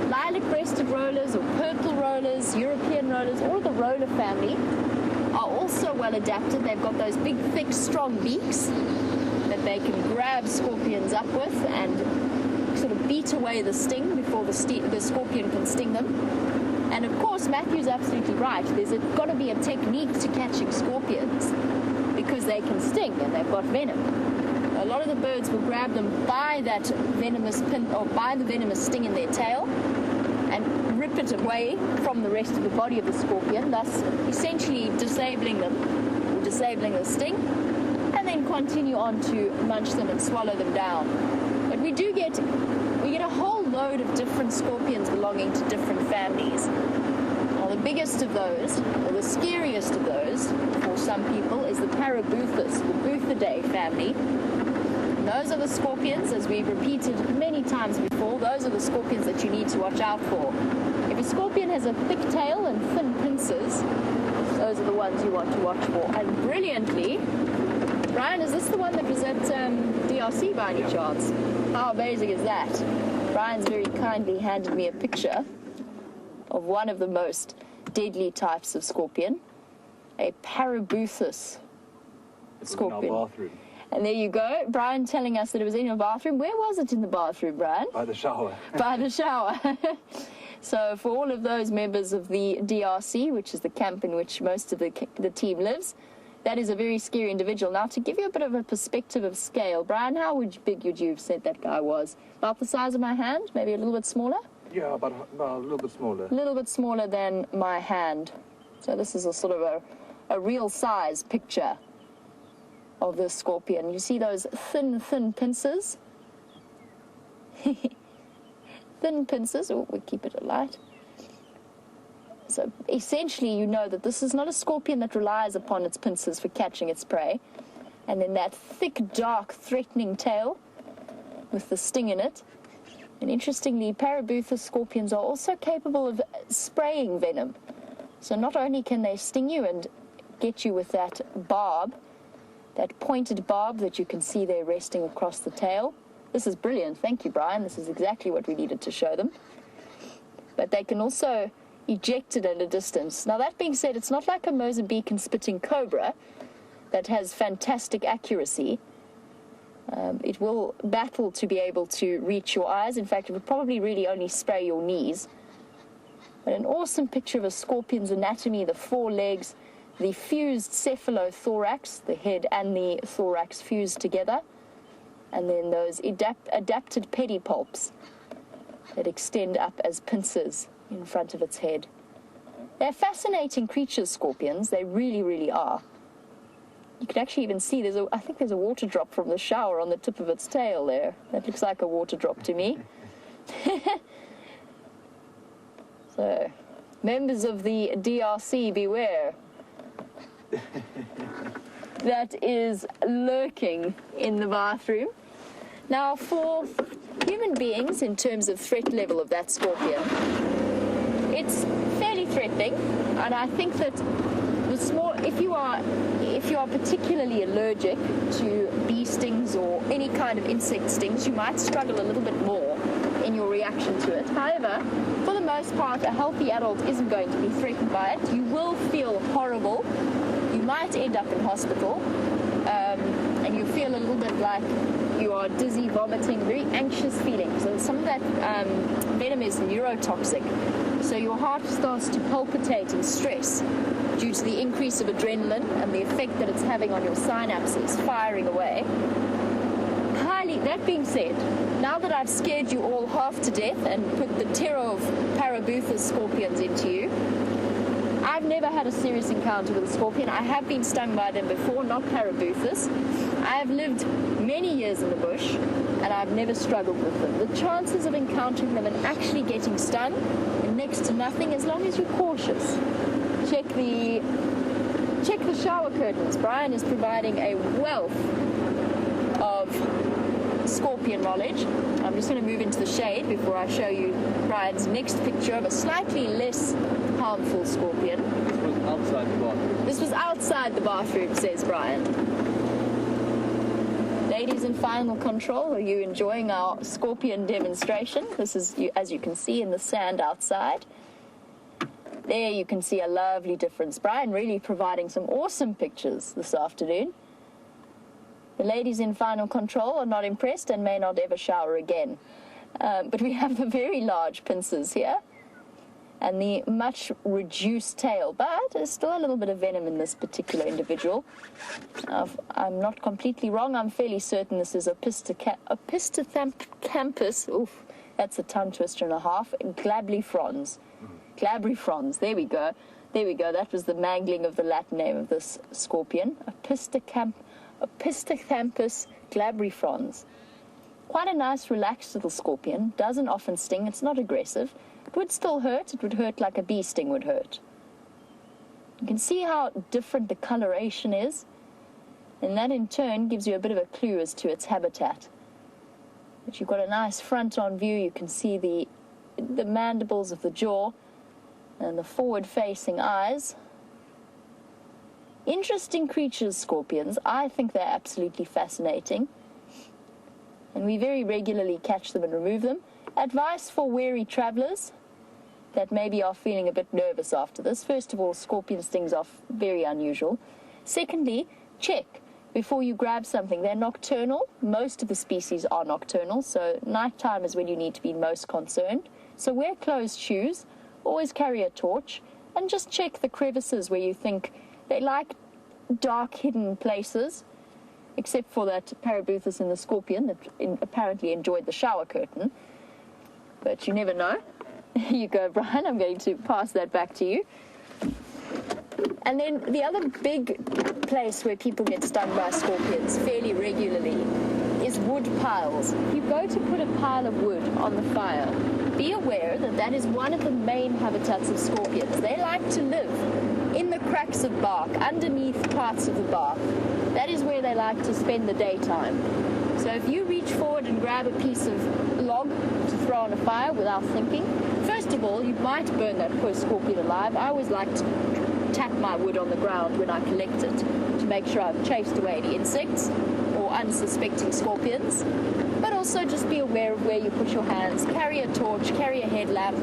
like lilac-breasted rollers or purple rollers, European rollers, all of the roller family are also well adapted. They've got those big, thick, strong beaks that they can grab scorpions up with and sort of beat away the sting before the scorpion can sting them. And of course, Matthew's absolutely right. There's got to be a technique to catching scorpions because they can sting and they've got venom. A lot of the birds will grab them by that venomous pin or by the venomous sting in their tail and rip it away from the rest of the body of the scorpion, thus essentially disabling them or disabling the sting, and then continue on to munch them and swallow them down. But we get a whole load of different scorpions belonging to different families. Now, the biggest of those, or the scariest of those, for some people, is the Parabuthus, the Buthidae family. And those are the scorpions, as we've repeated many times before, those are the scorpions that you need to watch out for. If a scorpion has a thick tail and thin pincers, those are the ones you want to watch for. And brilliantly, Brian, is this the one that was at DRC by any chance? How amazing is that? Brian's very kindly handed me a picture of one of the most deadly types of scorpion, a Parabuthus scorpion. In our bathroom. And there you go, Brian telling us that it was in your bathroom. Where was it in the bathroom, Brian? By the shower. By the shower. So for all of those members of the DRC, which is the camp in which most of the team lives, that is a very scary individual. Now, to give you a bit of a perspective of scale, Brian, how big would you have said that guy was? About the size of my hand? Maybe a little bit smaller? Yeah, about a little bit smaller. A little bit smaller than my hand. So this is a sort of a real size picture of this scorpion. You see those thin pincers? Thin pincers. Oh, we keep it alight. So essentially, you know that this is not a scorpion that relies upon its pincers for catching its prey. And then that thick, dark, threatening tail with the sting in it. And interestingly, Parabuthus scorpions are also capable of spraying venom. So not only can they sting you and get you with that barb, that pointed barb that you can see there resting across the tail. This is brilliant. Thank you, Brian. This is exactly what we needed to show them. But they can also eject it at a distance. Now, that being said, it's not like a Mozambican spitting cobra that has fantastic accuracy. It will battle to be able to reach your eyes. In fact, it would probably really only spray your knees. But an awesome picture of a scorpion's anatomy, the forelegs, the fused cephalothorax, the head and the thorax fused together, and then those adapted pedipalps that extend up as pincers in front of its head. They're fascinating creatures, scorpions. They really, really are. You can actually even see I think there's a water drop from the shower on the tip of its tail there. That looks like a water drop to me. So, members of the DRC, beware. That is lurking in the bathroom. Now, for human beings, in terms of threat level of that scorpion, it's fairly threatening, and I think that if you are particularly allergic to bee stings or any kind of insect stings, you might struggle a little bit more in your reaction to it. However, for the most part, a healthy adult isn't going to be threatened by it. You will feel horrible. You might end up in hospital, and you feel a little bit like you are dizzy, vomiting, very anxious feeling. So some of that venom is neurotoxic. So your heart starts to palpitate and stress due to the increase of adrenaline and the effect that it's having on your synapses, firing away. That being said, now that I've scared you all half to death and put the terror of Parabuthus scorpions into you, I've never had a serious encounter with a scorpion. I have been stung by them before, not Parabuthus. I have lived many years in the bush, and I've never struggled with them. The chances of encountering them and actually getting stung are next to nothing as long as you're cautious. Check the shower curtains. Brian is providing a wealth of scorpion knowledge. I'm just going to move into the shade before I show you Brian's next picture of a slightly less harmful scorpion. This was outside the bathroom. This was outside the bathroom, says Brian. Ladies in final control, are you enjoying our scorpion demonstration? This is, as you can see, in the sand outside. There you can see a lovely difference. Brian really providing some awesome pictures this afternoon. The ladies in final control are not impressed and may not ever shower again. But we have the very large pincers here and the much reduced tail, but there's still a little bit of venom in this particular individual. I'm not completely wrong. I'm fairly certain this is a Opisthocampus. Oof, that's a tongue twister and a half. Glabrifrons. Glabrifrons. There we go. There we go. That was the mangling of the Latin name of this scorpion. Opisthocampus glabrifrons. Quite a nice, relaxed little scorpion. Doesn't often sting. It's not aggressive. It would still hurt. It would hurt like a bee sting would hurt. You can see how different the coloration is, and that in turn gives you a bit of a clue as to its habitat. But you've got a nice front-on view. You can see the mandibles of the jaw and the forward-facing eyes. Interesting creatures, scorpions. I think they're absolutely fascinating. And we very regularly catch them and remove them. Advice for wary travelers that maybe are feeling a bit nervous after this. First of all, scorpion stings are very unusual. Secondly, check before you grab something. They're nocturnal. Most of the species are nocturnal, so nighttime is when you need to be most concerned. So wear closed shoes, always carry a torch, and just check the crevices where you think they like dark, hidden places, except for that Parabuthus in the scorpion that apparently enjoyed the shower curtain. But you never know. Here you go, Brian. I'm going to pass that back to you. And then the other big place where people get stung by scorpions fairly regularly is wood piles. If you go to put a pile of wood on the fire, be aware that that is one of the main habitats of scorpions. They like to live in the cracks of bark, underneath parts of the bark. That is where they like to spend the daytime. So if you reach forward and grab a piece of log to throw on a fire without thinking, first of all, you might burn that poor scorpion alive. I always like to tap my wood on the ground when I collect it to make sure I've chased away any insects or unsuspecting scorpions. But also just be aware of where you put your hands. Carry a torch, carry a headlamp.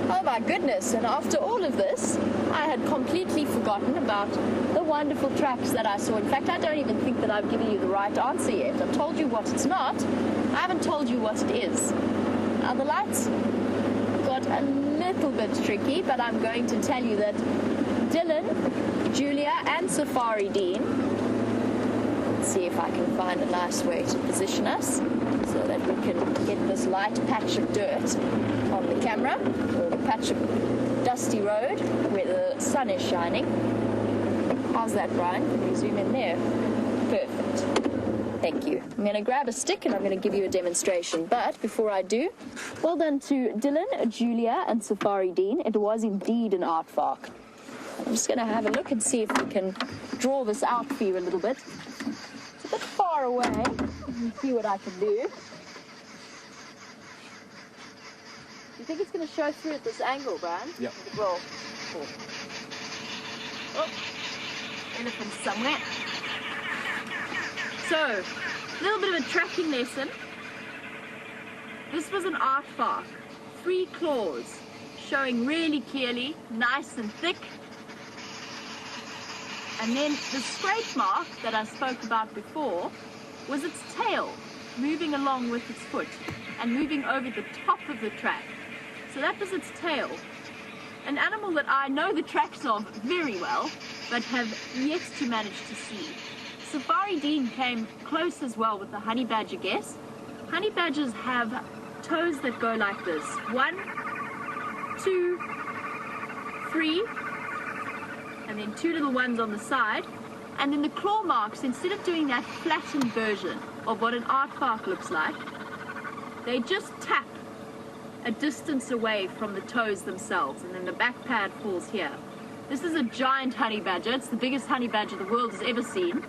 Oh my goodness, and after all of this, I had completely forgotten about the wonderful tracks that I saw. In fact, I don't even think that I've given you the right answer yet. I've told you what it's not. I haven't told you what it is. Now, the lights got a little bit tricky, but I'm going to tell you that Dylan, Julia, and Safari Dean, let's see if I can find a nice way to position us so that we can get this light patch of dirt on the camera, or the patch of dusty road where the sun is shining. How's that, Brian? Can we zoom in there? Perfect. Thank you. I'm going to grab a stick and I'm going to give you a demonstration. But before I do, well done to Dylan, Julia, and Safari Dean. It was indeed an aardvark. I'm just going to have a look and see if we can draw this out for you a little bit. It's a bit far away. Let me see what I can do. Do you think it's going to show through at this angle, Brian? Yeah. It will. Cool. Oh, elephant somewhere. So, a little bit of a tracking lesson. This was an aardvark. 3 claws, showing really clearly, nice and thick. And then the scrape mark that I spoke about before was its tail, moving along with its foot and moving over the top of the track. So that was its tail. An animal that I know the tracks of very well, but have yet to manage to see. Safari Dean came close as well with the honey badger guess. Honey badgers have toes that go like this. 1, 2, 3, and then 2 little ones on the side. And then the claw marks, instead of doing that flattened version of what an aardvark looks like, they just tap a distance away from the toes themselves, and then the back pad falls here. This is a giant honey badger. It's the biggest honey badger the world has ever seen,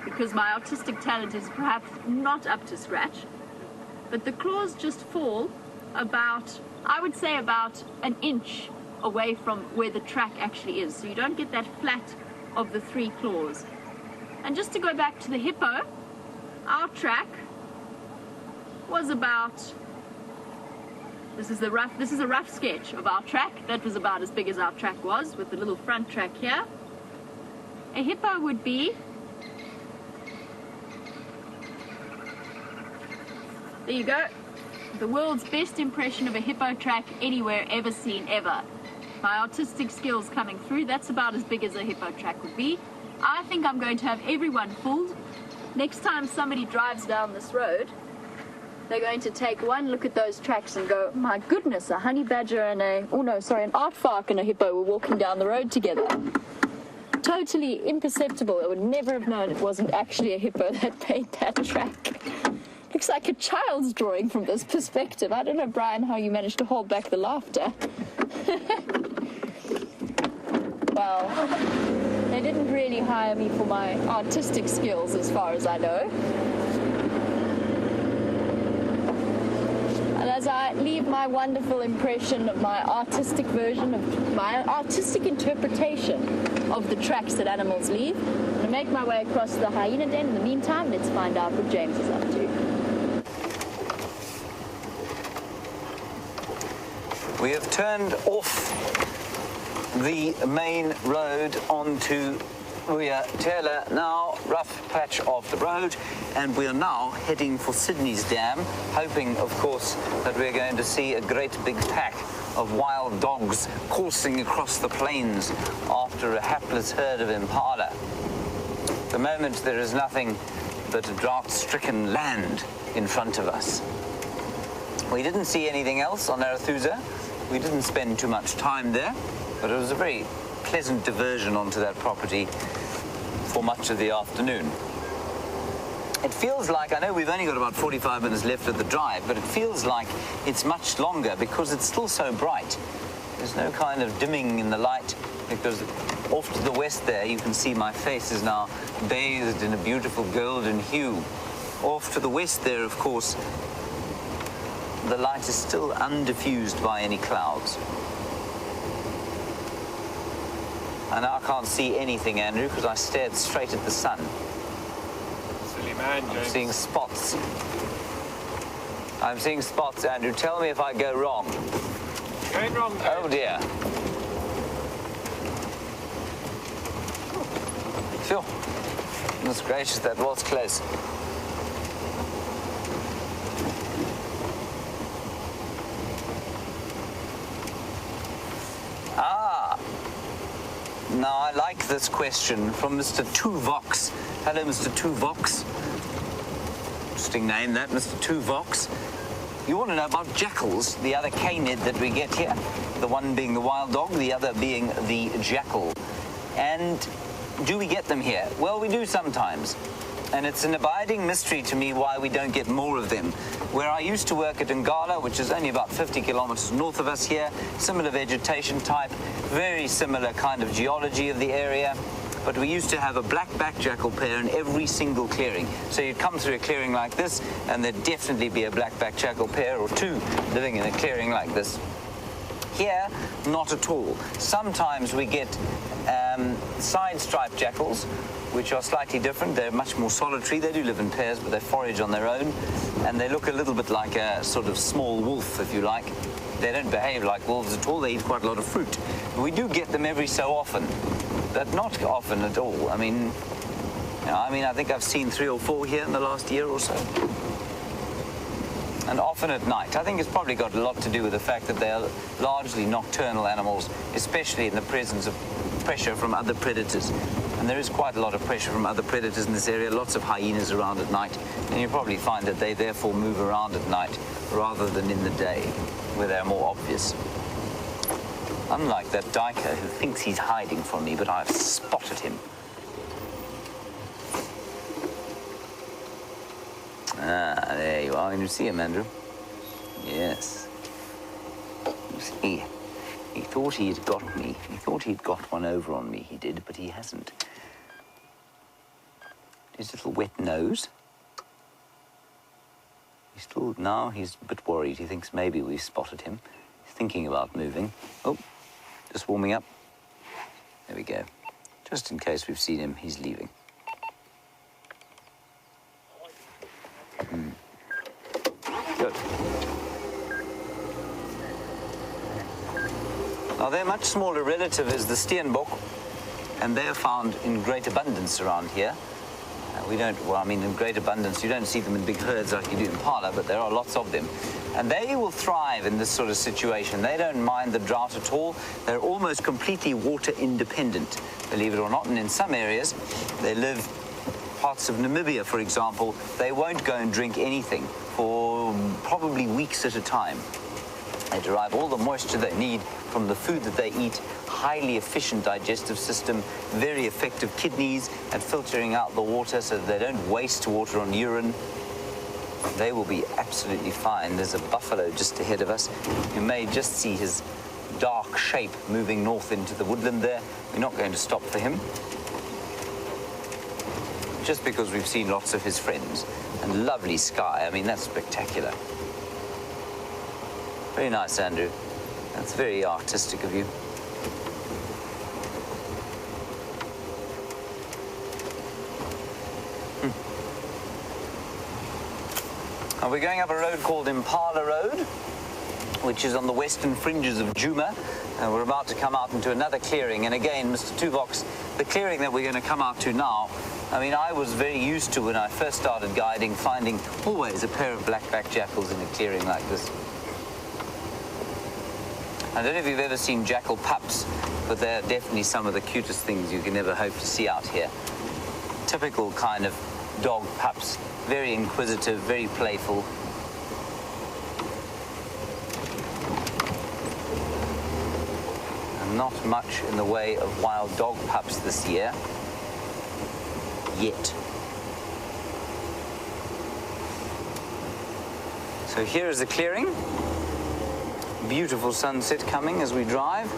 because my artistic talent is perhaps not up to scratch. But the claws just fall about, I would say about an inch away from where the track actually is. So you don't get that flat of the 3 claws. And just to go back to the hippo, our track was about, this is a rough sketch of our track. That was about as big as our track was, with the little front track here. A hippo would be, there you go, the world's best impression of a hippo track anywhere ever seen ever. My artistic skills coming through, that's about as big as a hippo track would be. I think I'm going to have everyone fooled. Next time somebody drives down this road, they're going to take one look at those tracks and go, my goodness, a honey badger and an aardvark and a hippo were walking down the road together. Totally imperceptible. I would never have known it wasn't actually a hippo that made that track. Looks like a child's drawing from this perspective. I don't know, Brian, how you managed to hold back the laughter. Well, they didn't really hire me for my artistic skills as far as I know. And as I leave my wonderful impression of my artistic version of my artistic interpretation of the tracks that animals leave, I'm going to make my way across the hyena den. In the meantime, let's find out what James is up to. We have turned off the main road onto Uyatela now, rough patch of the road, and we are now heading for Sydney's Dam, hoping, of course, that we're going to see a great big pack of wild dogs coursing across the plains after a hapless herd of impala. At the moment, there is nothing but a drought-stricken land in front of us. We didn't see anything else on Arathusa. We didn't spend too much time there, but it was a very pleasant diversion onto that property for much of the afternoon. It feels like, I know we've only got about 45 minutes left of the drive, but it feels like it's much longer because it's still so bright. There's no kind of dimming in the light, because off to the west there, you can see my face is now bathed in a beautiful golden hue. Off to the west there, of course, the light is still undiffused by any clouds. And I can't see anything, Andrew, because I stared straight at the sun. Silly man, James. I'm seeing spots. I'm seeing spots, Andrew. Tell me if I go wrong. Going wrong, James. Oh, dear. Phew. Goodness gracious, that was close. Now, I like this question from Mr. Tuvox. Hello, Mr. Tuvox. Interesting name, that, Mr. Tuvox. You want to know about jackals, the other canid that we get here. The one being the wild dog, the other being the jackal. And do we get them here? Well, we do sometimes. And it's an abiding mystery to me why we don't get more of them. Where I used to work at Ngala, which is only about 50 kilometers north of us here, similar vegetation type, very similar kind of geology of the area, but we used to have a black-backed jackal pair in every single clearing. So you'd come through a clearing like this, and there'd definitely be a black-backed jackal pair or two living in a clearing like this. Here, not at all. Sometimes we get side-striped jackals, which are slightly different. They're much more solitary. They do live in pairs, but they forage on their own, and they look a little bit like a sort of small wolf, if you like. They don't behave like wolves at all. They eat quite a lot of fruit. But we do get them every so often, but not often at all. I mean, I think I've seen 3 or 4 here in the last year or so. And often at night. I think it's probably got a lot to do with the fact that they are largely nocturnal animals, especially in the presence of pressure from other predators. And there is quite a lot of pressure from other predators in this area, lots of hyenas around at night, and you probably find that they therefore move around at night rather than in the day, where they're more obvious. Unlike that diker who thinks he's hiding from me, but I've spotted him. Ah, there you are. Can you see him, Andrew? Yes. You see, he thought he had got me. He thought he'd got one over on me, he did, but he hasn't. His little wet nose. Now he's a bit worried. He thinks maybe we've spotted him. He's thinking about moving. Oh, just warming up. There we go. Just in case we've seen him, he's leaving. Good. Now, their much smaller relative is the steenbok, and they're found in great abundance around here. In great abundance, you don't see them in big herds like you do in Impala, but there are lots of them. And they will thrive in this sort of situation. They don't mind the drought at all. They're almost completely water independent, believe it or not. And in some areas, they live, parts of Namibia, for example, they won't go and drink anything for probably weeks at a time. They derive all the moisture they need from the food that they eat, highly efficient digestive system, very effective kidneys at filtering out the water so that they don't waste water on urine. They will be absolutely fine. There's a buffalo just ahead of us. You may just see his dark shape moving north into the woodland there. We're not going to stop for him, just because we've seen lots of his friends. And lovely sky. I mean, that's spectacular. Very nice, Andrew. That's very artistic of you. Now we're going up a road called Impala Road, which is on the western fringes of Djuma, and we're about to come out into another clearing. And again, Mr. Tuvox, the clearing that we're going to come out to now, I mean, I was very used to, when I first started guiding, finding always a pair of black-backed jackals in a clearing like this. I don't know if you've ever seen jackal pups, but they're definitely some of the cutest things you can ever hope to see out here. Typical kind of dog pups, very inquisitive, very playful. And not much in the way of wild dog pups this year, yet. So here is the clearing. Beautiful sunset coming as we drive.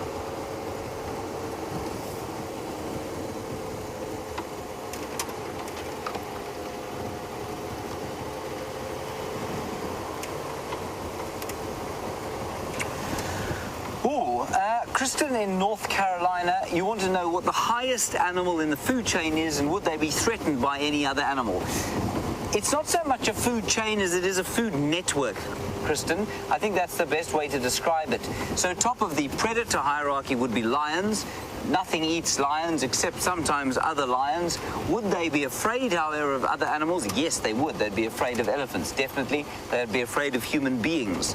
Kristen in North Carolina, you want to know what the highest animal in the food chain is and would they be threatened by any other animal? It's not so much a food chain as it is a food network, Kristen. I think that's the best way to describe it. So top of the predator hierarchy would be lions. Nothing eats lions except sometimes other lions. Would they be afraid, however, of other animals? Yes, they would. They'd be afraid of elephants, definitely. They'd be afraid of human beings.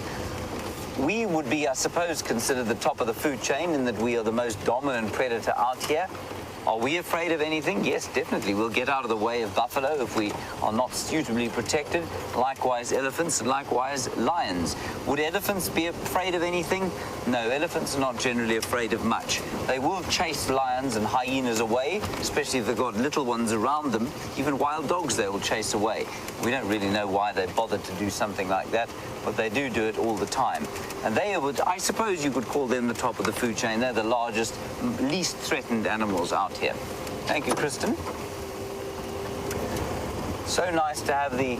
We would be, I suppose, considered the top of the food chain in that we are the most dominant predator out here. Are we afraid of anything? Yes, definitely. We'll get out of the way of buffalo if we are not suitably protected. Likewise, elephants, and likewise, lions. Would elephants be afraid of anything? No, elephants are not generally afraid of much. They will chase lions and hyenas away, especially if they've got little ones around them. Even wild dogs they will chase away. We don't really know why they bothered to do something like that, but they do it all the time. And they would, I suppose you could call them the top of the food chain. They're the largest, least threatened animals out here. Thank you, Kristen. So nice to have the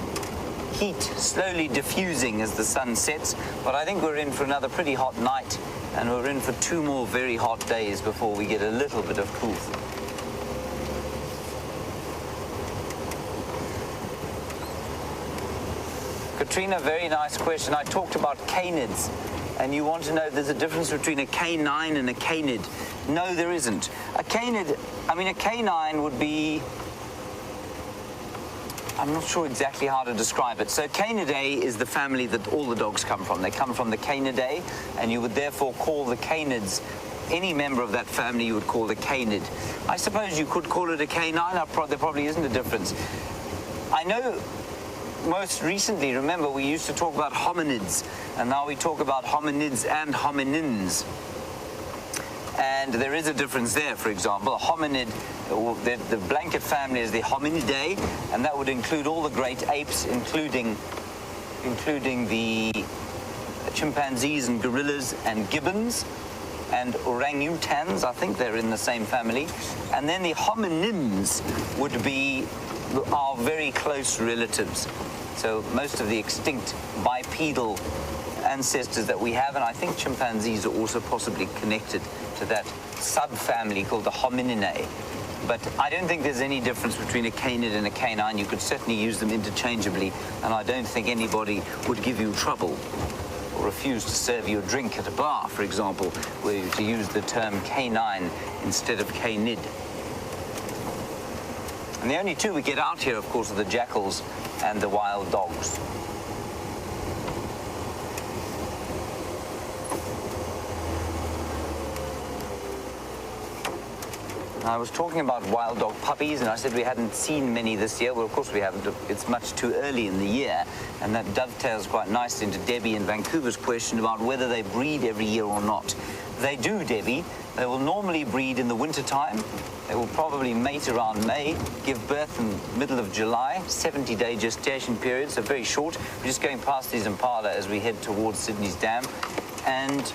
heat slowly diffusing as the sun sets, but I think we're in for another pretty hot night, and we're in for 2 more very hot days before we get a little bit of cool. Katrina, very nice question. I talked about canids, and you want to know there's a difference between a canine and a canid. No, there isn't. A canid, a canine would be, I'm not sure exactly how to describe it. So Canidae is the family that all the dogs come from. They come from the Canidae, and you would therefore call the canids, any member of that family you would call a canid. I suppose you could call it a canine. There probably isn't a difference. I know most recently, remember, we used to talk about hominids, and now we talk about hominids and hominins. And there is a difference there. For example, a hominid, the blanket family is the Hominidae, and that would include all the great apes, including the chimpanzees and gorillas and gibbons and orangutans. I think they're in the same family. And then the hominins would be our very close relatives. So most of the extinct bipedal ancestors that we have, and I think chimpanzees are also possibly connected to that subfamily called the Homininae. But I don't think there's any difference between a canid and a canine. You could certainly use them interchangeably, and I don't think anybody would give you trouble or refuse to serve you a drink at a bar, for example, were you to use the term canine instead of canid. And the only two we get out here, of course, are the jackals and the wild dogs. I was talking about wild dog puppies, and I said we hadn't seen many this year. Well, of course we haven't. It's much too early in the year, and that dovetails quite nicely into Debbie in Vancouver's question about whether they breed every year or not. They do, Debbie. They will normally breed in the wintertime. They will probably mate around May, give birth in the middle of July, 70-day gestation periods, so very short. We're just going past these impala as we head towards Sydney's Dam, and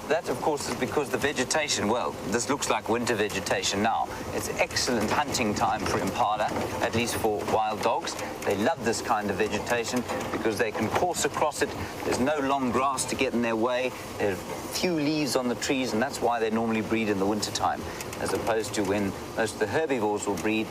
that, of course, is because the vegetation, well, this looks like winter vegetation now. It's excellent hunting time for impala, at least for wild dogs. They love this kind of vegetation because they can course across it. There's no long grass to get in their way. There are few leaves on the trees, and that's why they normally breed in the wintertime, as opposed to when most of the herbivores will breed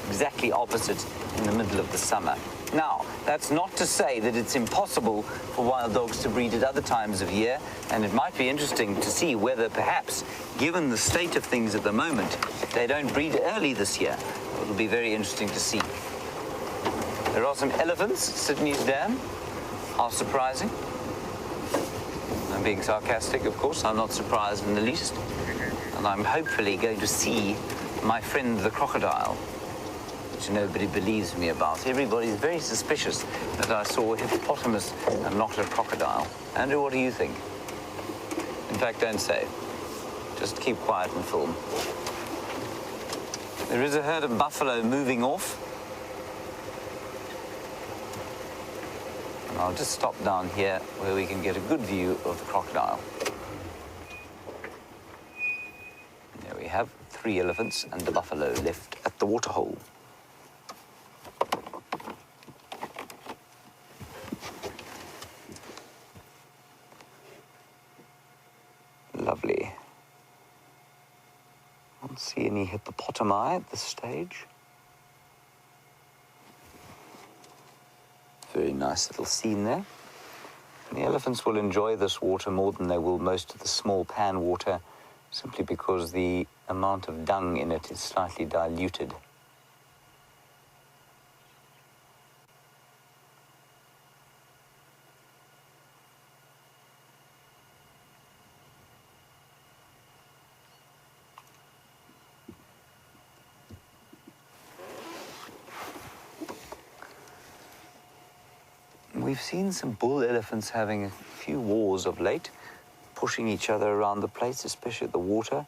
exactly opposite in the middle of the summer. Now, that's not to say that it's impossible for wild dogs to breed at other times of year, and it might be interesting to see whether perhaps, given the state of things at the moment, they don't breed early this year. It'll be very interesting to see. There are some elephants at Sydney's Dam. How surprising. I'm being sarcastic, of course. I'm not surprised in the least. And I'm hopefully going to see my friend the crocodile, which nobody believes me about. Everybody's very suspicious that I saw a hippopotamus and not a crocodile. Andrew, what do you think? In fact, don't say. Just keep quiet and film. There is a herd of buffalo moving off. And I'll just stop down here where we can get a good view of the crocodile. There we have 3 elephants and the buffalo left at the waterhole. Lovely. I don't see any hippopotami at this stage. Very nice little scene there. And the elephants will enjoy this water more than they will most of the small pan water, simply because the amount of dung in it is slightly diluted. We've seen some bull elephants having a few wars of late, pushing each other around the place, especially at the water.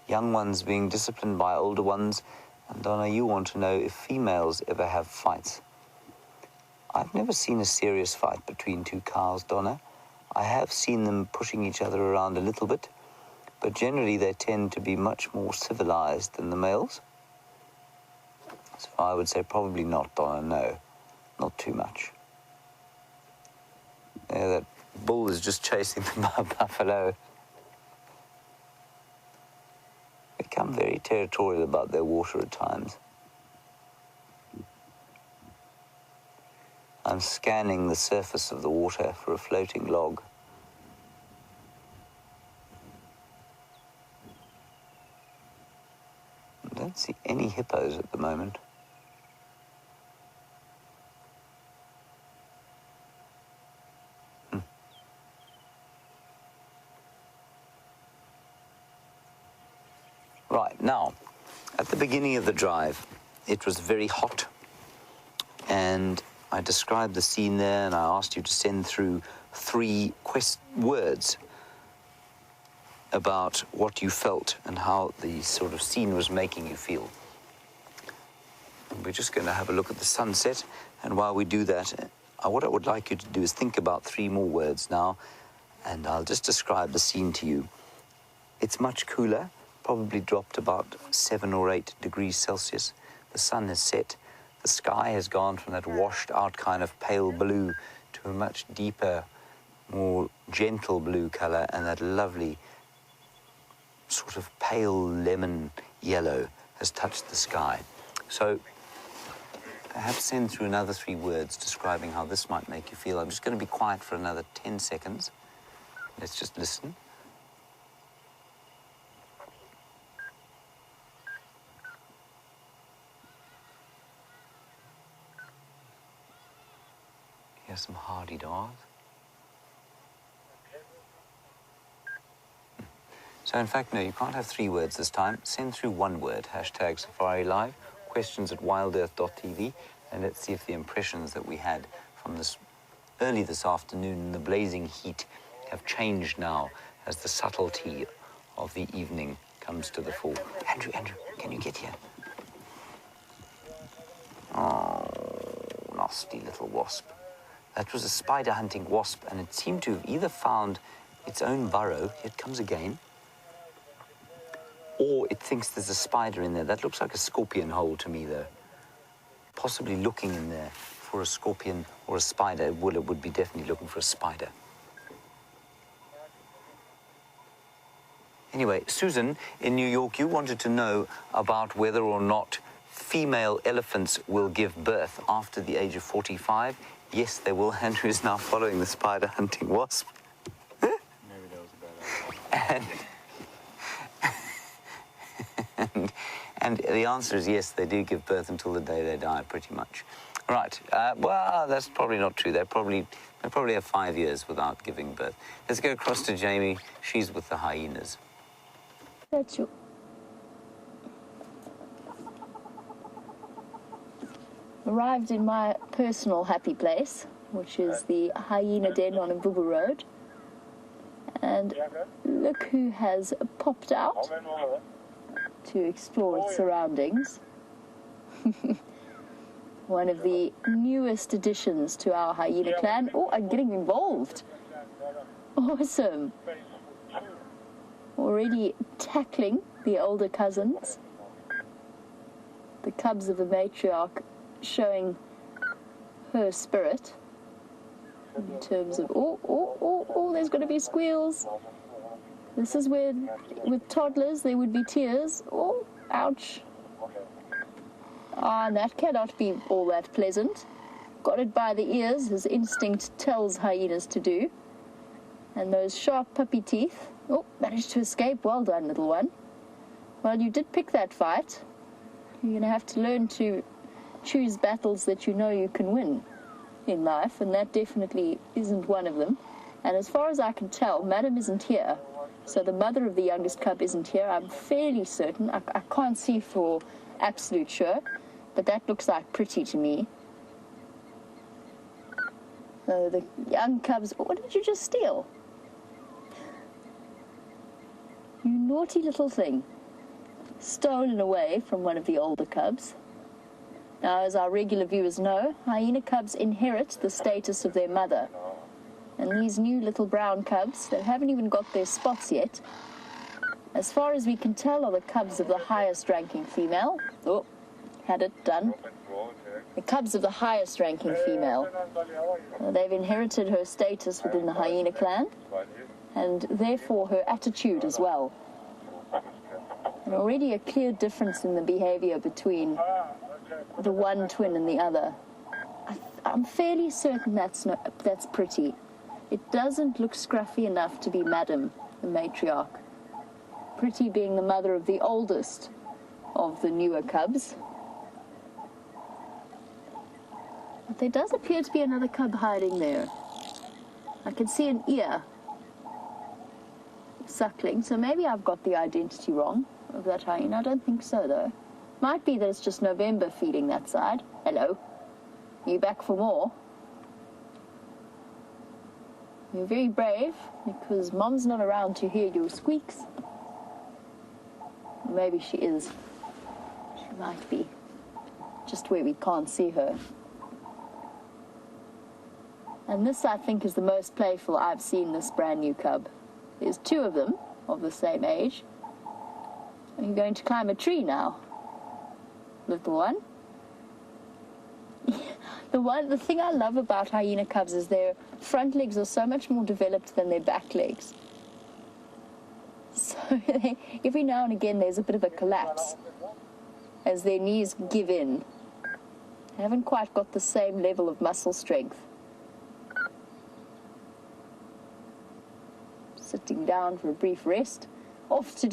Young ones being disciplined by older ones. And Donna, you want to know if females ever have fights. I've never seen a serious fight between 2 cows, Donna. I have seen them pushing each other around a little bit, but generally they tend to be much more civilized than the males. So I would say probably not, Donna, no, not too much. Yeah, that bull is just chasing the buffalo. They become very territorial about their water at times. I'm scanning the surface of the water for a floating log. I don't see any hippos at the moment. Right, now, at the beginning of the drive, it was very hot, and I described the scene there, and I asked you to send through 3 words about what you felt and how the sort of scene was making you feel. And we're just going to have a look at the sunset, and while we do that, what I would like you to do is think about 3 more words now, and I'll just describe the scene to you. It's much cooler. Probably dropped about 7 or 8 degrees Celsius. The sun has set. The sky has gone from that washed out kind of pale blue to a much deeper, more gentle blue color, and that lovely sort of pale lemon yellow has touched the sky. So perhaps send through another 3 words describing how this might make you feel. I'm just going to be quiet for another 10 seconds. Let's just listen. Here's some hardy dogs. So in fact, no, you can't have 3 words this time. Send through 1 word, #SafariLIVE, questions at wildearth.tv, and let's see if the impressions that we had from this early this afternoon in the blazing heat have changed now as the subtlety of the evening comes to the fore. Andrew, can you get here? Oh, nasty little wasp. That was a spider hunting wasp, and it seemed to have either found its own burrow, here it comes again, or it thinks there's a spider in there. That looks like a scorpion hole to me, though. Possibly looking in there for a scorpion or a spider. Well, it would be definitely looking for a spider. Anyway, Susan, in New York, you wanted to know about whether or not female elephants will give birth after the age of 45. Yes, they will. Andrew is now following the spider hunting wasp. Maybe that was a bad idea. And the answer is yes, they do give birth until the day they die, pretty much. Right. Well, that's probably not true. They probably have 5 years without giving birth. Let's go across to Jamie. She's with the hyenas. That's you. Arrived in my personal happy place, which is the hyena den on Mvubu Road. And look who has popped out to explore its surroundings. One of the newest additions to our hyena clan. Oh, I'm getting involved. Awesome. Already tackling the older cousins. The cubs of the matriarch showing her spirit in terms of, there's going to be squeals. This is where, with toddlers, there would be tears. Oh, ouch. And that cannot be all that pleasant. Got it by the ears, as instinct tells hyenas to do. And those sharp puppy teeth. Oh, managed to escape. Well done, little one. Well, you did pick that fight. You're going to have to learn to choose battles that you know you can win in life, and that definitely isn't one of them. And as far as I can tell, Madam isn't here. So the mother of the youngest cub isn't here. I'm fairly certain. I can't see for absolute sure, but that looks like Pretty to me. So the young cubs... What did you just steal? You naughty little thing. Stolen away from one of the older cubs. Now, as our regular viewers know, hyena cubs inherit the status of their mother. And these new little brown cubs that haven't even got their spots yet, as far as we can tell, are the cubs of the highest ranking female. Oh, had it done. The cubs of the highest ranking female. They've inherited her status within the hyena clan, and therefore her attitude as well. And already a clear difference in the behavior between the one twin and the other. I'm fairly certain that's Pretty. It doesn't look scruffy enough to be Madam, the matriarch. Pretty being the mother of the oldest of the newer cubs. But there does appear to be another cub hiding there. I can see an ear suckling, so maybe I've got the identity wrong of that hyena. I don't think so, though. Might be that it's just November feeding that side. Hello. You back for more? You're very brave, because Mom's not around to hear your squeaks. Maybe she is. She might be. Just where we can't see her. And this, I think, is the most playful I've seen this brand new cub. There's 2 of them, of the same age. Are you going to climb a tree now, little one? The thing I love about hyena cubs is their front legs are so much more developed than their back legs. So every now and again there's a bit of a collapse. as their knees give in. They haven't quite got the same level of muscle strength. Sitting down for a brief rest, off to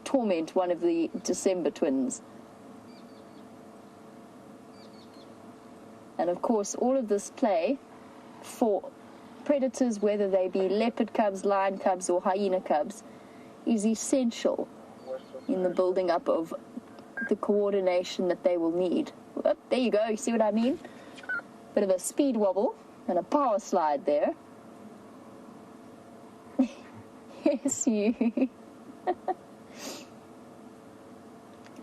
torment one of the December twins. And of course, all of this play for predators, whether they be leopard cubs, lion cubs, or hyena cubs, is essential in the building up of the coordination that they will need. Whoop, there you go, you see what I mean? Bit of a speed wobble and a power slide there. Yes, you.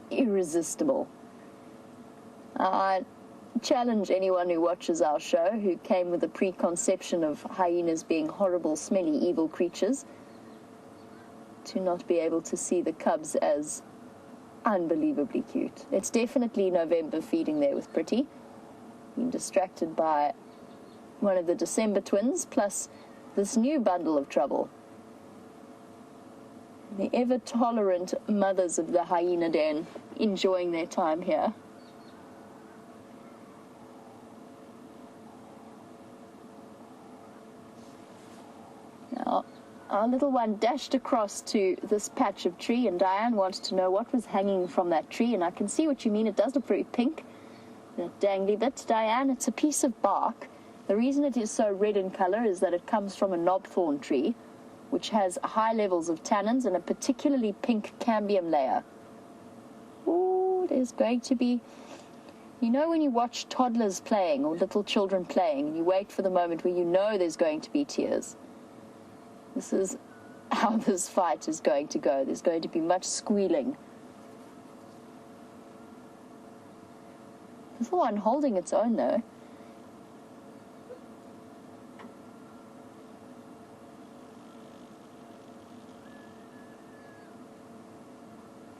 Irresistible. I challenge anyone who watches our show who came with a preconception of hyenas being horrible, smelly, evil creatures to not be able to see the cubs as unbelievably cute. It's definitely November feeding there with Pretty, being distracted by one of the December twins, plus this new bundle of trouble. The ever-tolerant mothers of the hyena den enjoying their time here. Now, our little one dashed across to this patch of tree, and Diane wanted to know what was hanging from that tree, and I can see what you mean. It does look very pink. That dangly bit, Diane, it's a piece of bark. The reason it is so red in color is that it comes from a knobthorn tree, which has high levels of tannins and a particularly pink cambium layer. Ooh, there's going to be... You know when you watch toddlers playing or little children playing and you wait for the moment where you know there's going to be tears? This is how this fight is going to go. There's going to be much squealing. There's the one holding its own, though.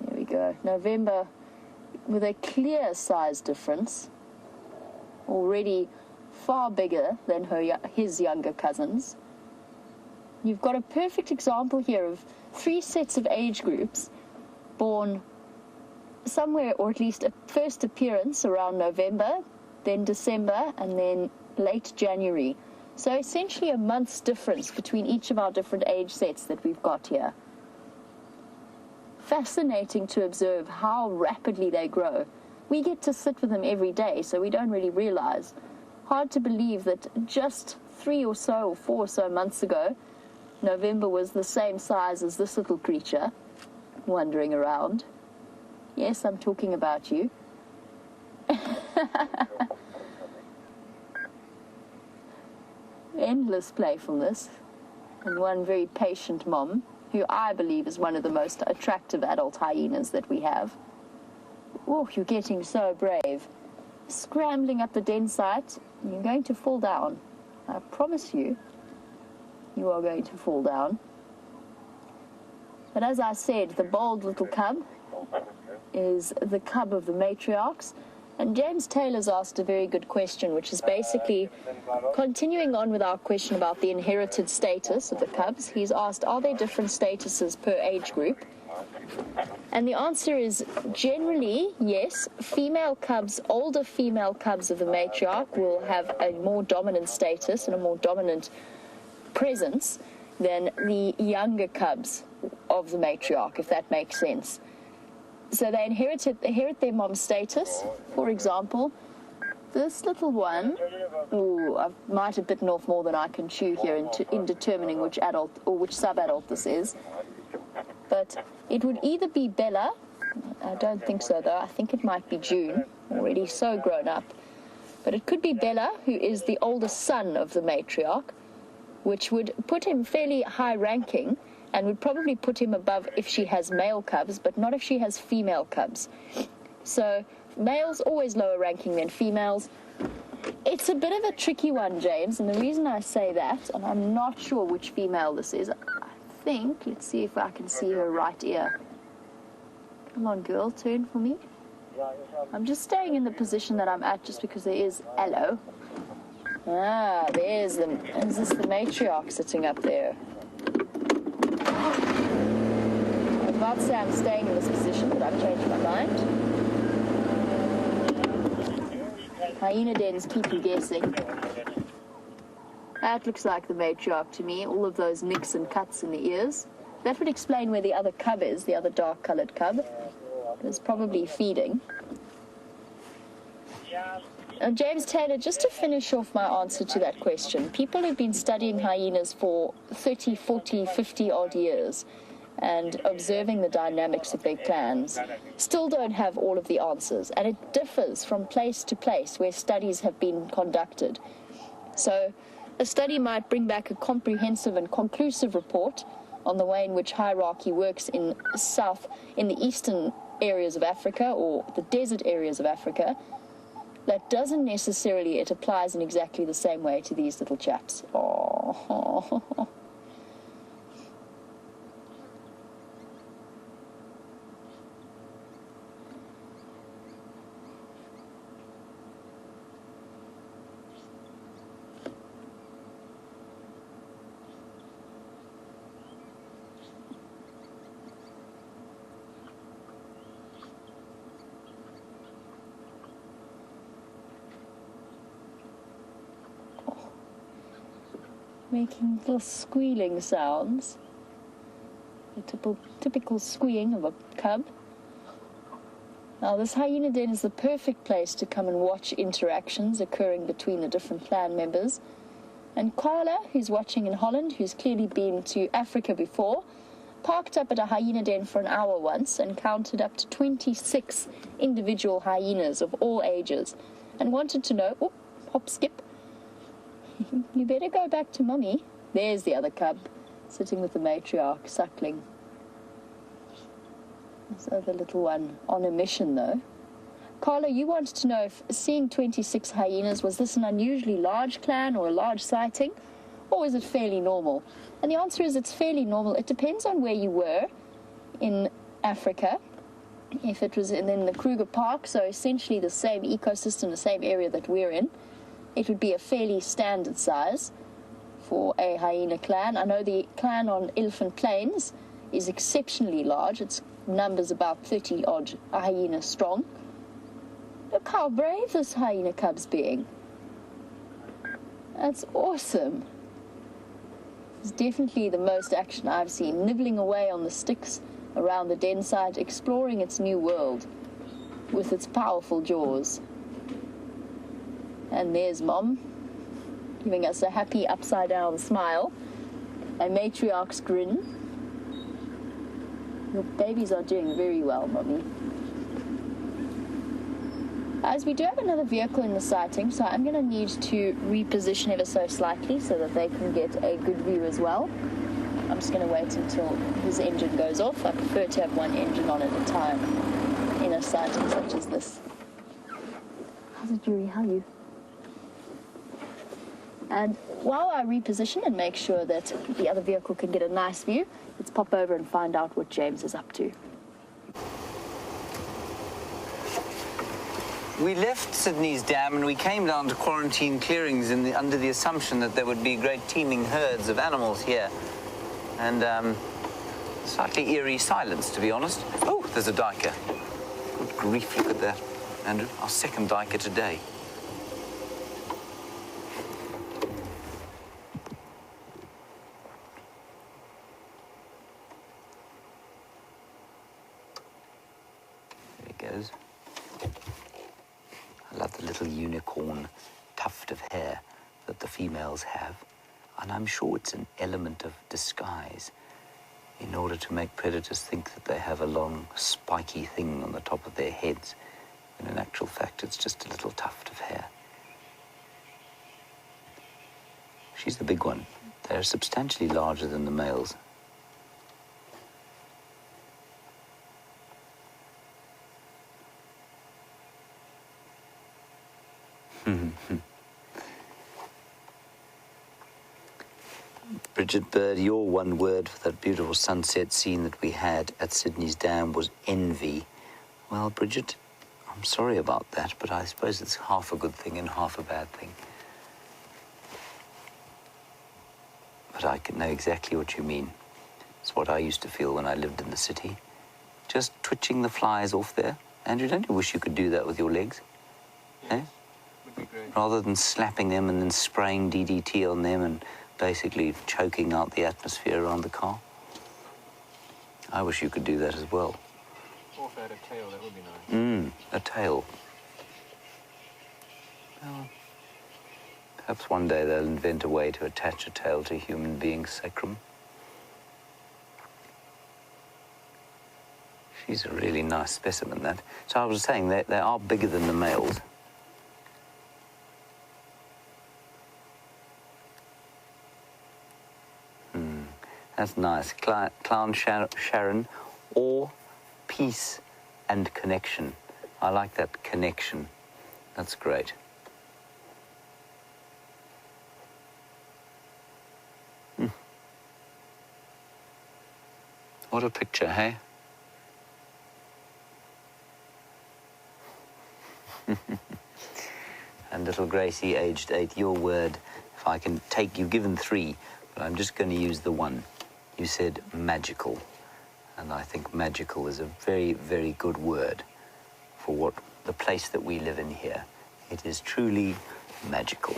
There we go. November with a clear size difference. Already far bigger than his younger cousins. You've got a perfect example here of 3 sets of age groups born somewhere, or at least a first appearance around November, then December, and then late January. So essentially a month's difference between each of our different age sets that we've got here. Fascinating to observe how rapidly they grow. We get to sit with them every day, so we don't really realize. Hard to believe that just 3 or so, or 4 or so months ago, November was the same size as this little creature, wandering around. Yes, I'm talking about you. Endless playfulness, and one very patient mom, who I believe is one of the most attractive adult hyenas that we have. Oh, you're getting so brave. Scrambling up the den site, you're going to fall down. I promise you. You are going to fall down. But as I said, the bold little cub is the cub of the matriarchs. And James Taylor's asked a very good question, which is basically continuing on with our question about the inherited status of the cubs. He's asked, are there different statuses per age group? And the answer is generally yes. Female cubs, older female cubs of the matriarch will have a more dominant status and a more dominant presence than the younger cubs of the matriarch, if that makes sense. So they inherit their mom's status. For example, this little one, I might have bitten off more than I can chew here in determining which adult or which sub-adult this is. But it would either be Bella, I don't think so though, I think it might be June, already so grown up. But it could be Bella, who is the oldest son of the matriarch, which would put him fairly high ranking and would probably put him above if she has male cubs, but not if she has female cubs. So males always lower ranking than females. It's a bit of a tricky one, James, and the reason I say that, and I'm not sure which female this is, I think, let's see if I can see her right ear. Come on, girl, turn for me. I'm just staying in the position that I'm at just because there is hello. Ah, there's the... Is this the matriarch sitting up there? I was about to say I'm staying in this position, but I've changed my mind. Hyena dens keep you guessing. That looks like the matriarch to me, all of those nicks and cuts in the ears. That would explain where the other cub is, the other dark-coloured cub. It's probably feeding. James Taylor, just to finish off my answer to that question, people who've been studying hyenas for 30, 40, 50 odd years and observing the dynamics of their clans still don't have all of the answers, and it differs from place to place where studies have been conducted. So a study might bring back a comprehensive and conclusive report on the way in which hierarchy works in the eastern areas of Africa or the desert areas of Africa. That doesn't necessarily, it applies in exactly the same way to these little chaps. Oh. Making little squealing sounds. The typical squealing of a cub. Now, this hyena den is the perfect place to come and watch interactions occurring between the different clan members. And Carla, who's watching in Holland, who's clearly been to Africa before, parked up at a hyena den for an hour once and counted up to 26 individual hyenas of all ages and wanted to know, hop, skip, you better go back to Mummy. There's the other cub, sitting with the matriarch, suckling. This other little one on a mission, though. Carla, you wanted to know if seeing 26 hyenas, was this an unusually large clan or a large sighting, or is it fairly normal? And the answer is it's fairly normal. It depends on where you were in Africa. If it was in the Kruger Park, so essentially the same ecosystem, the same area that we're in, it would be a fairly standard size for a hyena clan. I know the clan on Elephant Plains is exceptionally large. Its numbers about 30-odd hyenas strong. Look how brave this hyena cub's being. That's awesome. It's definitely the most action I've seen, nibbling away on the sticks around the den site, exploring its new world with its powerful jaws. And there's Mom, giving us a happy upside-down smile, a matriarch's grin. Your babies are doing very well, Mommy. As we do have another vehicle in the sighting, so I'm going to need to reposition ever so slightly so that they can get a good view as well. I'm just going to wait until his engine goes off. I prefer to have one engine on at a time in a sighting such as this. How's it, Yuri? How are you? And while I reposition and make sure that the other vehicle can get a nice view, let's pop over and find out what James is up to. We left Sydney's dam and we came down to quarantine clearings under the assumption that there would be great teeming herds of animals here. And slightly eerie silence, to be honest. Oh, there's a duiker. Good grief, look at that, Andrew. Our second duiker today. There he goes. I love the little unicorn tuft of hair that the females have, and I'm sure it's an element of disguise in order to make predators think that they have a long, spiky thing on the top of their heads, when in actual fact it's just a little tuft of hair. She's the big one. They're substantially larger than the males. Bridget Bird, your one word for that beautiful sunset scene that we had at Sydney's Dam was envy. Well, Bridget, I'm sorry about that, but I suppose it's half a good thing and half a bad thing. But I can know exactly what you mean. It's what I used to feel when I lived in the city. Just twitching the flies off there. Andrew, don't you wish you could do that with your legs? Eh? rather than slapping them and then spraying DDT on them and basically choking out the atmosphere around the car. I wish you could do that as well. Or if they had a tail, that would be nice. A tail. Well, perhaps one day they'll invent a way to attach a tail to a human being's sacrum. She's a really nice specimen, that. So I was saying they are bigger than the males. That's nice. Clown Sharon, or peace and connection. I like that connection. That's great. What a picture, hey? And little Gracie, aged 8, your word. If I can take, you've given 3, but I'm just going to use the 1. You said magical, and I think magical is a very, very good word for the place that we live in here. It is truly magical.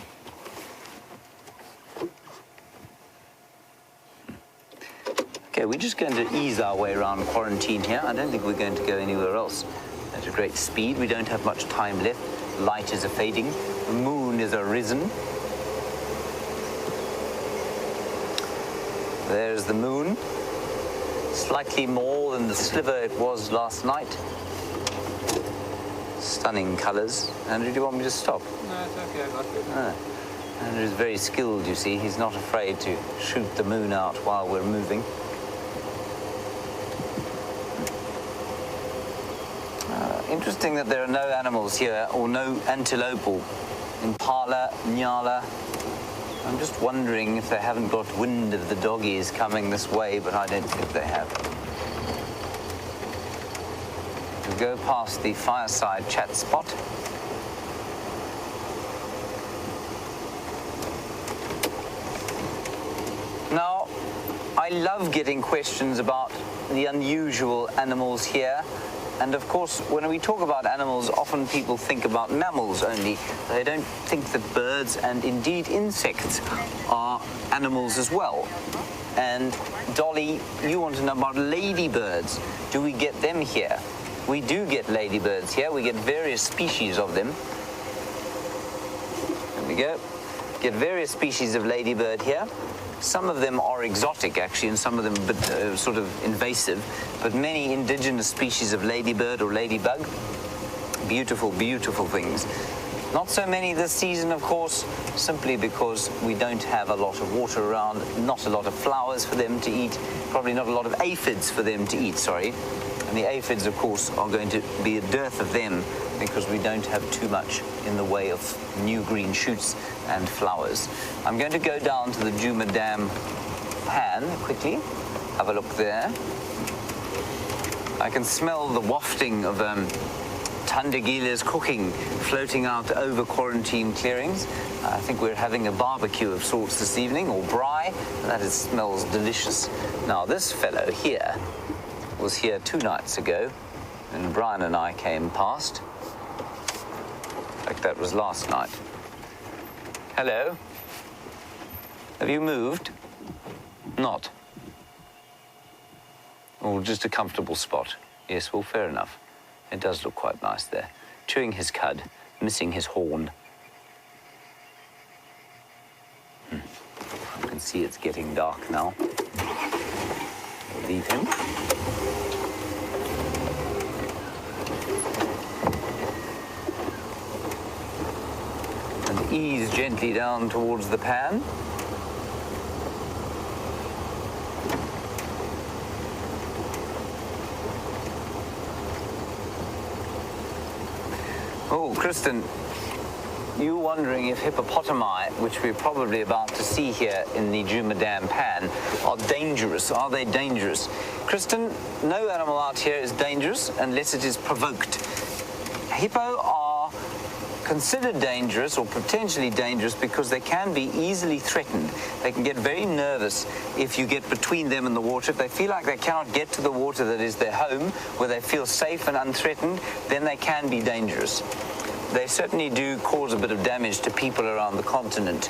Okay, we're just going to ease our way around quarantine here. I don't think we're going to go anywhere else at a great speed. We don't have much time left. Light is a-fading. The moon is a-risen. There's the moon. Slightly more than the sliver it was last night. Stunning colours. Andrew, do you want me to stop? No, it's okay. I got it. Ah. Andrew's very skilled, you see. He's not afraid to shoot the moon out while we're moving. Interesting that there are no animals here, or no antelope, or impala, nyala. I'm just wondering if they haven't got wind of the doggies coming this way, but I don't think they have. We go past the fireside chat spot. Now, I love getting questions about the unusual animals here. And of course, when we talk about animals, often people think about mammals only. They don't think that birds and indeed insects are animals as well. And Dolly, you want to know about ladybirds. Do we get them here? We do get ladybirds here. We get various species of them. There we go. Get various species of ladybird here. Some of them are exotic, actually, and some of them sort of invasive, but many indigenous species of ladybird or ladybug. Beautiful, beautiful things. Not so many this season, of course, simply because we don't have a lot of water around, not a lot of flowers for them to eat, probably not a lot of aphids for them to eat, sorry. And the aphids, of course, are going to be a dearth of them because we don't have too much in the way of new green shoots and flowers. I'm going to go down to the Djuma Dam pan quickly. Have a look there. I can smell the wafting of Tandagila's cooking floating out over quarantine clearings. I think we're having a barbecue of sorts this evening, or braai. That smells delicious. Now, this fellow here was here 2 nights ago, and Brian and I came past. In fact, that was last night. Hello? Have you moved? Not. Oh, just a comfortable spot. Yes, well, fair enough. It does look quite nice there. Chewing his cud, missing his horn. You can see it's getting dark now. Leave him. And ease gently down towards the pan. Oh, Kristen, you were wondering if hippopotami, which we're probably about to see here in the Djuma Dam pan, are dangerous. Are they dangerous? Kristen, no animal out here is dangerous unless it is provoked. Hippo are considered dangerous or potentially dangerous because they can be easily threatened. They can get very nervous if you get between them and the water. If they feel like they cannot get to the water that is their home, where they feel safe and unthreatened, then they can be dangerous. they certainly do cause a bit of damage to people around the continent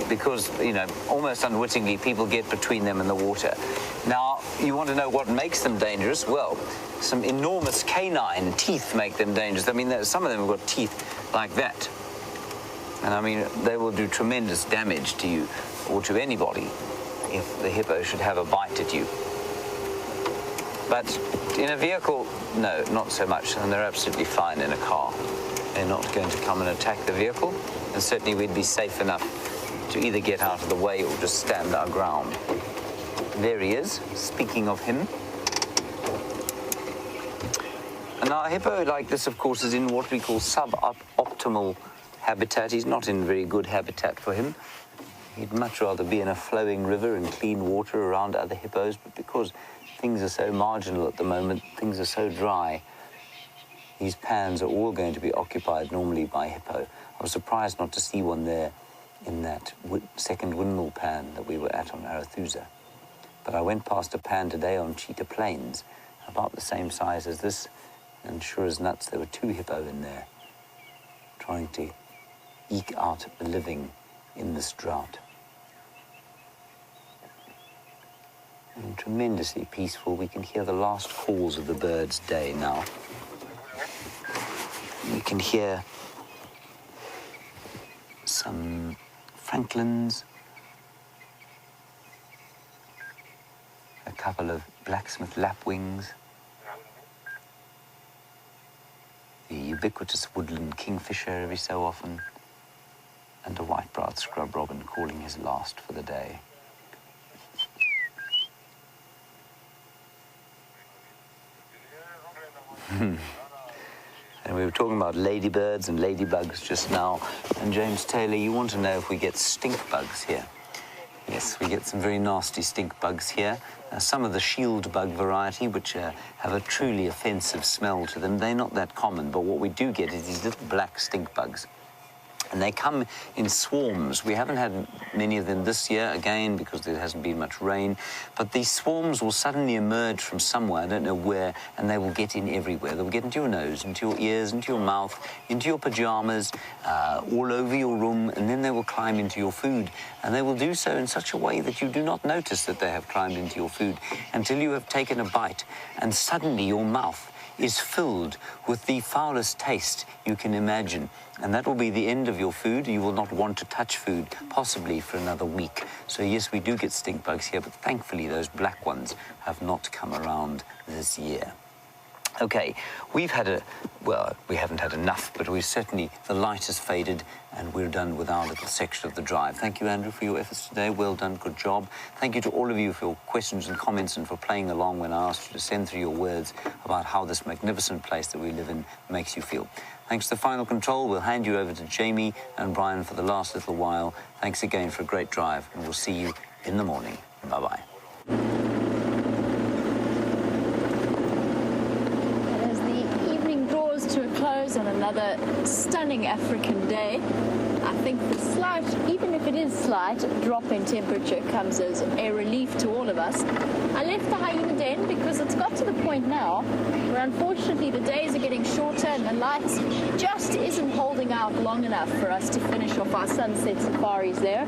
because, you know, almost unwittingly, people get between them and the water. Now, you want to know what makes them dangerous? Well, some enormous canine teeth make them dangerous. I mean, some of them have got teeth like that. And I mean, they will do tremendous damage to you or to anybody if the hippo should have a bite at you. But in a vehicle, no, not so much, and they're absolutely fine in a car. They're not going to come and attack the vehicle, and certainly we'd be safe enough to either get out of the way or just stand our ground. There he is, speaking of him. And our hippo, like this, of course, is in what we call suboptimal habitat. He's not in very good habitat for him. He'd much rather be in a flowing river and clean water around other hippos, but because things are so marginal at the moment, things are so dry, these pans are all going to be occupied normally by hippo. I was surprised not to see one there in that second windmill pan that we were at on Arathusa. But I went past a pan today on Cheetah Plains, about the same size as this, and sure as nuts, there were 2 hippo in there, trying to eke out a living in this drought. And tremendously peaceful. We can hear the last calls of the bird's day now. We can hear some francolins, a couple of blacksmith lapwings, the ubiquitous woodland kingfisher every so often, and a white-browed scrub robin calling his last for the day. And we were talking about ladybirds and ladybugs just now. And James Taylor, you want to know if we get stink bugs here? Yes, we get some very nasty stink bugs here. Some of the shield bug variety, which have a truly offensive smell to them. They're not that common, but what we do get is these little black stink bugs. And they come in swarms. We haven't had many of them this year, again, because there hasn't been much rain. But these swarms will suddenly emerge from somewhere, I don't know where, and they will get in everywhere. They will get into your nose, into your ears, into your mouth, into your pajamas, all over your room, and then they will climb into your food. And they will do so in such a way that you do not notice that they have climbed into your food until you have taken a bite, and suddenly your mouth is filled with the foulest taste you can imagine. And that will be the end of your food. You will not want to touch food, possibly for another week. So yes, we do get stink bugs here, but thankfully those black ones have not come around this year. Okay, we've had well, we haven't had enough, but we've certainly, the light has faded and we're done with our little section of the drive. Thank you, Andrew, for your efforts today. Well done, good job. Thank you to all of you for your questions and comments and for playing along when I asked you to send through your words about how this magnificent place that we live in makes you feel. Thanks to Final Control. We'll hand you over to Jamie and Brian for the last little while. Thanks again for a great drive, and we'll see you in the morning. Bye-bye. To a close on another stunning African day. I think the slight, even if it is slight, drop in temperature comes as a relief to all of us. I left the hyena den because it's got to the point now where unfortunately the days are getting shorter and the light just isn't holding out long enough for us to finish off our sunset safaris there.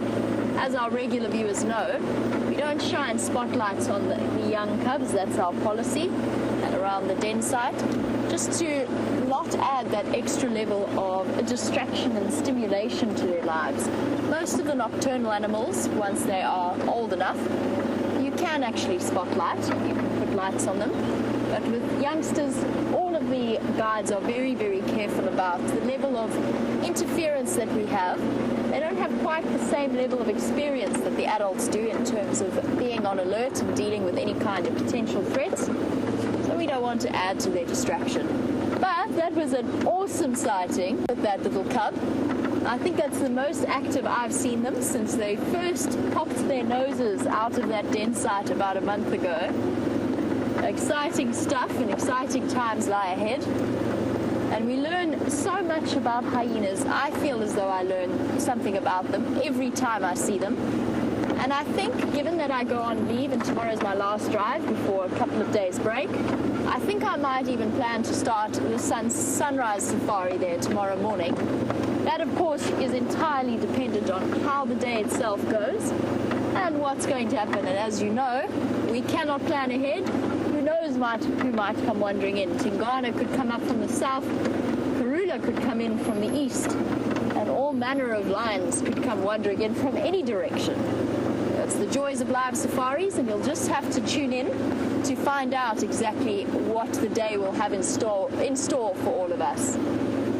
As our regular viewers know, we don't shine spotlights on the young cubs, that's our policy, and around the den site, just to not add that extra level of distraction and stimulation to their lives. Most of the nocturnal animals, once they are old enough, you can actually spotlight, you can put lights on them. But with youngsters, all of the guides are very, very careful about the level of interference that we have. They don't have quite the same level of experience that the adults do in terms of being on alert and dealing with any kind of potential threats. So we don't want to add to their distraction. But that was an awesome sighting with that little cub. I think that's the most active I've seen them since they first popped their noses out of that den site about a month ago. Exciting stuff and exciting times lie ahead. And we learn so much about hyenas. I feel as though I learn something about them every time I see them. And I think, given that I go on leave and tomorrow's my last drive before a couple of days break, I think I might even plan to start the sunrise safari there tomorrow morning. That, of course, is entirely dependent on how the day itself goes and what's going to happen. And as you know, we cannot plan ahead. Who knows who might come wandering in. Tingana could come up from the south, Karula could come in from the east, and all manner of lions could come wandering in from any direction. It's the joys of live safaris, and you'll just have to tune in to find out exactly what the day will have in store for all of us.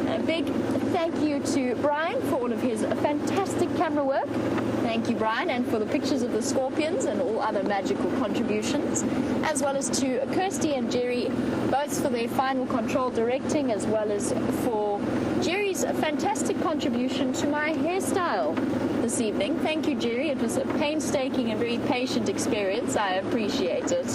A big thank you to Brian for all of his fantastic camera work. Thank you, Brian, and for the pictures of the scorpions and all other magical contributions, as well as to Kirsty and Jerry, both for their final control directing, as well as for Jerry's fantastic contribution to my hairstyle this evening. Thank you, Jerry. It was a painstaking and very patient experience. I appreciate it.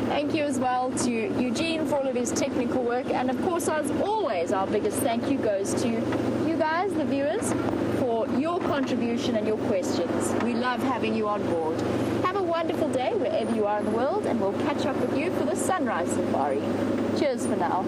Thank you as well to Eugene for all of his technical work. And of course, as always, our biggest thank you goes to you guys, the viewers, for your contribution and your questions. We love having you on board. Have a wonderful day wherever you are in the world, and we'll catch up with you for the sunrise safari. Cheers for now.